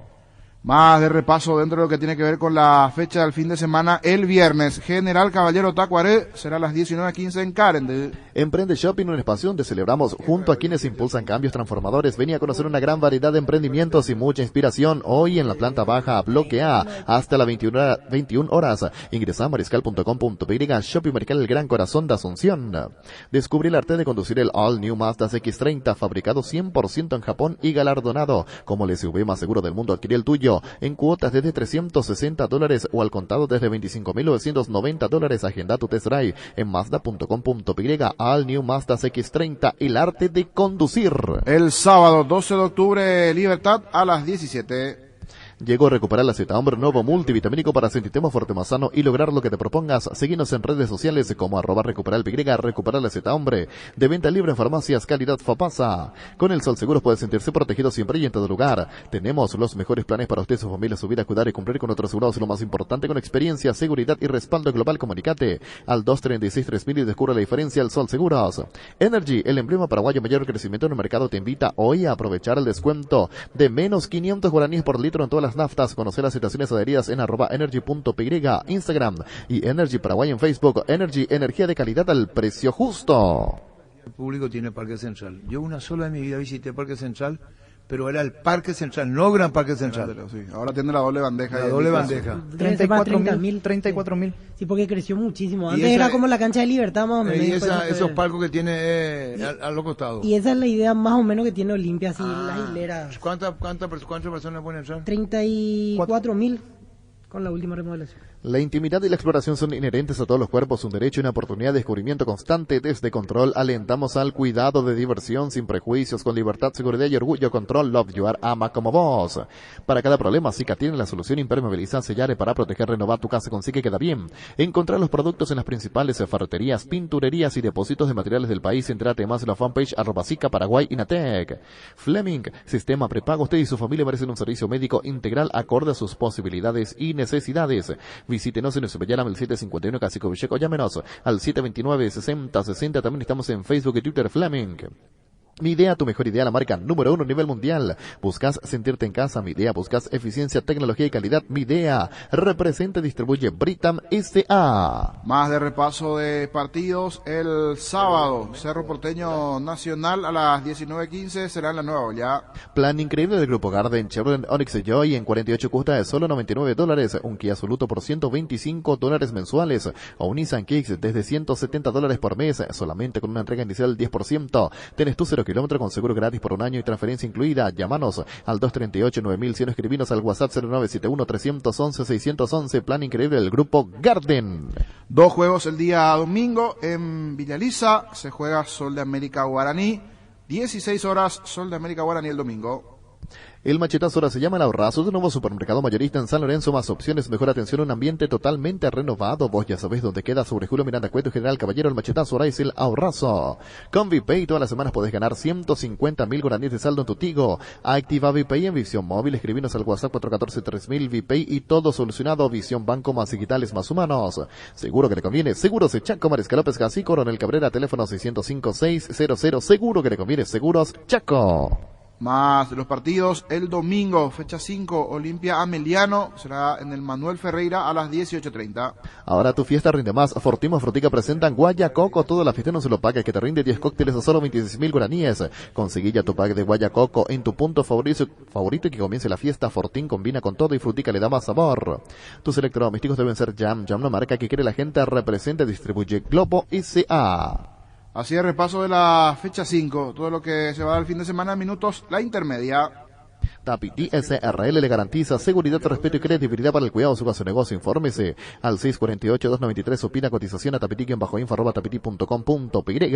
Más de repaso dentro de lo que tiene que ver con la fecha del fin de semana. El viernes, General Caballero Tacuaré, será a las 19:15 en Carendel. Emprende Shopping, un espacio donde celebramos junto a quienes impulsan cambios transformadores. Venía a conocer una gran variedad de emprendimientos y mucha inspiración. Hoy en la planta baja, bloque A, hasta las 21 horas. Ingresa a mariscal.com.py. Shopping Mariscal, el gran corazón de Asunción. Descubrí el arte de conducir el All New Mazda CX-30, fabricado 100% en Japón y galardonado como el SUV más seguro del mundo. Adquirí el tuyo en cuotas desde $360 o al contado desde $25,990. Agenda tu test drive en mazda.com.py. All New Mazda CX-30, el arte de conducir. El sábado 12 de octubre, Libertad a las 17. Llegó a recuperar la Z-Hombre, nuevo multivitamínico para sentirte más fuerte, más sano y lograr lo que te propongas. Seguinos en redes sociales como @recuperalpy, recuperar la Z-Hombre. De venta libre en farmacias, calidad Fapasa. Con el Sol Seguros puede sentirse protegido siempre y en todo lugar. Tenemos los mejores planes para usted, su familia, su vida, cuidar y cumplir con otros asegurados. Lo más importante, con experiencia, seguridad y respaldo global. Comunicate al 236-3000 y descubre la diferencia. El Sol Seguros. Energy, el emblema paraguayo mayor crecimiento en el mercado, te invita hoy a aprovechar el descuento de menos 500 guaraníes por litro en todas las naftas. Conocer las estaciones adheridas en @energy.py, Instagram y Energy Paraguay en Facebook. Energy, energía de calidad al precio justo. El público tiene Parque Central. Yo una sola en mi vida visité Parque Central, pero era el Parque Central, no Gran Parque Central. Sí. Ahora tiene la doble bandeja. La doble bandeja. 34.000. Sí, porque creció muchísimo. Antes era como la cancha de Libertad, más o menos. Y esos palcos que tiene a los costados. Y esa es la idea más o menos que tiene Olimpia, así las hileras. ¿Cuántas personas pueden entrar? 34.000. con la última remodelación. La intimidad y la exploración son inherentes a todos los cuerpos, un derecho y una oportunidad de descubrimiento constante. Desde Control alentamos al cuidado de diversión sin prejuicios, con libertad, seguridad y orgullo. Control, love you are, ama como vos. Para cada problema, Sica tiene la solución: impermeabilizar, sellar para proteger, renovar tu casa con Sica queda bien. Encontrar los productos en las principales ferreterías, pinturerías y depósitos de materiales del país. Entrate más en la fanpage @Sica Paraguay Inatec. Fleming, sistema prepago. Usted y su familia merecen un servicio médico integral acorde a sus posibilidades y necesidades. Visítenos en Nuevo el 751 Casico Villeco, llámenos al 729-6060. También estamos en Facebook y Twitter. Fleming. Mi Idea, tu mejor idea, la marca número 1 a nivel mundial. Buscas sentirte en casa, Mi Idea. Buscas eficiencia, tecnología y calidad, Mi Idea. Representa y distribuye Britam S.A. Más de repaso de partidos el sábado. Cerro Porteño Nacional a las 19:15 será en la Nueva Olla. Plan increíble del Grupo Garden. Chevrolet Onix Joy en 48 cuotas de solo $99. Un Kia Soluto por $125 mensuales. O un Nissan Kicks desde $170 por mes. Solamente con una entrega inicial del 10%. Tenés tu 0 kilómetro con seguro gratis por un año y transferencia incluida. Llámanos al 238-9100. Escribinos al WhatsApp 0971-311-611. Plan increíble del Grupo Garden. 2 juegos el día domingo en Villaliza. Se juega Sol de América Guaraní. 16 horas Sol de América Guaraní el domingo. El machetazo ahora se llama El Ahorrazo, de nuevo supermercado mayorista en San Lorenzo. Más opciones, mejor atención, un ambiente totalmente renovado. Vos ya sabés dónde queda, sobre Julio Miranda Cueto, General Caballero. El machetazo ahora es El Ahorrazo. Con VPay todas las semanas podés ganar 150.000 guaraníes de saldo en tu Tigo. Activa VPay en Visión Móvil. Escribinos al WhatsApp 414-3000 VPay y todo solucionado. Visión Banco, más digitales, más humanos. Seguro que te conviene. Seguros Chaco, Mariscal López Gasí, Coronel Cabrera, teléfono 605-600. Seguro que te conviene. Seguros Chaco. Más de los partidos el domingo, fecha 5, Olimpia Ameliano, será en el Manuel Ferreira a las 18:30. Ahora tu fiesta rinde más. Fortimo Frutica presentan Guayacoco. Toda la fiesta no se lo paga, que te rinde 10 cócteles a solo 26.000 guaraníes. Conseguí ya tu pack de Guayacoco en tu punto favorito y que comience la fiesta. Fortín combina con todo y Frutica le da más sabor. Tus electrodomésticos deben ser Jam. Jam, la marca que quiere la gente, representa y distribuye Globo S.A. Así es, repaso de la fecha 5, todo lo que se va a dar el fin de semana, minutos, la intermedia. Tapiti SRL le garantiza seguridad, respeto y credibilidad para el cuidado de su casa o negocio. Infórmese al 648-293. Opina cotización a tapiti-info@tapiti.com.py.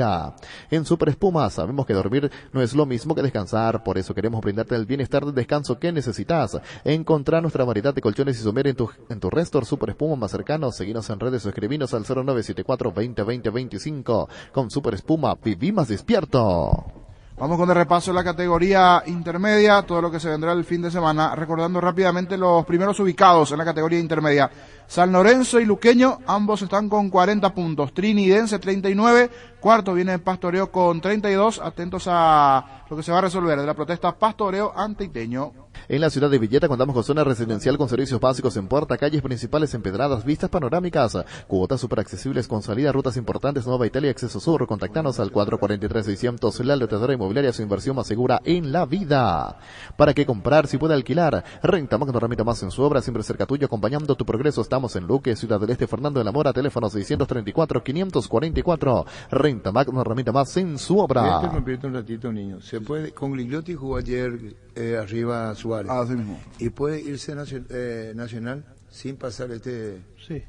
En Super Espuma sabemos que dormir no es lo mismo que descansar. Por eso queremos brindarte el bienestar de descanso que necesitas. Encontrar nuestra variedad de colchones y somer en tu Restor Super Espuma más cercano. Seguinos en redes o escribinos al 0974-2020-25. Con Super Espuma, viví más despierto. Vamos con el repaso de la categoría intermedia, todo lo que se vendrá el fin de semana, recordando rápidamente los primeros ubicados en la categoría intermedia. San Lorenzo y Luqueño, ambos están con 40 puntos. Trinidense 39, cuarto viene Pastoreo con 32, atentos a lo que se va a resolver de la protesta Pastoreo ante Iteño. En la ciudad de Villeta contamos con zona residencial con servicios básicos en puerta, calles principales empedradas, vistas panorámicas, cuotas super accesibles con salida, rutas importantes, Nueva Italia, Acceso Sur. Contactanos al 443-600, la lotadora inmobiliaria, su inversión más segura en la vida. ¿Para qué comprar si puede alquilar? Rentamac no remita más en su obra, siempre cerca tuyo, acompañando tu progreso. Estamos en Luque, Ciudad del Este, Fernando de la Mora, teléfono 634-544. Rentamac no remita más en su obra. Interrumpirte un ratito, niño. Se puede, con Gligliotti jugó ayer arriba Suárez. Así mismo. Y puede irse Nacional sin pasar Sí.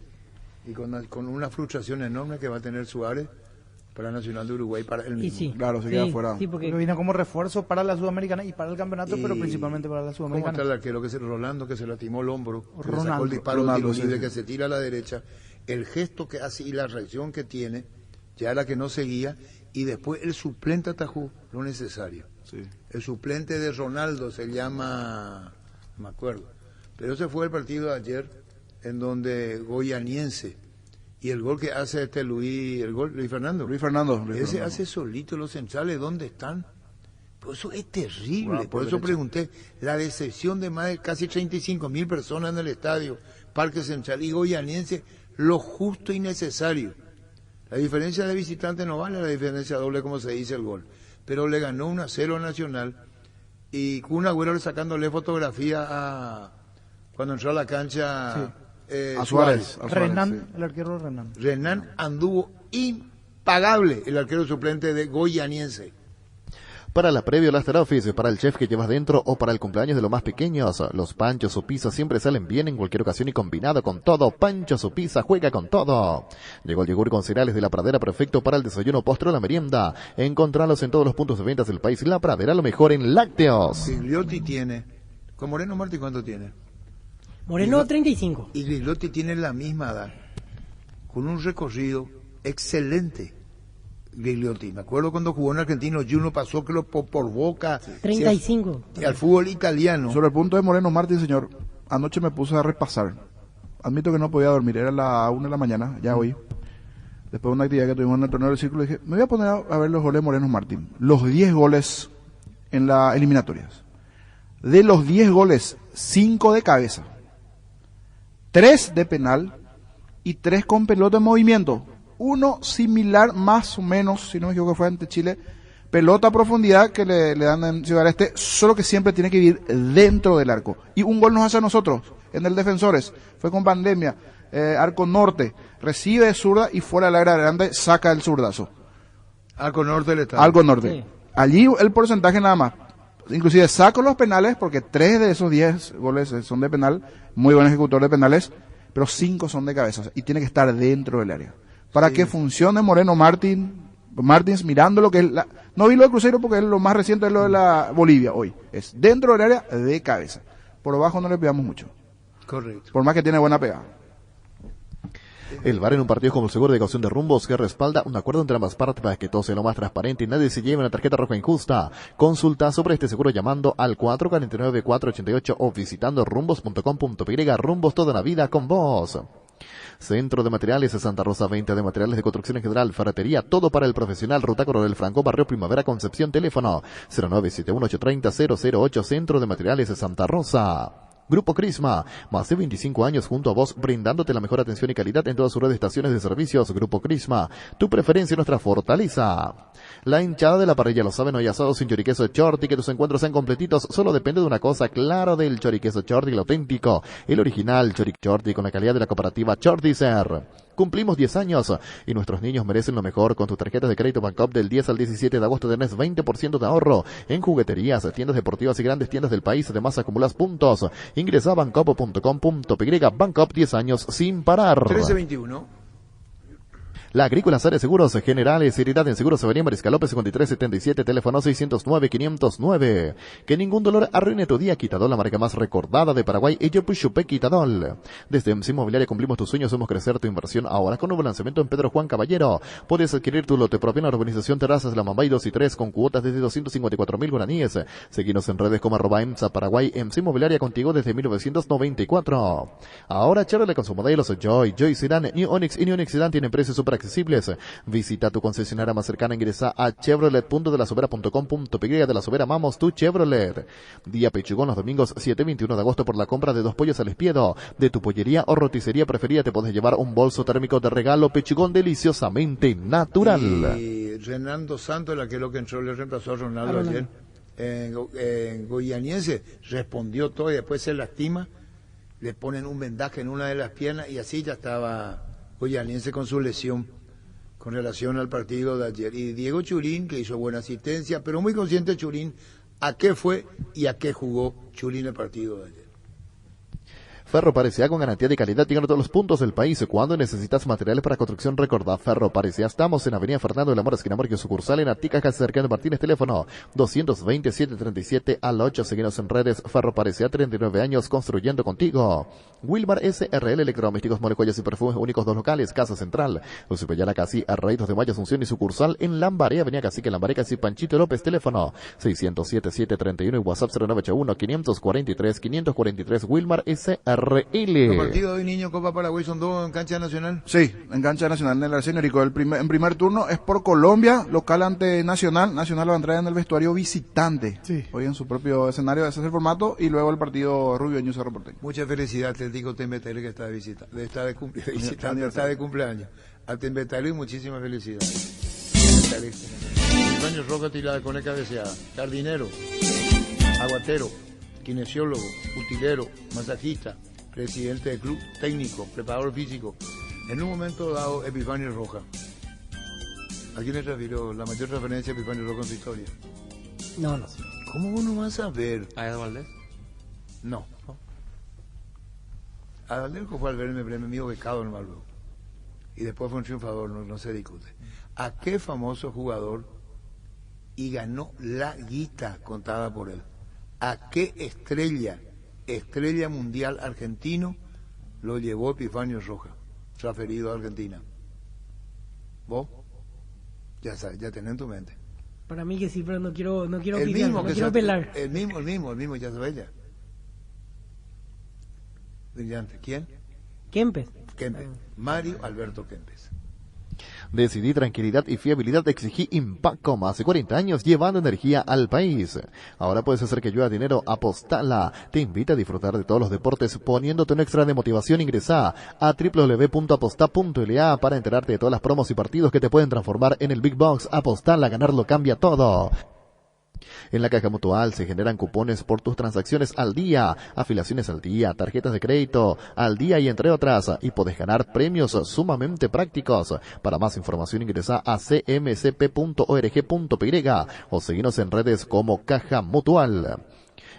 Y con una frustración enorme que va a tener Suárez para Nacional de Uruguay, para él mismo. Sí. Claro, se queda fuera. Sí, porque vino como refuerzo para la Sudamericana y para el campeonato, pero principalmente para la Sudamericana. ¿Cómo está el arquero Rolando, que se lastimó el hombro? Que le sacó Ronaldo. el disparo de tiro libre, sí. que se tira a la derecha. El gesto que hace y la reacción que tiene, ya la que no seguía, y después el suplente atajó lo necesario. Sí. El suplente de Ronaldo se llama, no me acuerdo, pero ese fue el partido de ayer en donde Goianiense, y el gol que hace Luis Fernando. Ese hace solito los centrales, ¿dónde están? Pues eso es terrible, por eso pregunté, la decepción de más de casi 35.000 personas en el estadio, Parque Central y Goianiense, lo justo y necesario. La diferencia de visitante no vale la diferencia doble como se dice el gol, pero le ganó 1-0 Nacional, y Kun Agüero sacándole fotografía cuando entró a la cancha. Sí. A Suárez. Renan, sí. El arquero Renan. Renan anduvo impagable, el arquero suplente de Goianiense. Para la previa o la after office, para el chef que llevas dentro o para el cumpleaños de los más pequeños, los panchos o pizzas siempre salen bien en cualquier ocasión y combinado con todo. Panchos o pizza, juega con todo. Llegó el yogur con cereales de La Pradera, perfecto para el desayuno, postre o la merienda. Encontralos en todos los puntos de ventas del país. La Pradera, lo mejor en lácteos. Grigliotti tiene, con Moreno Martí, ¿cuánto tiene? Moreno 35. Y Grigliotti tiene la misma edad, con un recorrido excelente. Grigliotti, me acuerdo cuando jugó en Argentino Junior, pasó que por Boca. 35. Al fútbol italiano. Sobre el punto de Moreno Martín, señor, anoche me puse a repasar. Admito que no podía dormir, era la 1 de la mañana, ya hoy. Después de una actividad que tuvimos en el torneo del círculo, dije, me voy a poner a ver los goles de Moreno Martín. Los 10 goles en las eliminatorias. De los 10 goles, 5 de cabeza, 3 de penal y 3 con pelota en movimiento. Uno similar más o menos, si no me equivoco, fue ante Chile, pelota a profundidad que le dan en Ciudad Este, solo que siempre tiene que ir dentro del arco. Y un gol nos hace a nosotros, en el Defensores, fue con Pandemia, arco norte, recibe de zurda y fuera del área grande saca el zurdazo. Arco norte le está. Arco norte. Sí. Allí el porcentaje nada más. Inclusive saco los penales, porque 3 de esos 10 goles son de penal, muy buen ejecutor de penales, pero 5 son de cabeza, y tiene que estar dentro del área. Para que funcione Moreno Martins mirando lo que es no vi lo de Cruzeiro porque es lo más reciente, es lo de la Bolivia hoy. Es dentro del área de cabeza. Por abajo no le pegamos mucho. Correcto. Por más que tiene buena pegada. El VAR en un partido como el seguro de caución de rumbos que respalda un acuerdo entre ambas partes para que todo sea lo más transparente y nadie se lleve una tarjeta roja injusta. Consulta sobre este seguro llamando al 449-488 o visitando rumbos.com.py. Rumbos toda la vida con vos. Centro de Materiales de Santa Rosa, venta de materiales de construcción en general, ferretería, todo para el profesional. Ruta Coronel Franco, Barrio Primavera, Concepción, teléfono 0971-830-008, Centro de Materiales de Santa Rosa. Grupo Crisma, más de 25 años junto a vos, brindándote la mejor atención y calidad en todas sus redes de estaciones de servicios. Grupo Crisma, tu preferencia y nuestra fortaleza. La hinchada de la parrilla lo saben, hoy asado sin choriqueso Chorti, que tus encuentros sean completitos, solo depende de una cosa, claro, del choriqueso Chorti, el auténtico, el original Chorti con la calidad de la cooperativa Chortizer. Cumplimos 10 años y nuestros niños merecen lo mejor. Con tus tarjetas de crédito Bancoop del 10 al 17 de agosto tenés 20% de ahorro en jugueterías, tiendas deportivas y grandes tiendas del país. Además acumulas puntos. Ingresa a bancoop.com.py. Bancoop, 10 años sin parar. 1321. La Agrícola Sare Seguros Generales, Heredad en Seguros Avenida Mariscal López 5377, teléfono 609-509. Que ningún dolor arruine tu día. Quitadol, la marca más recordada de Paraguay. Ello Puchupe Quitadol. Desde MC Inmobiliaria cumplimos tus sueños, somos crecer tu inversión. Ahora con nuevo lanzamiento en Pedro Juan Caballero. Puedes adquirir tu lote propio en la urbanización Terrazas de la Mambay 2 y 3 con cuotas desde 254.000 guaraníes. Seguinos en redes como @EMSA Paraguay. MC Inmobiliaria contigo desde 1994. Ahora Chevrolet con su modelos Joy Sedan, New Onix y New Onix Sedan tienen precios super accesibles. Visita tu concesionaria más cercana, ingresa a chevrolet.delasobera.com.py. De La Sobera, amamos tu Chevrolet. Día Pechugón los domingos 7 y 21 de agosto por la compra de 2 pollos al espiedo. De tu pollería o roticería preferida te podés llevar un bolso térmico de regalo. Pechugón deliciosamente natural. Y Renando Santos, la que lo que entró, le reemplazó a Ronaldo ayer en Goianiense, respondió todo y después se lastima, le ponen un vendaje en una de las piernas y así ya estaba Goianiense con su lesión con relación al partido de ayer. Y Diego Churín, que hizo buena asistencia, pero muy consciente Churín a qué fue y a qué jugó Churín el partido de ayer. Ferro Parecía, con garantía de calidad, llegando a todos los puntos del país. Cuando necesitas materiales para construcción, recordá Ferro Parecía. Estamos en Avenida Fernando de la Mora, esquina Morquio, sucursal en Atica, casi cercano de Martínez, teléfono 227-37 al 8. Seguinos en redes. Ferro Parecía, 39 años construyendo contigo. Wilmar SRL, electrodomésticos, molecuelas y perfumes únicos, 2 locales, Casa Central, Lucipellana Casi, Arraitos de Mayo, Asunción y sucursal en Lambaré, Avenida Cacique, Lambaré, Casi, Panchito López, teléfono 607-731 y WhatsApp 0981-543-543, Wilmar SRL. Los partidos de hoy, niño, Copa Paraguay, son 2 en cancha nacional. Sí, en cancha nacional, en el Arsenio. En primer turno es por Colombia, local ante Nacional. Nacional va a entrar en el vestuario visitante. Sí. Hoy en su propio escenario, ese es el formato. Y luego el partido Rubio Ñuza Cerro Porteño. Mucha felicidad, Atlético Tembetele, que está de cumpleaños. A Tembetele y muchísima felicidad. Baños Roca Tirada con el cabeceada. Jardinero, aguatero, kinesiólogo, utilero, masajista, presidente del club, técnico, preparador físico. En un momento dado, Epifanio Roja. ¿A quién le refirió la mayor referencia a Epifanio Roja en su historia? No. ¿Cómo vos no vas a ver? ¿A Edo Valdés? No. A Valdés fue al verme premio becado en Malvo. Y después fue un triunfador, no se discute. ¿A qué famoso jugador y ganó la guita contada por él? ¿A qué estrella mundial argentino lo llevó Epifanio Roja, transferido a Argentina? ¿Vos? Ya sabes, ya tenés en tu mente. Para mí que sí, pero no quiero El opinar, mismo no que quiero pelar. El mismo, ya sabes ya. Brillante. ¿Quién? Kempes. Mario Alberto Kempes. Decidí tranquilidad y fiabilidad, exigí Impacom hace 40 años llevando energía al país. Ahora puedes hacer que llueva dinero, apostala. Te invita a disfrutar de todos los deportes poniéndote un extra de motivación. Ingresá a www.aposta.la para enterarte de todas las promos y partidos que te pueden transformar en el Big Box. Apostala, ganarlo cambia todo. En la Caja Mutual se generan cupones por tus transacciones al día, afiliaciones al día, tarjetas de crédito al día y entre otras. Y podés ganar premios sumamente prácticos. Para más información ingresa a cmcp.org.py o seguinos en redes como Caja Mutual.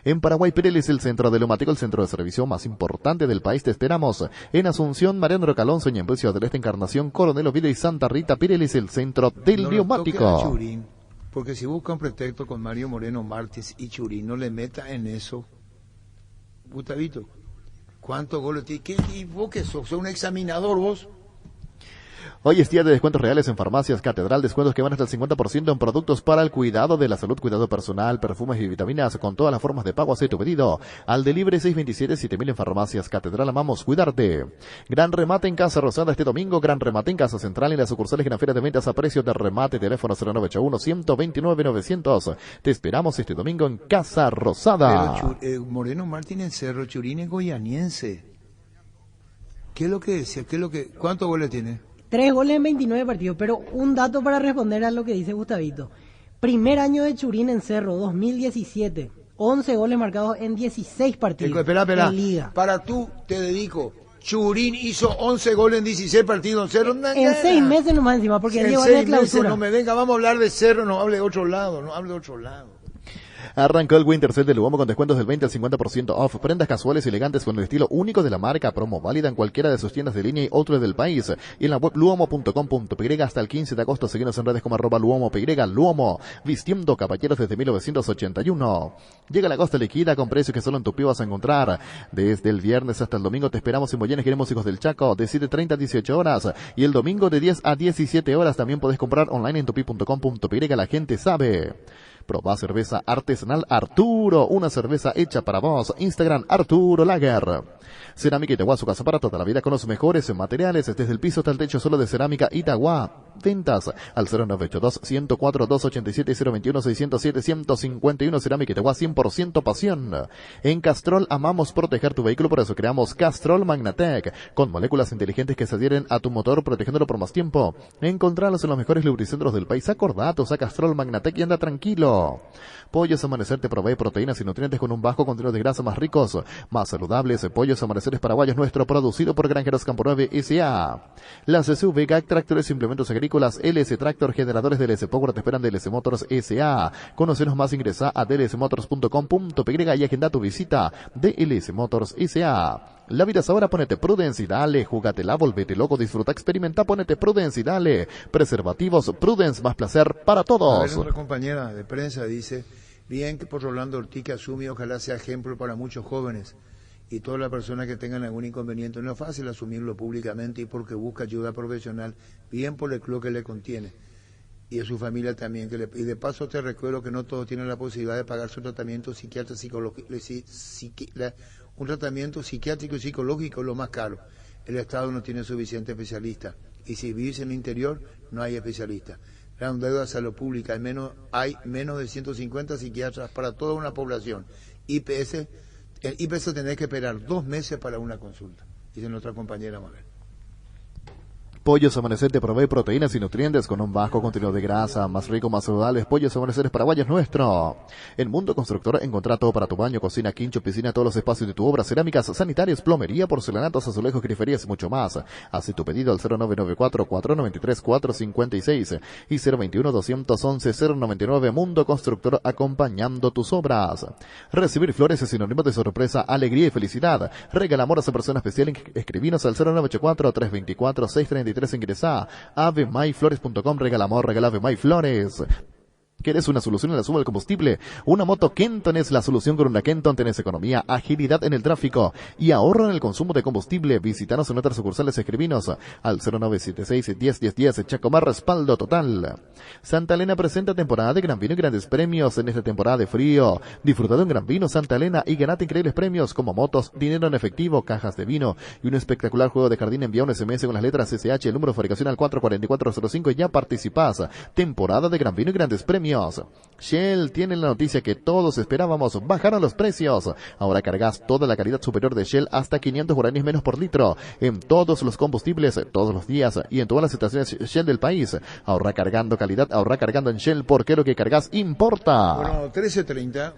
En Paraguay, Pirelis, el centro de neumático, el centro de servicio más importante del país. Te esperamos en Asunción, Mariano Rocalonso, Ñembucio del Este, Encarnación, Coronel Oviedo y Santa Rita. Pirelis, el centro del neumático. Porque si busca un pretexto con Mario Moreno Martins y Churín, no le meta en eso. Gustavito, ¿cuántos goles tiene? ¿Y vos qué sos? ¿Sos un examinador vos? Hoy es día de descuentos reales en Farmacias Catedral, descuentos que van hasta el 50% en productos para el cuidado de la salud, cuidado personal, perfumes y vitaminas, con todas las formas de pago. Haz tu pedido al delivery 627-7000 en Farmacias Catedral. Amamos cuidarte. Gran remate en Casa Rosada este domingo, gran remate en Casa Central, en las sucursales Gran Feria de Ventas a precios de remate, teléfono 0981-129-900. Te esperamos este domingo en Casa Rosada. Pero Moreno Martínez Cerro, Churín es goianiense. ¿Qué es lo que decía? ¿Cuántos goles tiene? 3 goles en 29 partidos, pero un dato para responder a lo que dice Gustavito. Primer año de Churín en Cerro, 2017. 11 goles marcados en 16 partidos. Espera. En Liga. Para tú te dedico. Churín hizo 11 goles en 16 partidos en Cerro. En 6 meses nomás encima, porque él llegó en la clausura. No me venga, vamos a hablar de Cerro, no hable de otro lado. Arrancó el Winter Sale de Luomo con descuentos del 20 al 50% off. Prendas casuales y elegantes con el estilo único de la marca. Promo válida en cualquiera de sus tiendas de línea y otras del país. Y en la web luomo.com.py hasta el 15 de agosto. Seguinos en redes como @luomo.py. Luomo, vistiendo caballeros desde 1981. Llega la agosto liquida con precios que solo en Tupi vas a encontrar. Desde el viernes hasta el domingo te esperamos en Boyenes, queremos hijos del Chaco, de 7:30 a 18 horas. Y el domingo de 10 a 17 horas también podés comprar online en tupi.com.py. La gente sabe. Probá cerveza artesanal Arturo, una cerveza hecha para vos. Instagram Arturo Lager. Cerámica Itagua, su casa para toda la vida con los mejores materiales, desde el piso hasta el techo, solo de Cerámica Itagua. Ventas al 0982-104-287-021-607-151. Cerámica Itagua, 100% pasión. En Castrol amamos proteger tu vehículo, por eso creamos Castrol Magnatec, con moléculas inteligentes que se adhieren a tu motor, protegiéndolo por más tiempo. Encontralos en los mejores lubricentros del país. Acordate, usa Castrol Magnatec y anda tranquilo. Pollos Amanecer te provee proteínas y nutrientes con un bajo contenido de grasa, más ricos, más saludables. Pollos Amaneceres Paraguayos, nuestro, producido por Granjeros Campo 9 S.A. Las SUV, GAC, tractores, implementos agrícolas, LS Tractor, generadores de LS Power te esperan de LS Motors S.A. Conocenos más, ingresa a dlsmotors.com.py y agenda tu visita de LS Motors S.A. La vida es ahora, ponete Prudence y dale, júgatela, volvete loco, disfruta, experimenta, ponete Prudence y dale. Preservativos, Prudence, más placer para todos. A ver, otra compañera de prensa dice, bien que por Rolando Ortiz que asume, ojalá sea ejemplo para muchos jóvenes y todas las personas que tengan algún inconveniente. No es fácil asumirlo públicamente y porque busca ayuda profesional, bien por el club que le contiene. Y a su familia también. Y de paso te recuerdo que no todos tienen la posibilidad de pagar su tratamiento psiquiátrico, un tratamiento psiquiátrico y psicológico es lo más caro. El Estado no tiene suficiente especialista. Y si vivís en el interior, no hay especialistas. Gran deuda de salud pública, hay menos de 150 psiquiatras para toda una población. El IPS tenés que esperar 2 meses para una consulta, dice nuestra compañera Manuel. Pollos Amanecer te provee proteínas y nutrientes con un bajo contenido de grasa, más rico, más saludables. Pollos Amanecer Paraguay es nuestro. En Mundo Constructor encontrá todo para tu baño, cocina, quincho, piscina, todos los espacios de tu obra, cerámicas, sanitarios, plomería, porcelanatos, azulejos, griferías y mucho más. Haz tu pedido al 0994-493-456 y 021-211-099. Mundo Constructor, acompañando tus obras. Recibir flores es sinónimo de sorpresa, alegría y felicidad. Regala amor a esa persona especial. Escribinos al 0984-324-633. Ingresá a avemyflores.com. Regala amor, regala Avemyflores. ¿Quieres una solución en la suba del combustible? Una moto Kenton es la solución. Con una Kenton tenés economía, agilidad en el tráfico y ahorro en el consumo de combustible. Visítanos en nuestras sucursales. Escribinos al 0976-101010. Chacomar, respaldo total. Santa Elena presenta temporada de gran vino y grandes premios en esta temporada de frío. Disfruta de un gran vino Santa Elena y ganate increíbles premios como motos, dinero en efectivo, cajas de vino y un espectacular juego de jardín. Envía un SMS con las letras SH, el número de fabricación al 44405 y ya participás. Temporada de gran vino y grandes premios. Shell tiene la noticia que todos esperábamos. Bajaron los precios. Ahora cargas toda la calidad superior de Shell hasta 500 guaraníes menos por litro en todos los combustibles, todos los días y en todas las estaciones Shell del país. Ahorra cargando calidad, ahorra cargando en Shell, porque lo que cargas importa. Bueno, 13:30.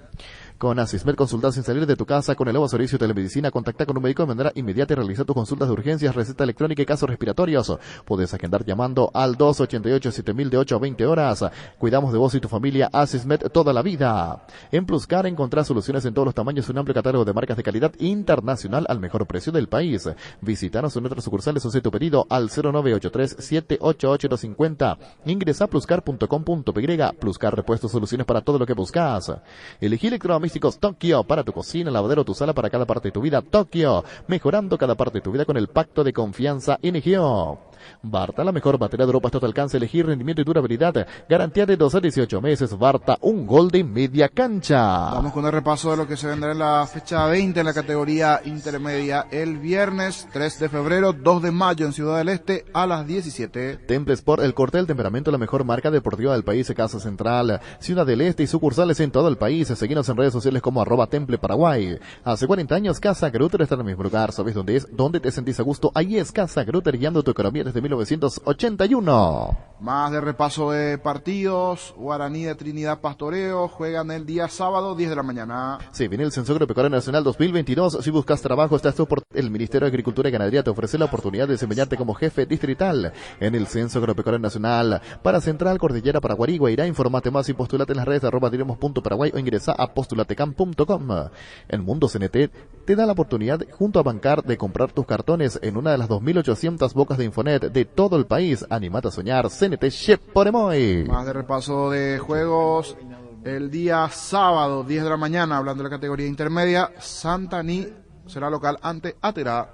Con Asismed, consulta sin salir de tu casa con el nuevo servicio de telemedicina. Contacta con un médico de manera inmediata y realiza tus consultas de urgencias, receta electrónica y casos respiratorios. Puedes agendar llamando al 288-7000 de 8 a 20 horas. Cuidamos de vos y tu familia. Asismed, toda la vida. En Pluscar encontrás soluciones en todos los tamaños, un amplio catálogo de marcas de calidad internacional al mejor precio del país. Visítanos en nuestras sucursales o haz tu pedido al 0983-788-250. Ingresa a pluscar.com.py. Pluscar, repuestos, soluciones para todo lo que buscas. Elegí electrodomésticos Tokio para tu cocina, lavadero, tu sala, para cada parte de tu vida. Tokio, mejorando cada parte de tu vida con el pacto de confianza Inigio. Barta, la mejor batería de Europa hasta tu alcance. Elegir rendimiento y durabilidad. Garantía de 2 a 18 meses. Barta, un gol de media cancha. Vamos con el repaso de lo que se vendrá en la fecha 20 en la categoría intermedia. El viernes 3 de febrero, 2 de mayo en Ciudad del Este a las 17. Temple Sport, el corte del temperamento, la mejor marca deportiva del país. Casa Central, Ciudad del Este y sucursales en todo el país. Seguinos en redes sociales como @Temple Paraguay. Hace 40 años Casa Grutter está en el mismo lugar. ¿Sabes dónde es? ¿Dónde te sentís a gusto? Ahí es Casa Grutter, guiando tu economía desde 1981. Más de repaso de partidos. Guaraní de Trinidad Pastoreo juegan el día sábado 10 de la mañana. Sí, viene el Censo Agropecuario Nacional 2022. Si buscas trabajo, estás tú por el Ministerio de Agricultura y Ganadería. Te ofrece la oportunidad de desempeñarte como jefe distrital en el Censo Agropecuario Nacional. Para Central, Cordillera, Paraguay, Guairá, informate más y postulate en las redes @diremos.paraguay o ingresa a postulatecam.com. El Mundo CNT te da la oportunidad junto a Bancar de comprar tus cartones en una de las 2.800 bocas de Infonet de todo el país. Animate a soñar. CNT Shep por Emoy. Más de repaso de juegos. El día sábado 10 de la mañana, hablando de la categoría intermedia, Santaní será local ante Aterá.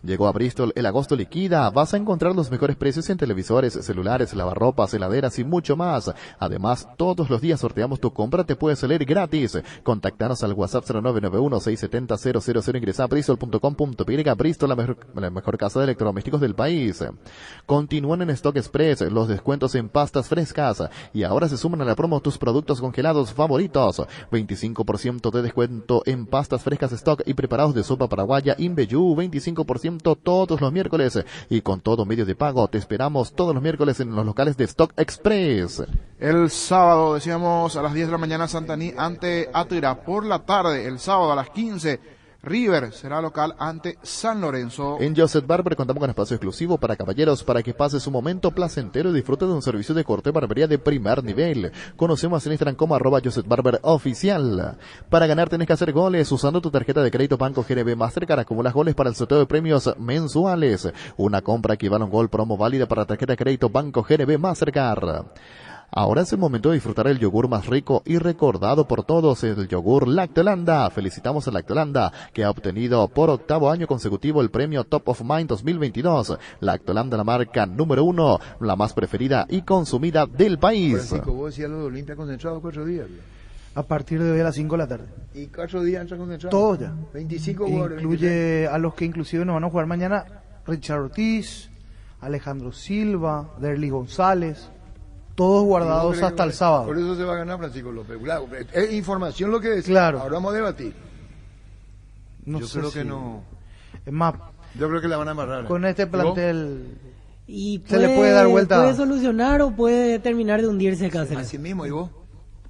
Llegó a Bristol el agosto liquida. Vas a encontrar los mejores precios en televisores, celulares, lavarropas, heladeras y mucho más. Además, todos los días sorteamos tu compra. Te puede salir gratis. Contactanos al WhatsApp 0991-670-000. Ingresa a bristol.com.py. Bristol, la mejor casa de electrodomésticos del país. Continúan en Stock Express los descuentos en pastas frescas. Y ahora se suman a la promo tus productos congelados favoritos. 25% de descuento en pastas frescas Stock y preparados de sopa paraguaya Inbeyú. 25% todos los miércoles y con todo medio de pago. Te esperamos todos los miércoles en los locales de Stock Express. El sábado, decíamos, a las 10 de la mañana Santaní ante Atira. Por la tarde, el sábado a las 15, River será local ante San Lorenzo. En Joseph Barber contamos con espacio exclusivo para caballeros para que pases un momento placentero y disfrutes de un servicio de corte barbería de primer nivel. Conocemos en Instagram como @Joseph Barber oficial. Para ganar tenés que hacer goles usando tu tarjeta de crédito Banco GNB Mastercard. Acumulas goles para el sorteo de premios mensuales. Una compra equivale a un gol, promo válida para tarjeta de crédito Banco GNB Mastercard. Ahora es el momento de disfrutar el yogur más rico y recordado por todos, el yogur Lactolanda. Felicitamos a Lactolanda, que ha obtenido por 8º año consecutivo el premio Top of Mind 2022. Lactolanda, la marca número 1, la más preferida y consumida del país. Francisco, vos decías lo de Olimpia concentrado 4 días. A partir de hoy a las 5 de la tarde. ¿Y 4 días entra concentrado? Todos ya. 25 jugadores. Incluye a los que inclusive nos van a jugar mañana: Richard Ortiz, Alejandro Silva, Derly González. Todos guardados hasta el sábado. Por eso se va a ganar Francisco López. Claro, es información lo que decía. Claro. Ahora vamos a debatir. No yo sé creo si... que no. Es más, yo creo que la van a amarrar. Con este plantel Y Se le puede dar vuelta. Puede solucionar o puede terminar de hundirse Cáceres. Así mismo, ¿y vos?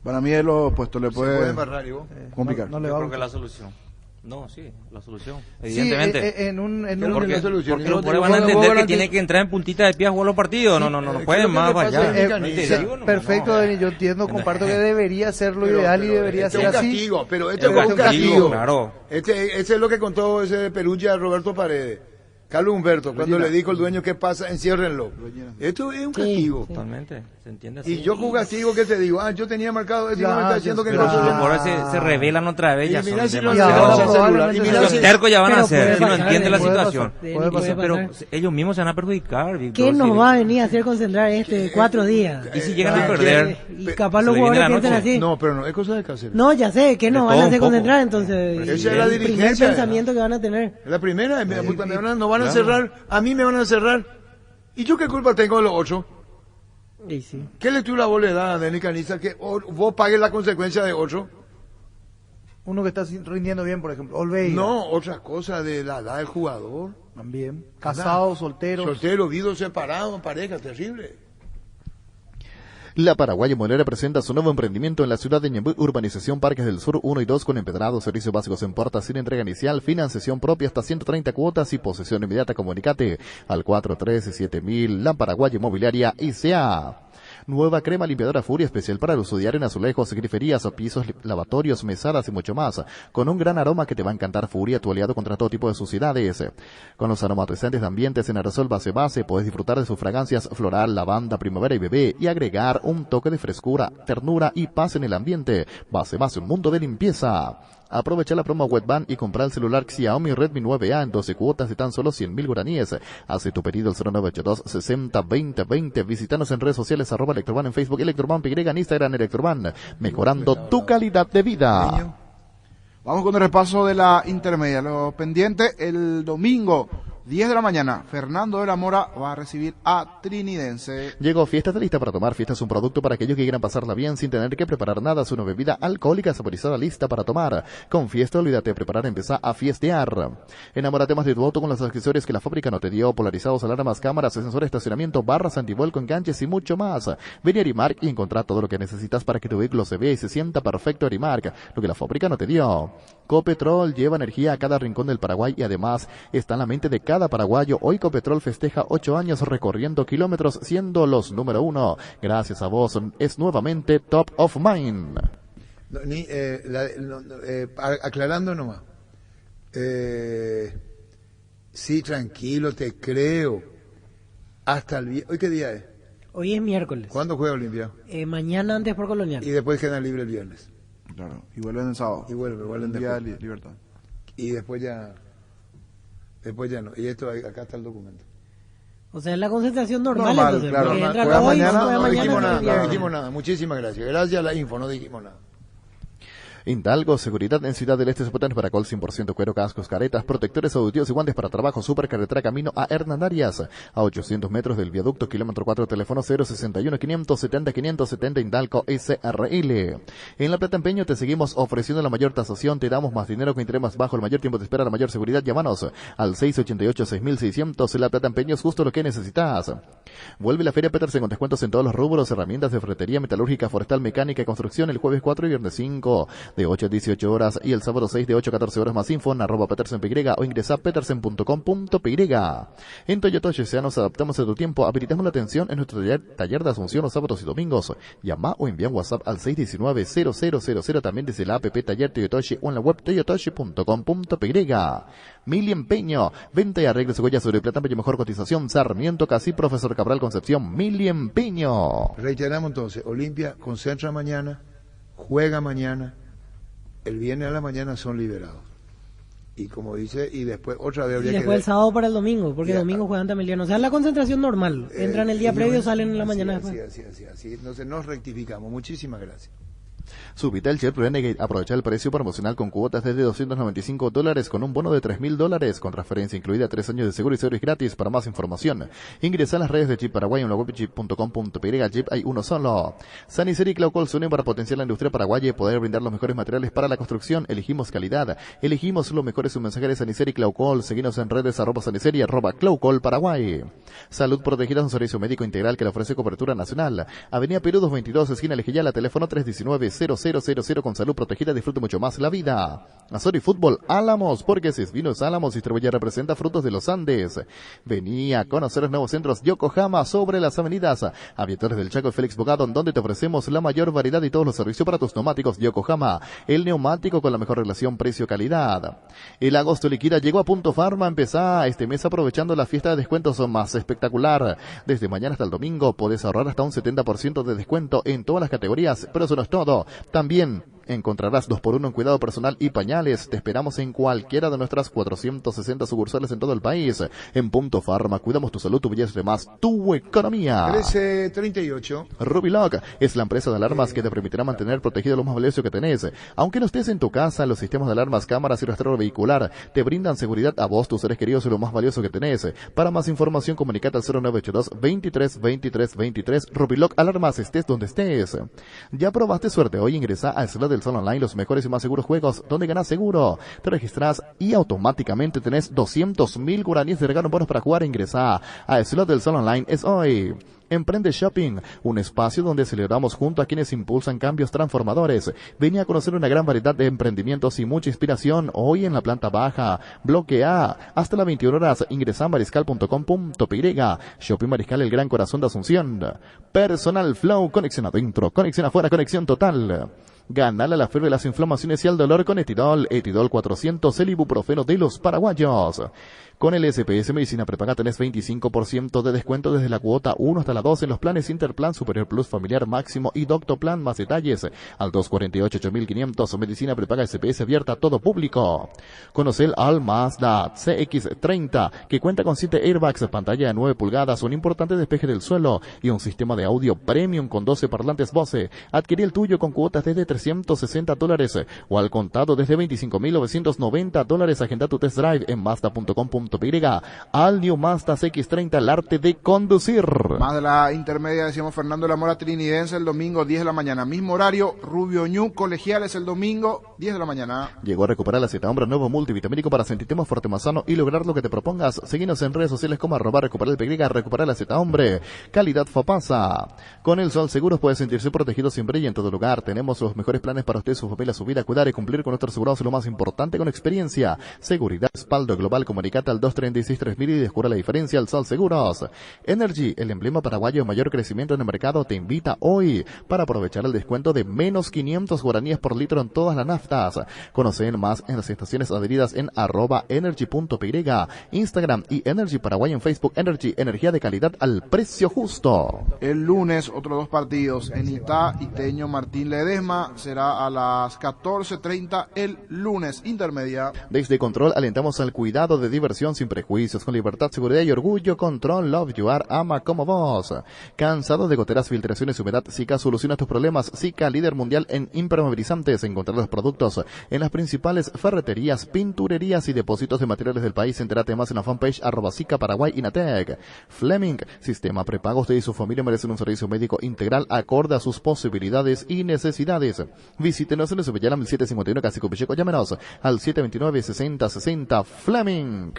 Para mí es lo opuesto, le puede embarrar, ¿y vos? complicar. No le Yo va a creo que gustar. la solución. No, sí, la solución. Sí, Evidentemente. en un Porque, solución. porque Yo los te- jugadores van a vos entender que garantiz- tiene que entrar en puntita de pie a jugar los partidos. No ¿qué pueden es lo que más le pasa allá. a No Denis? te digo, no, perfecto, no. Denis, yo entiendo, comparto que debería ser lo ideal y debería este ser es un así. castigo, pero Es este un es un castigo, castigo. claro. Ese es lo que contó ese de Perugia Roberto Paredes. Carlos Humberto, cuando le dijo al dueño qué pasa, enciérrenlo. Esto es un castigo. Totalmente, se entiende así. Y yo con castigo, ¿qué te digo? Yo tenía marcado esto y no me Ya, está diciendo que Pero no si soy los jugadores se revelan otra vez, Y ya mira son si no demasiados. se celular. Y mira Los si- tercos ya van a Pero hacer, puede si no pasar, entienden la puede situación. pasar, puede pasar. Pero pasar. ellos mismos se van a perjudicar, Víctor. ¿Qué nos Si- va a venir a hacer concentrar 4 días? Y si llegan a perder, Y capaz se los le viene jugadores la piensan noche. así. No, pero no, es cosa de Cáceres. No, ya sé, ¿qué nos De van a todo hacer un poco. concentrar entonces? Esa es la el primer dirigencia. pensamiento que van a tener. La primera, no van a cerrar, a mí me van a cerrar. ¿Y yo qué culpa tengo de los 8? Y sí. ¿Qué lectura vos le das a Denis Caniza que vos pagues la consecuencia de 8? Uno que está rindiendo bien, por ejemplo, Olveira. No, otra cosa de la edad del jugador. También. Casado, soltero. Soltero, viudo, separado, pareja, terrible. La Paraguaya Inmobiliaria presenta su nuevo emprendimiento en la ciudad de Ñemby, Urbanización Parques del Sur 1 y 2 con empedrados, servicios básicos en puerta sin entrega inicial, financiación propia hasta 130 cuotas y posesión inmediata. Comunicate al 413-7000. La Paraguaya Inmobiliaria ICA. Nueva crema limpiadora Furia especial para el uso diario en azulejos, griferías, pisos, lavatorios, mesadas y mucho más. Con un gran aroma que te va a encantar. Furia, tu aliado contra todo tipo de suciedades. Con los aromatizantes de ambientes en aerosol base, puedes disfrutar de sus fragancias floral, lavanda, primavera y bebé y agregar un toque de frescura, ternura y paz en el ambiente. Base, un mundo de limpieza. Aprovecha la promo Wetban y compra el celular Xiaomi Redmi 9A en 12 cuotas de tan solo 100.000 guaraníes. Hace tu pedido al 0982-60-2020. Visítanos en redes sociales @Electroban en Facebook, Electroban PY en Instagram, Electroban, mejorando tu calidad de vida. Vamos con el repaso de la intermedia. Lo pendiente, el domingo, 10 de la mañana, Fernando de la Mora va a recibir a Trinidense. Llegó Fiesta, está lista para tomar. Fiesta es un producto para aquellos que quieran pasarla bien sin tener que preparar nada. Es una bebida alcohólica saborizada lista para tomar. Con Fiesta, olvídate de preparar, empezá a fiestear. Enamórate más de tu auto con los accesorios que la fábrica no te dio. Polarizados, alarmas, cámaras, sensores de estacionamiento, barras, antivuelco, enganches y mucho más. Ven a Arimark y encontrá todo lo que necesitas para que tu vehículo se vea y se sienta perfecto. Arimark, lo que la fábrica no te dio. Copetrol lleva energía a cada rincón del Paraguay y además está en la mente de cada paraguayo. Hoy Copetrol festeja 8 años recorriendo kilómetros, siendo los número 1. Gracias a vos, es nuevamente Top of Mind. Aclarando nomás. Sí, tranquilo, te creo. Hasta el ¿hoy qué día es? Hoy es miércoles. ¿Cuándo juega Olimpia? Mañana antes por Colonial. Y después quedan libre el viernes. Claro, y vuelven el sábado. Y vuelven día después. Libertad. Y después ya no. Y esto, acá está el documento. O sea, es la concentración normal, Normal, entonces. claro. Porque entra Juega hoy, mañana, juega No mañana, dijimos juega nada, no viernes. dijimos nada. Muchísimas gracias. Gracias a la info, no dijimos nada. Indalgo, seguridad en Ciudad del Este, Sopotanes, Paracol, 100% cuero, cascos, caretas, protectores auditivos y guantes para trabajo, supercarretera camino a Hernandarias, a 800 metros del viaducto, kilómetro 4, teléfono 061-570-570, Indalco SRL. En La Plata Empeño te seguimos ofreciendo la mayor tasación, te damos más dinero con interés más bajo, el mayor tiempo de espera, la mayor seguridad, llámanos al 688-6600, La Plata Empeño es justo lo que necesitas. Vuelve la Feria Petersen con descuentos en todos los rubros, herramientas de ferretería, metalúrgica, forestal, mecánica y construcción, el jueves 4 y viernes 5. De 8 a 18 horas y el sábado 6 de 8 a 14 horas. Más info en @petersenpy o ingresa a petersen.com.py. En Toyota Ocean nos adaptamos a tu tiempo, habilitamos la atención en nuestro taller de Asunción los sábados y domingos. Llama o envía un WhatsApp al 619-0000, también desde la app Taller Toyotoshi o en la web toyotoshi.com.py. Mil Empeño, venta y arreglo de cebolla sobre plata, mejor cotización, Sarmiento, Casi, Profesor Cabral, Concepción. Mil Empeño. Reiteramos entonces, Olimpia concentra mañana, juega mañana, el viernes a la mañana son liberados. Y como dice, y después otra vez habría Y después el sábado para el domingo, porque el domingo juegan también. O sea, la concentración normal. Entran el día previo, salen en la mañana después. Así. Entonces nos rectificamos. Muchísimas gracias. Subitel Jet Renegade, aprovecha el precio promocional con cuotas desde $295 con un bono de $3.000 con transferencia incluida, 3 años de seguro y servicio gratis. Para más información, ingresa a las redes de Jeep Paraguay en la web jeep.com.py. Jeep hay uno solo. Sanicer y Claucol se unen para potenciar la industria paraguaya y poder brindar los mejores materiales para la construcción. Elegimos calidad, elegimos los mejores. Su mensaje de Sanicer y Claucol. Seguinos en redes @Sanicer y @Claucol Paraguay. Salud Protegida es un servicio médico integral que le ofrece cobertura nacional. Avenida Perú 222, esquina Lejeyala, teléfono 319-0000. Con Salud Protegida disfrute mucho más la vida. Azori Fútbol Álamos, porque si es Vinos Álamos, distribuye representa frutos de los Andes. Vení a conocer los nuevos centros Yokohama sobre las avenidas Aviadores del Chaco y Félix Bogado, donde te ofrecemos la mayor variedad y todos los servicios para tus neumáticos. Yokohama, el neumático con la mejor relación precio-calidad. El agosto liquida llegó a Punto Farma. Empezá este mes aprovechando la fiesta de descuentos más espectacular. Desde mañana hasta el domingo podés ahorrar hasta un 70% de descuento en todas las categorías, pero eso no es todo. También encontrarás 2x1 en cuidado personal y pañales. Te esperamos en cualquiera de nuestras 460 sucursales en todo el país. En Punto Farma, cuidamos tu salud, tu belleza y demás, tu economía. 1338. Rubiloc es la empresa de alarmas que te permitirá mantener protegido lo más valioso que tenés. Aunque no estés en tu casa, los sistemas de alarmas, cámaras y rastreo vehicular te brindan seguridad a vos, tus seres queridos y lo más valioso que tenés. Para más información, comunicate al 0982 23 23 23. Rubiloc Alarmas, estés donde estés. ¿Ya probaste suerte? Hoy ingresa a Slot del Sol Online, los mejores y más seguros juegos donde ganas seguro. Te registras y automáticamente tenés 200.000 guaraníes de regalo bonos para jugar. Ingresa a Slot del Sol Online, es hoy. Emprende Shopping, un espacio donde celebramos junto a quienes impulsan cambios transformadores. Vení a conocer una gran variedad de emprendimientos y mucha inspiración hoy en la planta baja, bloque A, hasta las 21 horas. Ingresa a mariscal.com.py. Shopping Mariscal, el gran corazón de Asunción. Personal Flow, conexión adentro, conexión afuera, conexión total. Ganale a la fiebre, las inflamaciones y al dolor con Etidol. Etidol 400, el ibuprofeno de los paraguayos. Con el SPS Medicina Prepaga tenés 25% de descuento desde la cuota 1 hasta la 2 en los planes Interplan, Superior Plus, Familiar Máximo y Doctoplan. Más detalles al 248-8500. Medicina Prepaga SPS abierta a todo público. Conoce el All Mazda CX-30 que cuenta con 7 airbags, pantalla de 9 pulgadas, un importante despeje del suelo y un sistema de audio premium con 12 parlantes Bose. Adquirí el tuyo con cuotas desde $360 o al contado desde $25.990. Agenda tu test drive en Mazda.com.py. Al New Mazda CX-30, el arte de conducir. Más de la intermedia, decíamos Fernando de la Mora Trinidense el domingo 10 de la mañana. Mismo horario, Rubio Ñu Colegiales el domingo 10 de la mañana. Llegó a recuperar la Zeta Hombre, nuevo multivitamínico para sentirte más fuerte, más sano y lograr lo que te propongas. Seguinos en redes sociales como @recuperar el PY, recuperar la Zeta Hombre. Calidad Fopasa. Con el Sol Seguros puede sentirse protegido siempre y en todo lugar. Tenemos los mejores planes para usted, su familia, su vida, cuidar y cumplir con nuestros asegurados, lo más importante, con experiencia, seguridad, respaldo global. Comunicate al 236-3000 y descubra la diferencia. El Sol Seguros. Energy, el emblema paraguayo de mayor crecimiento en el mercado, te invita hoy para aprovechar el descuento de menos 500 guaraníes por litro en todas las naftas. Conocen más en las estaciones adheridas en @energy.py, Instagram y Energy Paraguay en Facebook. Energy, energía de calidad al precio justo. El lunes, otros 2 partidos en Itá, Iteño, Martín Ledesma, será a las 14:30 el lunes. Intermedia. Desde Control alentamos al cuidado de diversión sin prejuicios, con libertad, seguridad y orgullo. Control, Love You Are, ama como vos. ¿Cansado de goteras, filtraciones y humedad? Zika soluciona tus problemas. Zika, líder mundial en impermeabilizantes. Encontrar los productos en las principales ferreterías, pinturerías y depósitos de materiales del país. Entérate más en la fanpage @Zika Paraguay Inatec. Fleming, sistema prepago. Usted y su familia merecen un servicio médico integral acorde a sus posibilidades y necesidades. Visítenos en el Subeyalam 751 Casico Picheco. Llámenos al 729-6060. Fleming.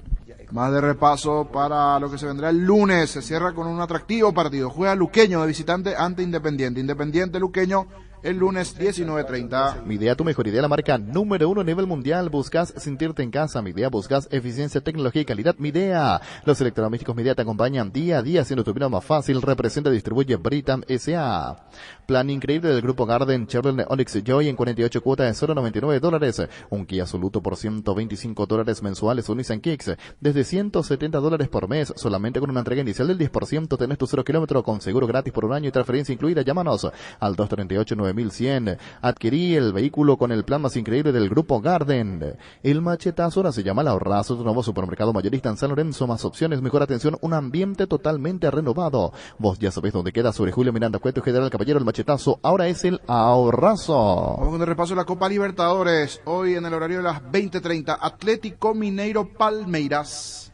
Más de repaso para lo que se vendrá el lunes. Se cierra con un atractivo partido. Juega Luqueño de visitante ante Independiente. Independiente Luqueño el lunes 19:30. Midea, tu mejor idea, la marca número 1 a nivel mundial. Buscas sentirte en casa. Midea, buscas eficiencia, tecnología y calidad. Midea. Los electrodomésticos Midea te acompañan día a día haciendo tu vida más fácil. Representa y distribuye Britam S.A. Plan increíble del Grupo Garden. Chevrolet Onix Joy en 48 cuotas de solo $99. Un Kia Soluto por $125 mensuales. Un Nissan Kicks desde $170 por mes. Solamente con una entrega inicial del 10%. Tenés tu 0 kilómetro con seguro gratis por un año y transferencia incluida. Llámanos al 238-9000 9100. Adquirí el vehículo con el plan más increíble del Grupo Garden. El machetazo ahora se llama El Ahorrazo, tu nuevo supermercado mayorista en San Lorenzo, más opciones, mejor atención, un ambiente totalmente renovado. Vos ya sabés dónde queda, sobre Julio Miranda Cueto, General Caballero. El machetazo ahora es El Ahorrazo. Vamos con el repaso de la Copa Libertadores. Hoy en el horario de las 20:30, Atlético Mineiro Palmeiras.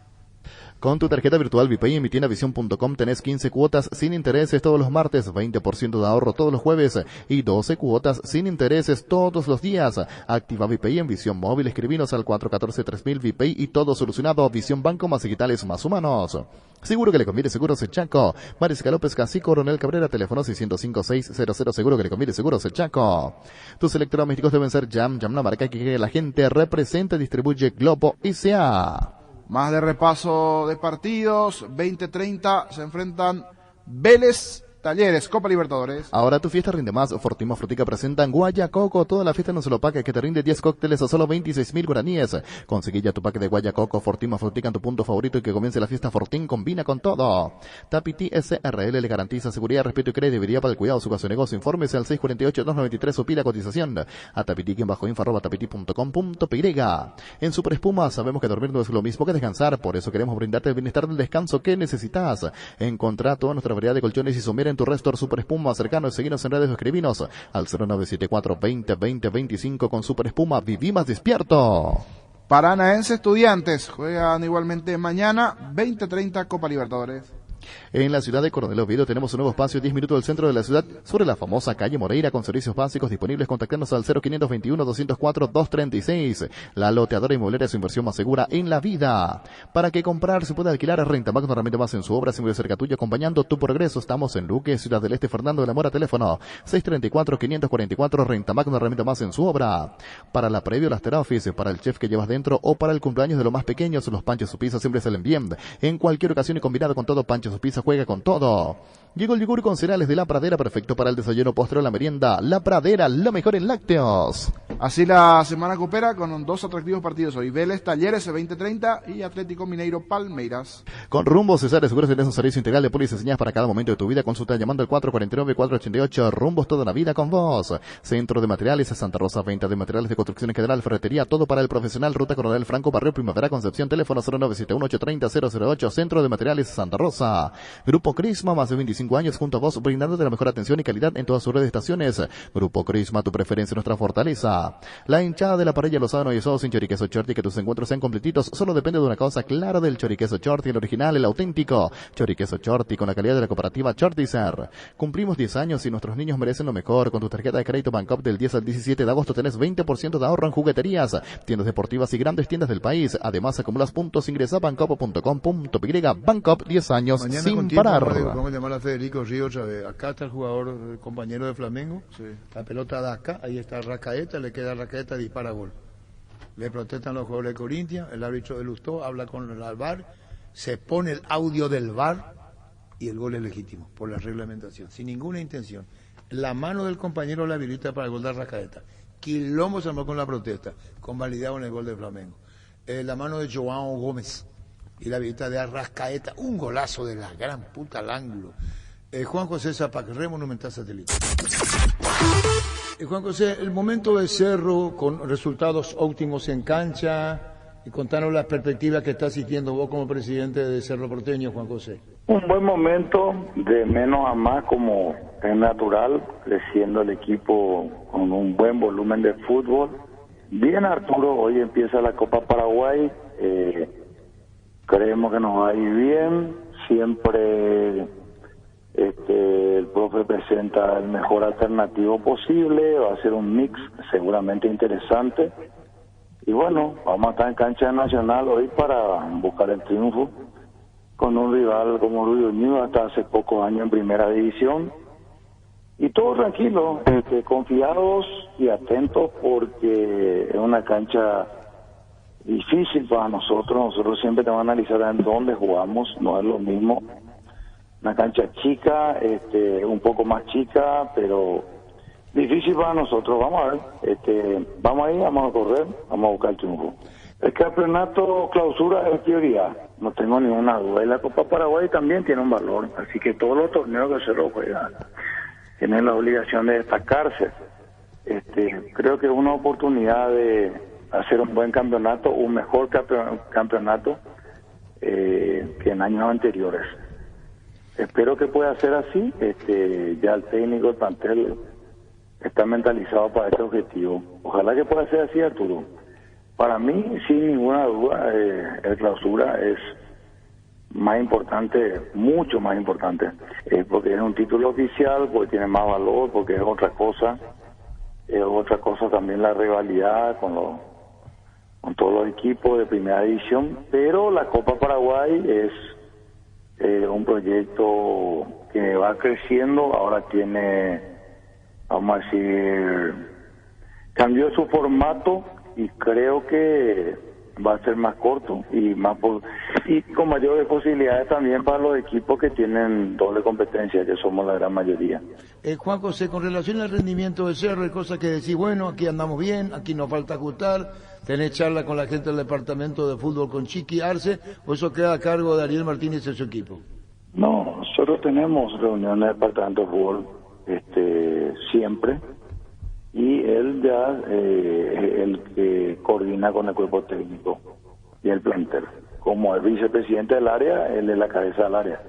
Con tu tarjeta virtual VPay en mitiendavision.com tenés 15 cuotas sin intereses todos los martes, 20% de ahorro todos los jueves y 12 cuotas sin intereses todos los días. Activa VPay en Visión Móvil, escribinos al 414-3000 VPay y todo solucionado. Visión Banco, más digitales, más humanos. Seguro que le conviene Seguros El Chaco. Marisca López Casí, Coronel Cabrera, teléfono 605-600. Seguro que le conviene Seguros El Chaco. Tus electrodomésticos deben ser Jam, la marca que la gente representa y distribuye Globo S.A. Más de repaso de partidos. 20:30 se enfrentan Vélez Talleres, Copa Libertadores. Ahora tu fiesta rinde más. Fortima Frutica presenta en Guayacoco. Toda la fiesta no se lo pague, que te rinde 10 cócteles a solo 26.000 guaraníes. Conseguí ya tu paque de Guayacoco, Fortima Frutica en tu punto favorito y que comience la fiesta. Fortín combina con todo. Tapiti SRL le garantiza seguridad, respeto y credibilidad para el cuidado de su negocio. Infórmese al 648-293 o pila cotización. A tapiti_info@tapiti.com.py. En Super Espuma sabemos que dormir no es lo mismo que descansar. Por eso queremos brindarte el bienestar del descanso que necesitas. Encontrá toda nuestra variedad de colchones y someras en tu Restor Super Espuma cercano. Seguinos en redes o escribinos al 0974-20-20-25. Con Super Espuma viví más despierto. Paranaense Estudiantes juegan igualmente mañana 20:30 Copa Libertadores. En la ciudad de Coronel Oviedo tenemos un nuevo espacio 10 minutos del centro de la ciudad sobre la famosa calle Moreira con servicios básicos disponibles. Contactarnos al 0521-204-236. La loteadora inmobiliaria es su inversión más segura en la vida. Para que comprar se puede alquilar, Renta Magno realmente más en su obra, siempre cerca tuyo, acompañando tu progreso. Estamos en Luque, Ciudad del Este, Fernando de la Mora, teléfono 634-544. Renta Magno realmente más en su obra. Para la previa, las terafis, para el chef que llevas dentro o para el cumpleaños de los más pequeños, los panchos su pizza siempre salen bien. En cualquier ocasión y combinado con todo, Pancho su pizza juega con todo. Llegó el yogur con cereales de La Pradera, perfecto para el desayuno, postre o la merienda. La Pradera, lo mejor en lácteos. Así la semana coopera con dos atractivos partidos hoy. Vélez Talleres 20:30 y Atlético Mineiro Palmeiras. Con Rumbo Cesar Seguros tenés un servicio integral de pólizas y señas para cada momento de tu vida. Consulta llamando al 449-488. Rumbos toda la vida con vos. Centro de Materiales Santa Rosa, venta de materiales de construcción en general, ferretería, todo para el profesional. Ruta Coronel Franco, Barrio Primavera, Concepción, teléfono 0971-830-008. Centro de Materiales Santa Rosa. Grupo Crisma, más de 25 años junto a vos, brindándote la mejor atención y calidad en todas sus redes de estaciones. Grupo Crisma, tu preferencia, nuestra fortaleza. La hinchada de la parrilla Lozano y Eso sin choriqueso Chorti, que tus encuentros sean completitos, solo depende de una cosa, claro, del choriqueso Chorti, el original, el auténtico. Choriqueso Chorti, con la calidad de la cooperativa Chortizer. Cumplimos 10 años y nuestros niños merecen lo mejor. Con tu tarjeta de crédito Bancopp del 10 al 17 de agosto tenés 20% de ahorro en jugueterías, tiendas deportivas y grandes tiendas del país. Además, acumulas puntos, ingresa a bancopp.com.py. Bancopp, 10 años mañana sin tiempo, parar. Vamos a llamar a Federico Río otra vez. Acá está el jugador, el compañero de Flamengo. Sí. La pelota da acá, ahí está Rascaeta, le queda Rascaeta, dispara gol. Le protestan los jugadores de Corinthians, el árbitro de Lustó habla con el VAR, se pone el audio del VAR y el gol es legítimo por la reglamentación, sin ninguna intención. La mano del compañero la habilita para el gol de Rascaeta. Quilombo se armó con la protesta, convalidado en el gol de Flamengo. La mano de Joao Gómez y la habilita de Arrascaeta, un golazo de la gran puta al ángulo. Juan José Zapac, Re Monumental Satélite. Juan José, el momento de Cerro con resultados óptimos en cancha, y contanos las perspectivas que está asistiendo vos como presidente de Cerro Porteño, Juan José. Un buen momento, de menos a más como es natural, creciendo el equipo con un buen volumen de fútbol. Bien, Arturo, hoy empieza la Copa Paraguay, creemos que nos va a ir bien, siempre el profe presenta el mejor alternativo posible, va a ser un mix seguramente interesante y bueno, vamos a estar en cancha nacional hoy para buscar el triunfo con un rival como Rubio Unido hasta hace pocos años en primera división y todo tranquilo, confiados y atentos porque es una cancha difícil para nosotros siempre tenemos que analizar en dónde jugamos, no es lo mismo una cancha chica, un poco más chica, pero difícil para nosotros. Vamos a ver, vamos a ir, vamos a correr, vamos a buscar el triunfo. El campeonato clausura es prioridad, no tengo ninguna duda. Y la Copa Paraguay también tiene un valor, así que todos los torneos que se lo juegan tienen la obligación de destacarse. Creo que es una oportunidad de hacer un buen campeonato, un mejor campeonato que en años anteriores. Espero que pueda ser así. Ya el técnico, el plantel está mentalizado para este objetivo. Ojalá que pueda ser así, Arturo. Para mí, sin ninguna duda, el clausura es más importante, mucho más importante, porque es un título oficial, porque tiene más valor, porque es otra cosa también la rivalidad con todos los equipos de primera división, pero la Copa Paraguay es un proyecto que va creciendo, ahora tiene, vamos a decir, cambió su formato y creo que va a ser más corto y con mayores posibilidades también para los equipos que tienen doble competencia, que somos la gran mayoría. Juan José, con relación al rendimiento de Cerro, hay cosas que decir, bueno, aquí andamos bien, aquí nos falta ajustar, tenés charla con la gente del departamento de fútbol con Chiqui Arce, o eso queda a cargo de Ariel Martínez y su equipo. No, nosotros tenemos reuniones del departamento de fútbol siempre, y él ya es el que coordina con el cuerpo técnico y el plantel. Como el vicepresidente del área, él es la cabeza del área,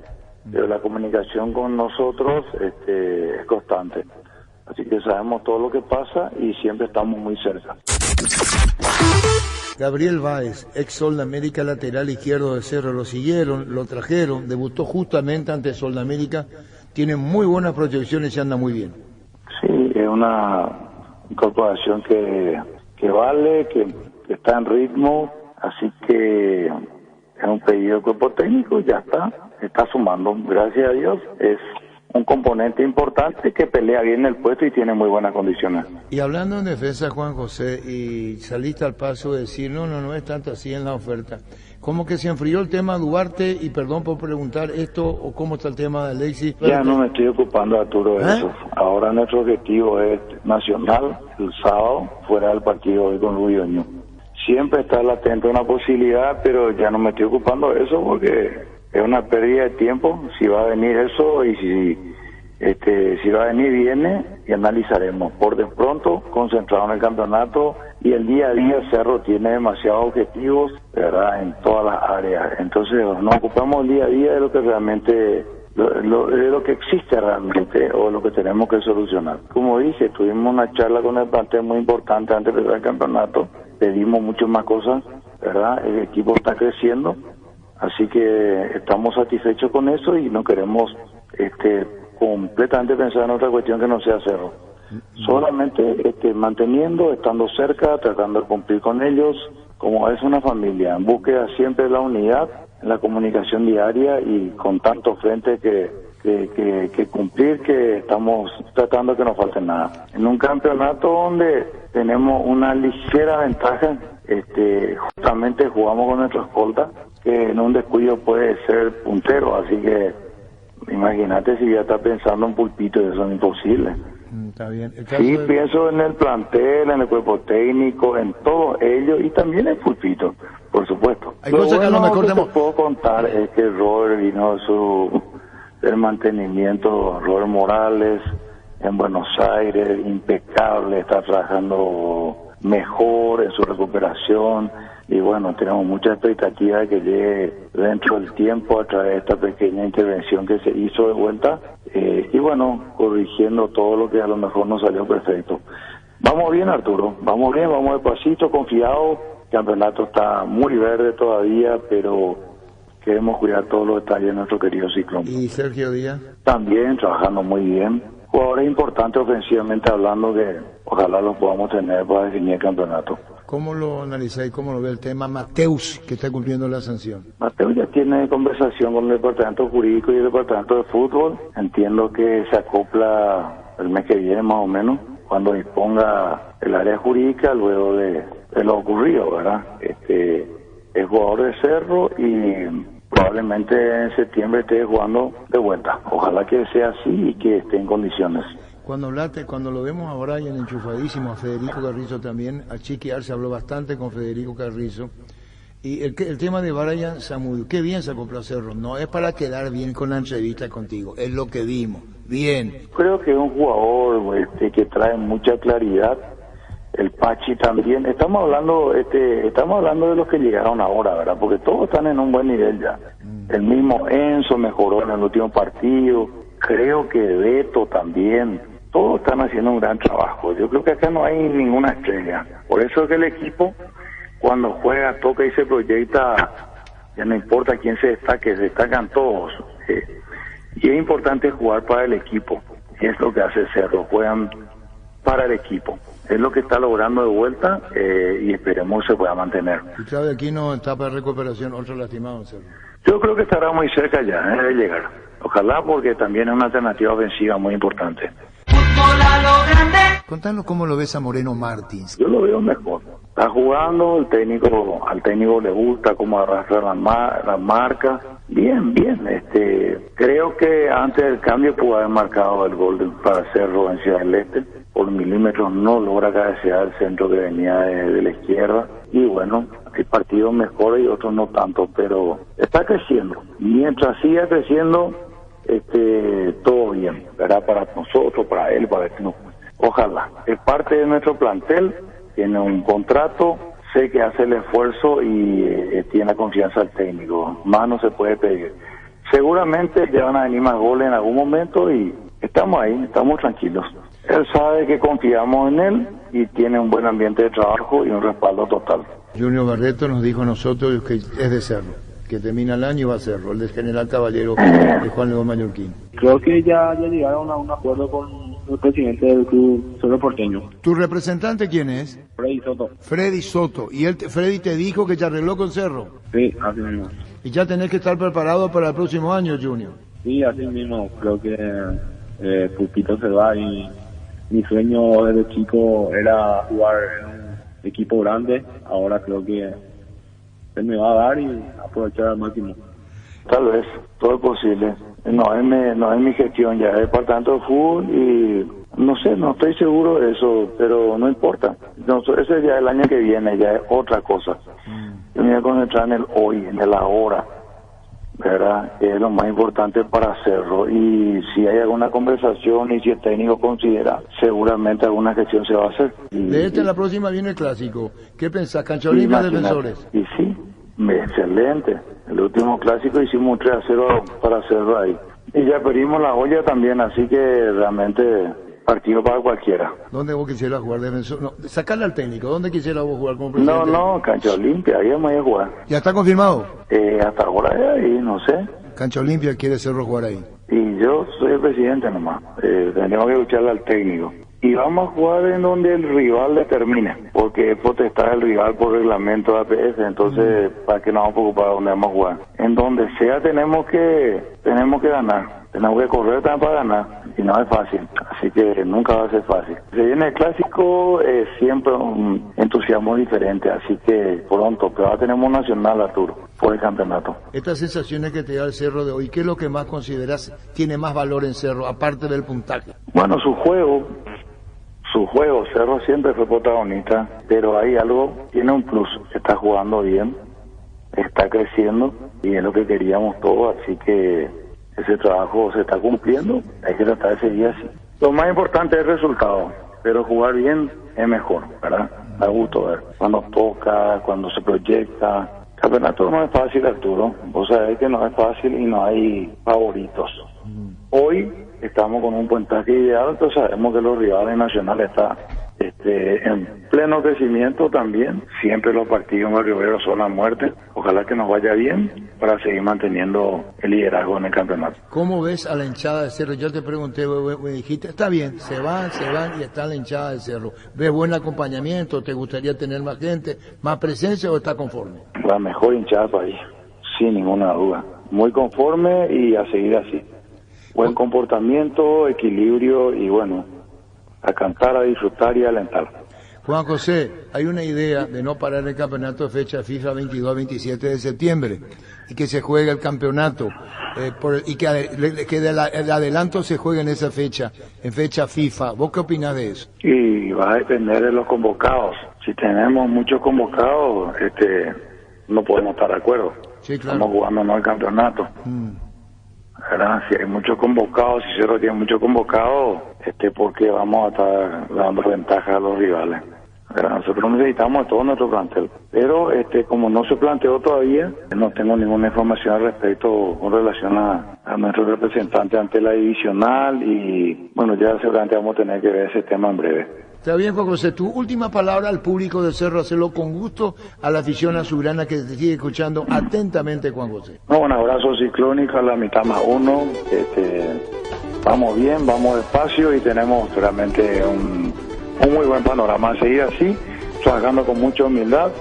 pero la comunicación con nosotros es constante, así que sabemos todo lo que pasa y siempre estamos muy cerca. Gabriel Báez, ex Sol de América, lateral izquierdo de Cerro, lo siguieron, lo trajeron, debutó justamente ante Sol de América, tiene muy buenas proyecciones y anda muy bien. Sí, es una incorporación que vale, que está en ritmo, así que es un pedido del cuerpo técnico, ya está sumando, gracias a Dios, es un componente importante que pelea bien el puesto y tiene muy buenas condiciones. Y hablando en defensa, Juan José, y saliste al paso de decir, no es tanto así en la oferta, ¿cómo que se enfrió el tema Duarte? Y perdón por preguntar esto, o cómo está el tema de Alexis. Ya no me estoy ocupando, Arturo, de eso. Ahora nuestro objetivo es nacional, el sábado, fuera del partido hoy con Rubioño. Siempre está latente una posibilidad, pero ya no me estoy ocupando de eso porque es una pérdida de tiempo. Si va a venir eso y si va a venir, viene y analizaremos. Por de pronto, concentrado en el campeonato, y el día a día Cerro tiene demasiados objetivos, ¿verdad?, en todas las áreas. Entonces nos ocupamos el día a día de lo que realmente, de lo que existe realmente o lo que tenemos que solucionar. Como dije, tuvimos una charla con el plantel muy importante antes de empezar el campeonato, pedimos muchas más cosas, ¿verdad? El equipo está creciendo, así que estamos satisfechos con eso y no queremos completamente pensar en otra cuestión que no sea Cerro. Solamente manteniendo, estando cerca, tratando de cumplir con ellos, como es una familia, en búsqueda siempre de la unidad, en la comunicación diaria y con tanto frente que cumplir, que estamos tratando que no falte nada. En un campeonato donde tenemos una ligera ventaja, justamente jugamos con nuestro escolta, que en un descuido puede ser puntero, así que imagínate si ya está pensando en Pulpito, eso es imposible. Está bien. Sí, pienso en el plantel, en el cuerpo técnico, en todo ello y también en Pulpito, por supuesto. Hay cosas que a lo mejor te puedo contar es que Robert vino del mantenimiento, Robert Morales en Buenos Aires, impecable, está trabajando mejor en su recuperación y bueno, tenemos mucha expectativa de que llegue dentro del tiempo a través de esta pequeña intervención que se hizo de vuelta y bueno, corrigiendo todo lo que a lo mejor no salió perfecto. Vamos bien, Arturo, vamos bien, vamos despacito, confiados. El campeonato está muy verde todavía, pero queremos cuidar todos los detalles de nuestro querido Ciclón. ¿Y Sergio Díaz? También trabajando muy bien. Jugadores importantes ofensivamente hablando, que ojalá los podamos tener para definir el campeonato. ¿Cómo lo analizáis? ¿Cómo lo ve el tema Mateus, que está cumpliendo la sanción? Mateus ya tiene conversación con el departamento jurídico y el departamento de fútbol. Entiendo que se acopla el mes que viene más o menos, cuando disponga el área jurídica luego de lo ocurrido, ¿verdad? Es jugador de Cerro y probablemente en septiembre esté jugando de vuelta. Ojalá que sea así y que esté en condiciones. Cuando lo vemos a Brian enchufadísimo, a Federico Carrizo también, a Chiqui Arce habló bastante con Federico Carrizo, y el tema de Brian Zamudio, qué bien se compró Cerro, no es para quedar bien con la entrevista contigo, es lo que vimos. Bien. Creo que es un jugador que trae mucha claridad. El Pachi también. Estamos hablando de los que llegaron ahora, ¿verdad? Porque todos están en un buen nivel ya. El mismo Enzo mejoró en el último partido. Creo que Beto también. Todos están haciendo un gran trabajo. Yo creo que acá no hay ninguna estrella. Por eso es que el equipo, cuando juega, toca y se proyecta, ya no importa quién se destaque, se destacan todos. Y es importante jugar para el equipo. Es lo que hace Cerro, juegan para el equipo. Es lo que está logrando de vuelta y esperemos se pueda mantener. Y Claudio Aquino está para recuperación, otro lastimado en Cerro. Yo creo que estará muy cerca ya de llegar. Ojalá, porque también es una alternativa ofensiva muy importante. Contanos cómo lo ves a Moreno Martins. Yo lo veo mejor. Está jugando, al técnico le gusta cómo arrastra las marcas. Bien. Creo que antes del cambio pudo haber marcado el gol para Cerro en Ciudad del Este. Por milímetros no logra cabecear el centro que venía de la izquierda. Y bueno, hay partidos mejores y otros no tanto, pero está creciendo. Mientras siga creciendo, todo bien, ¿verdad? Para nosotros, para él, para el club. Ojalá. Es parte de nuestro plantel, tiene un contrato, sé que hace el esfuerzo y tiene la confianza del técnico. Más no se puede pedir. Seguramente ya van a venir más goles en algún momento y estamos ahí, estamos tranquilos. Él sabe que confiamos en él y tiene un buen ambiente de trabajo y un respaldo total. Junior Barreto nos dijo a nosotros que es de Cerro, que termina el año y va a Cerro, el de General Caballero de Juan León Mallorquín. Creo que ya llegaron a un acuerdo con el presidente del club Cerro Porteño. ¿Tu representante quién es? Freddy Soto. Freddy Soto. ¿Y Freddy te dijo que te arregló con Cerro? Sí, así mismo. ¿Y ya tenés que estar preparado para el próximo año, Junior? Sí, así mismo. Creo que Pupito se va y mi sueño desde chico era jugar en un equipo grande. Ahora creo que él me va a dar y aprovechar al máximo. Tal vez, todo es posible. No es mi gestión ya, es el departamento de fútbol y no sé, no estoy seguro de eso, pero no importa. Ese ya es el año que viene, ya es otra cosa. Yo me voy a concentrar en el hoy, en el ahora, ¿verdad? Es lo más importante para hacerlo. Y si hay alguna conversación y si el técnico considera, seguramente alguna gestión se va a hacer. La próxima viene el clásico. ¿Qué pensás? ¿Cancha Olimpia, Defensores? Y sí, excelente. El último clásico hicimos un 3-0 para hacerlo ahí. Y ya perdimos la olla también, así que realmente partido para cualquiera. ¿Dónde vos quisieras jugar Defensor? No, sacarle al técnico. ¿Dónde quisieras vos jugar como presidente? No, Cancha Olimpia, ahí vamos a jugar. ¿Ya está confirmado? Hasta ahora es ahí, no sé. Cancha Olimpia quiere Cerro jugar ahí. Y yo soy el presidente nomás. Tenemos que escucharle al técnico. Y vamos a jugar en donde el rival determine, porque es potestad el rival por reglamento de APS, entonces para que nos vamos a preocupar de dónde vamos a jugar. En donde sea tenemos que ganar, tenemos que correr también para ganar, y no es fácil, así que nunca va a ser fácil. Se viene el clásico, siempre un entusiasmo diferente, así que pronto, pero ahora tenemos un nacional, Arturo, por el campeonato. Estas sensaciones que te da el Cerro de hoy, ¿qué es lo que más consideras tiene más valor en Cerro, aparte del puntaje? Bueno, su juego, Cerro siempre fue protagonista, pero hay algo, tiene un plus, está jugando bien, está creciendo y es lo que queríamos todos, así que ese trabajo se está cumpliendo, hay que tratar de seguir así. Lo más importante es el resultado, pero jugar bien es mejor, ¿verdad? Da gusto ver, cuando toca, cuando se proyecta. El campeonato no es fácil, Arturo, vos sabés que no es fácil y no hay favoritos. Hoy estamos con un puntaje ideal, entonces sabemos que los rivales nacionales están en pleno crecimiento también. Siempre los partidos en Barrio Obrero son la muerte. Ojalá que nos vaya bien para seguir manteniendo el liderazgo en el campeonato. ¿Cómo ves a la hinchada de Cerro? Yo te pregunté, me dijiste, está bien, se van y está la hinchada de Cerro. ¿Ves buen acompañamiento? ¿Te gustaría tener más gente, más presencia o estás conforme? La mejor hinchada del país, sin ninguna duda. Muy conforme y a seguir así. Buen comportamiento, equilibrio y bueno, a cantar, a disfrutar y a alentar. Juan José, hay una idea de no parar el campeonato de fecha FIFA 22-27 de septiembre y que se juegue el campeonato y que el adelanto se juegue en esa fecha, en fecha FIFA. ¿Vos qué opinás de eso? Y va a depender de los convocados. Si tenemos muchos convocados, no podemos estar de acuerdo. Sí, claro. Estamos jugando no el campeonato. ¿verdad? Si hay muchos convocados, si Cerro tiene muchos convocados, porque vamos a estar dando ventaja a los rivales, ¿verdad? Nosotros necesitamos todo nuestro plantel, pero como no se planteó todavía, no tengo ninguna información al respecto con relación a nuestro representante ante la divisional y bueno, ya seguramente vamos a tener que ver ese tema en breve. Está bien, Juan José. Tu última palabra al público de Cerro, hacerlo con gusto, a la afición azulgrana que te sigue escuchando atentamente, Juan José. Un abrazo ciclónico a la mitad más uno. Vamos bien, vamos despacio y tenemos realmente un muy buen panorama. A seguir así, trabajando con mucha humildad,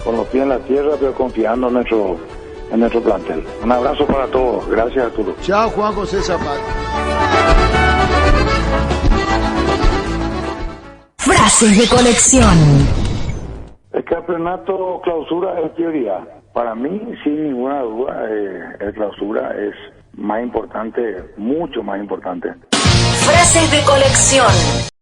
con los pies en la tierra, pero confiando en nuestro plantel. Un abrazo para todos. Gracias, Arturo. Chao, Juan José Zapata. Frases de colección. El campeonato clausura es prioridad. Para mí, sin ninguna duda, el clausura es más importante, mucho más importante. Frases de colección.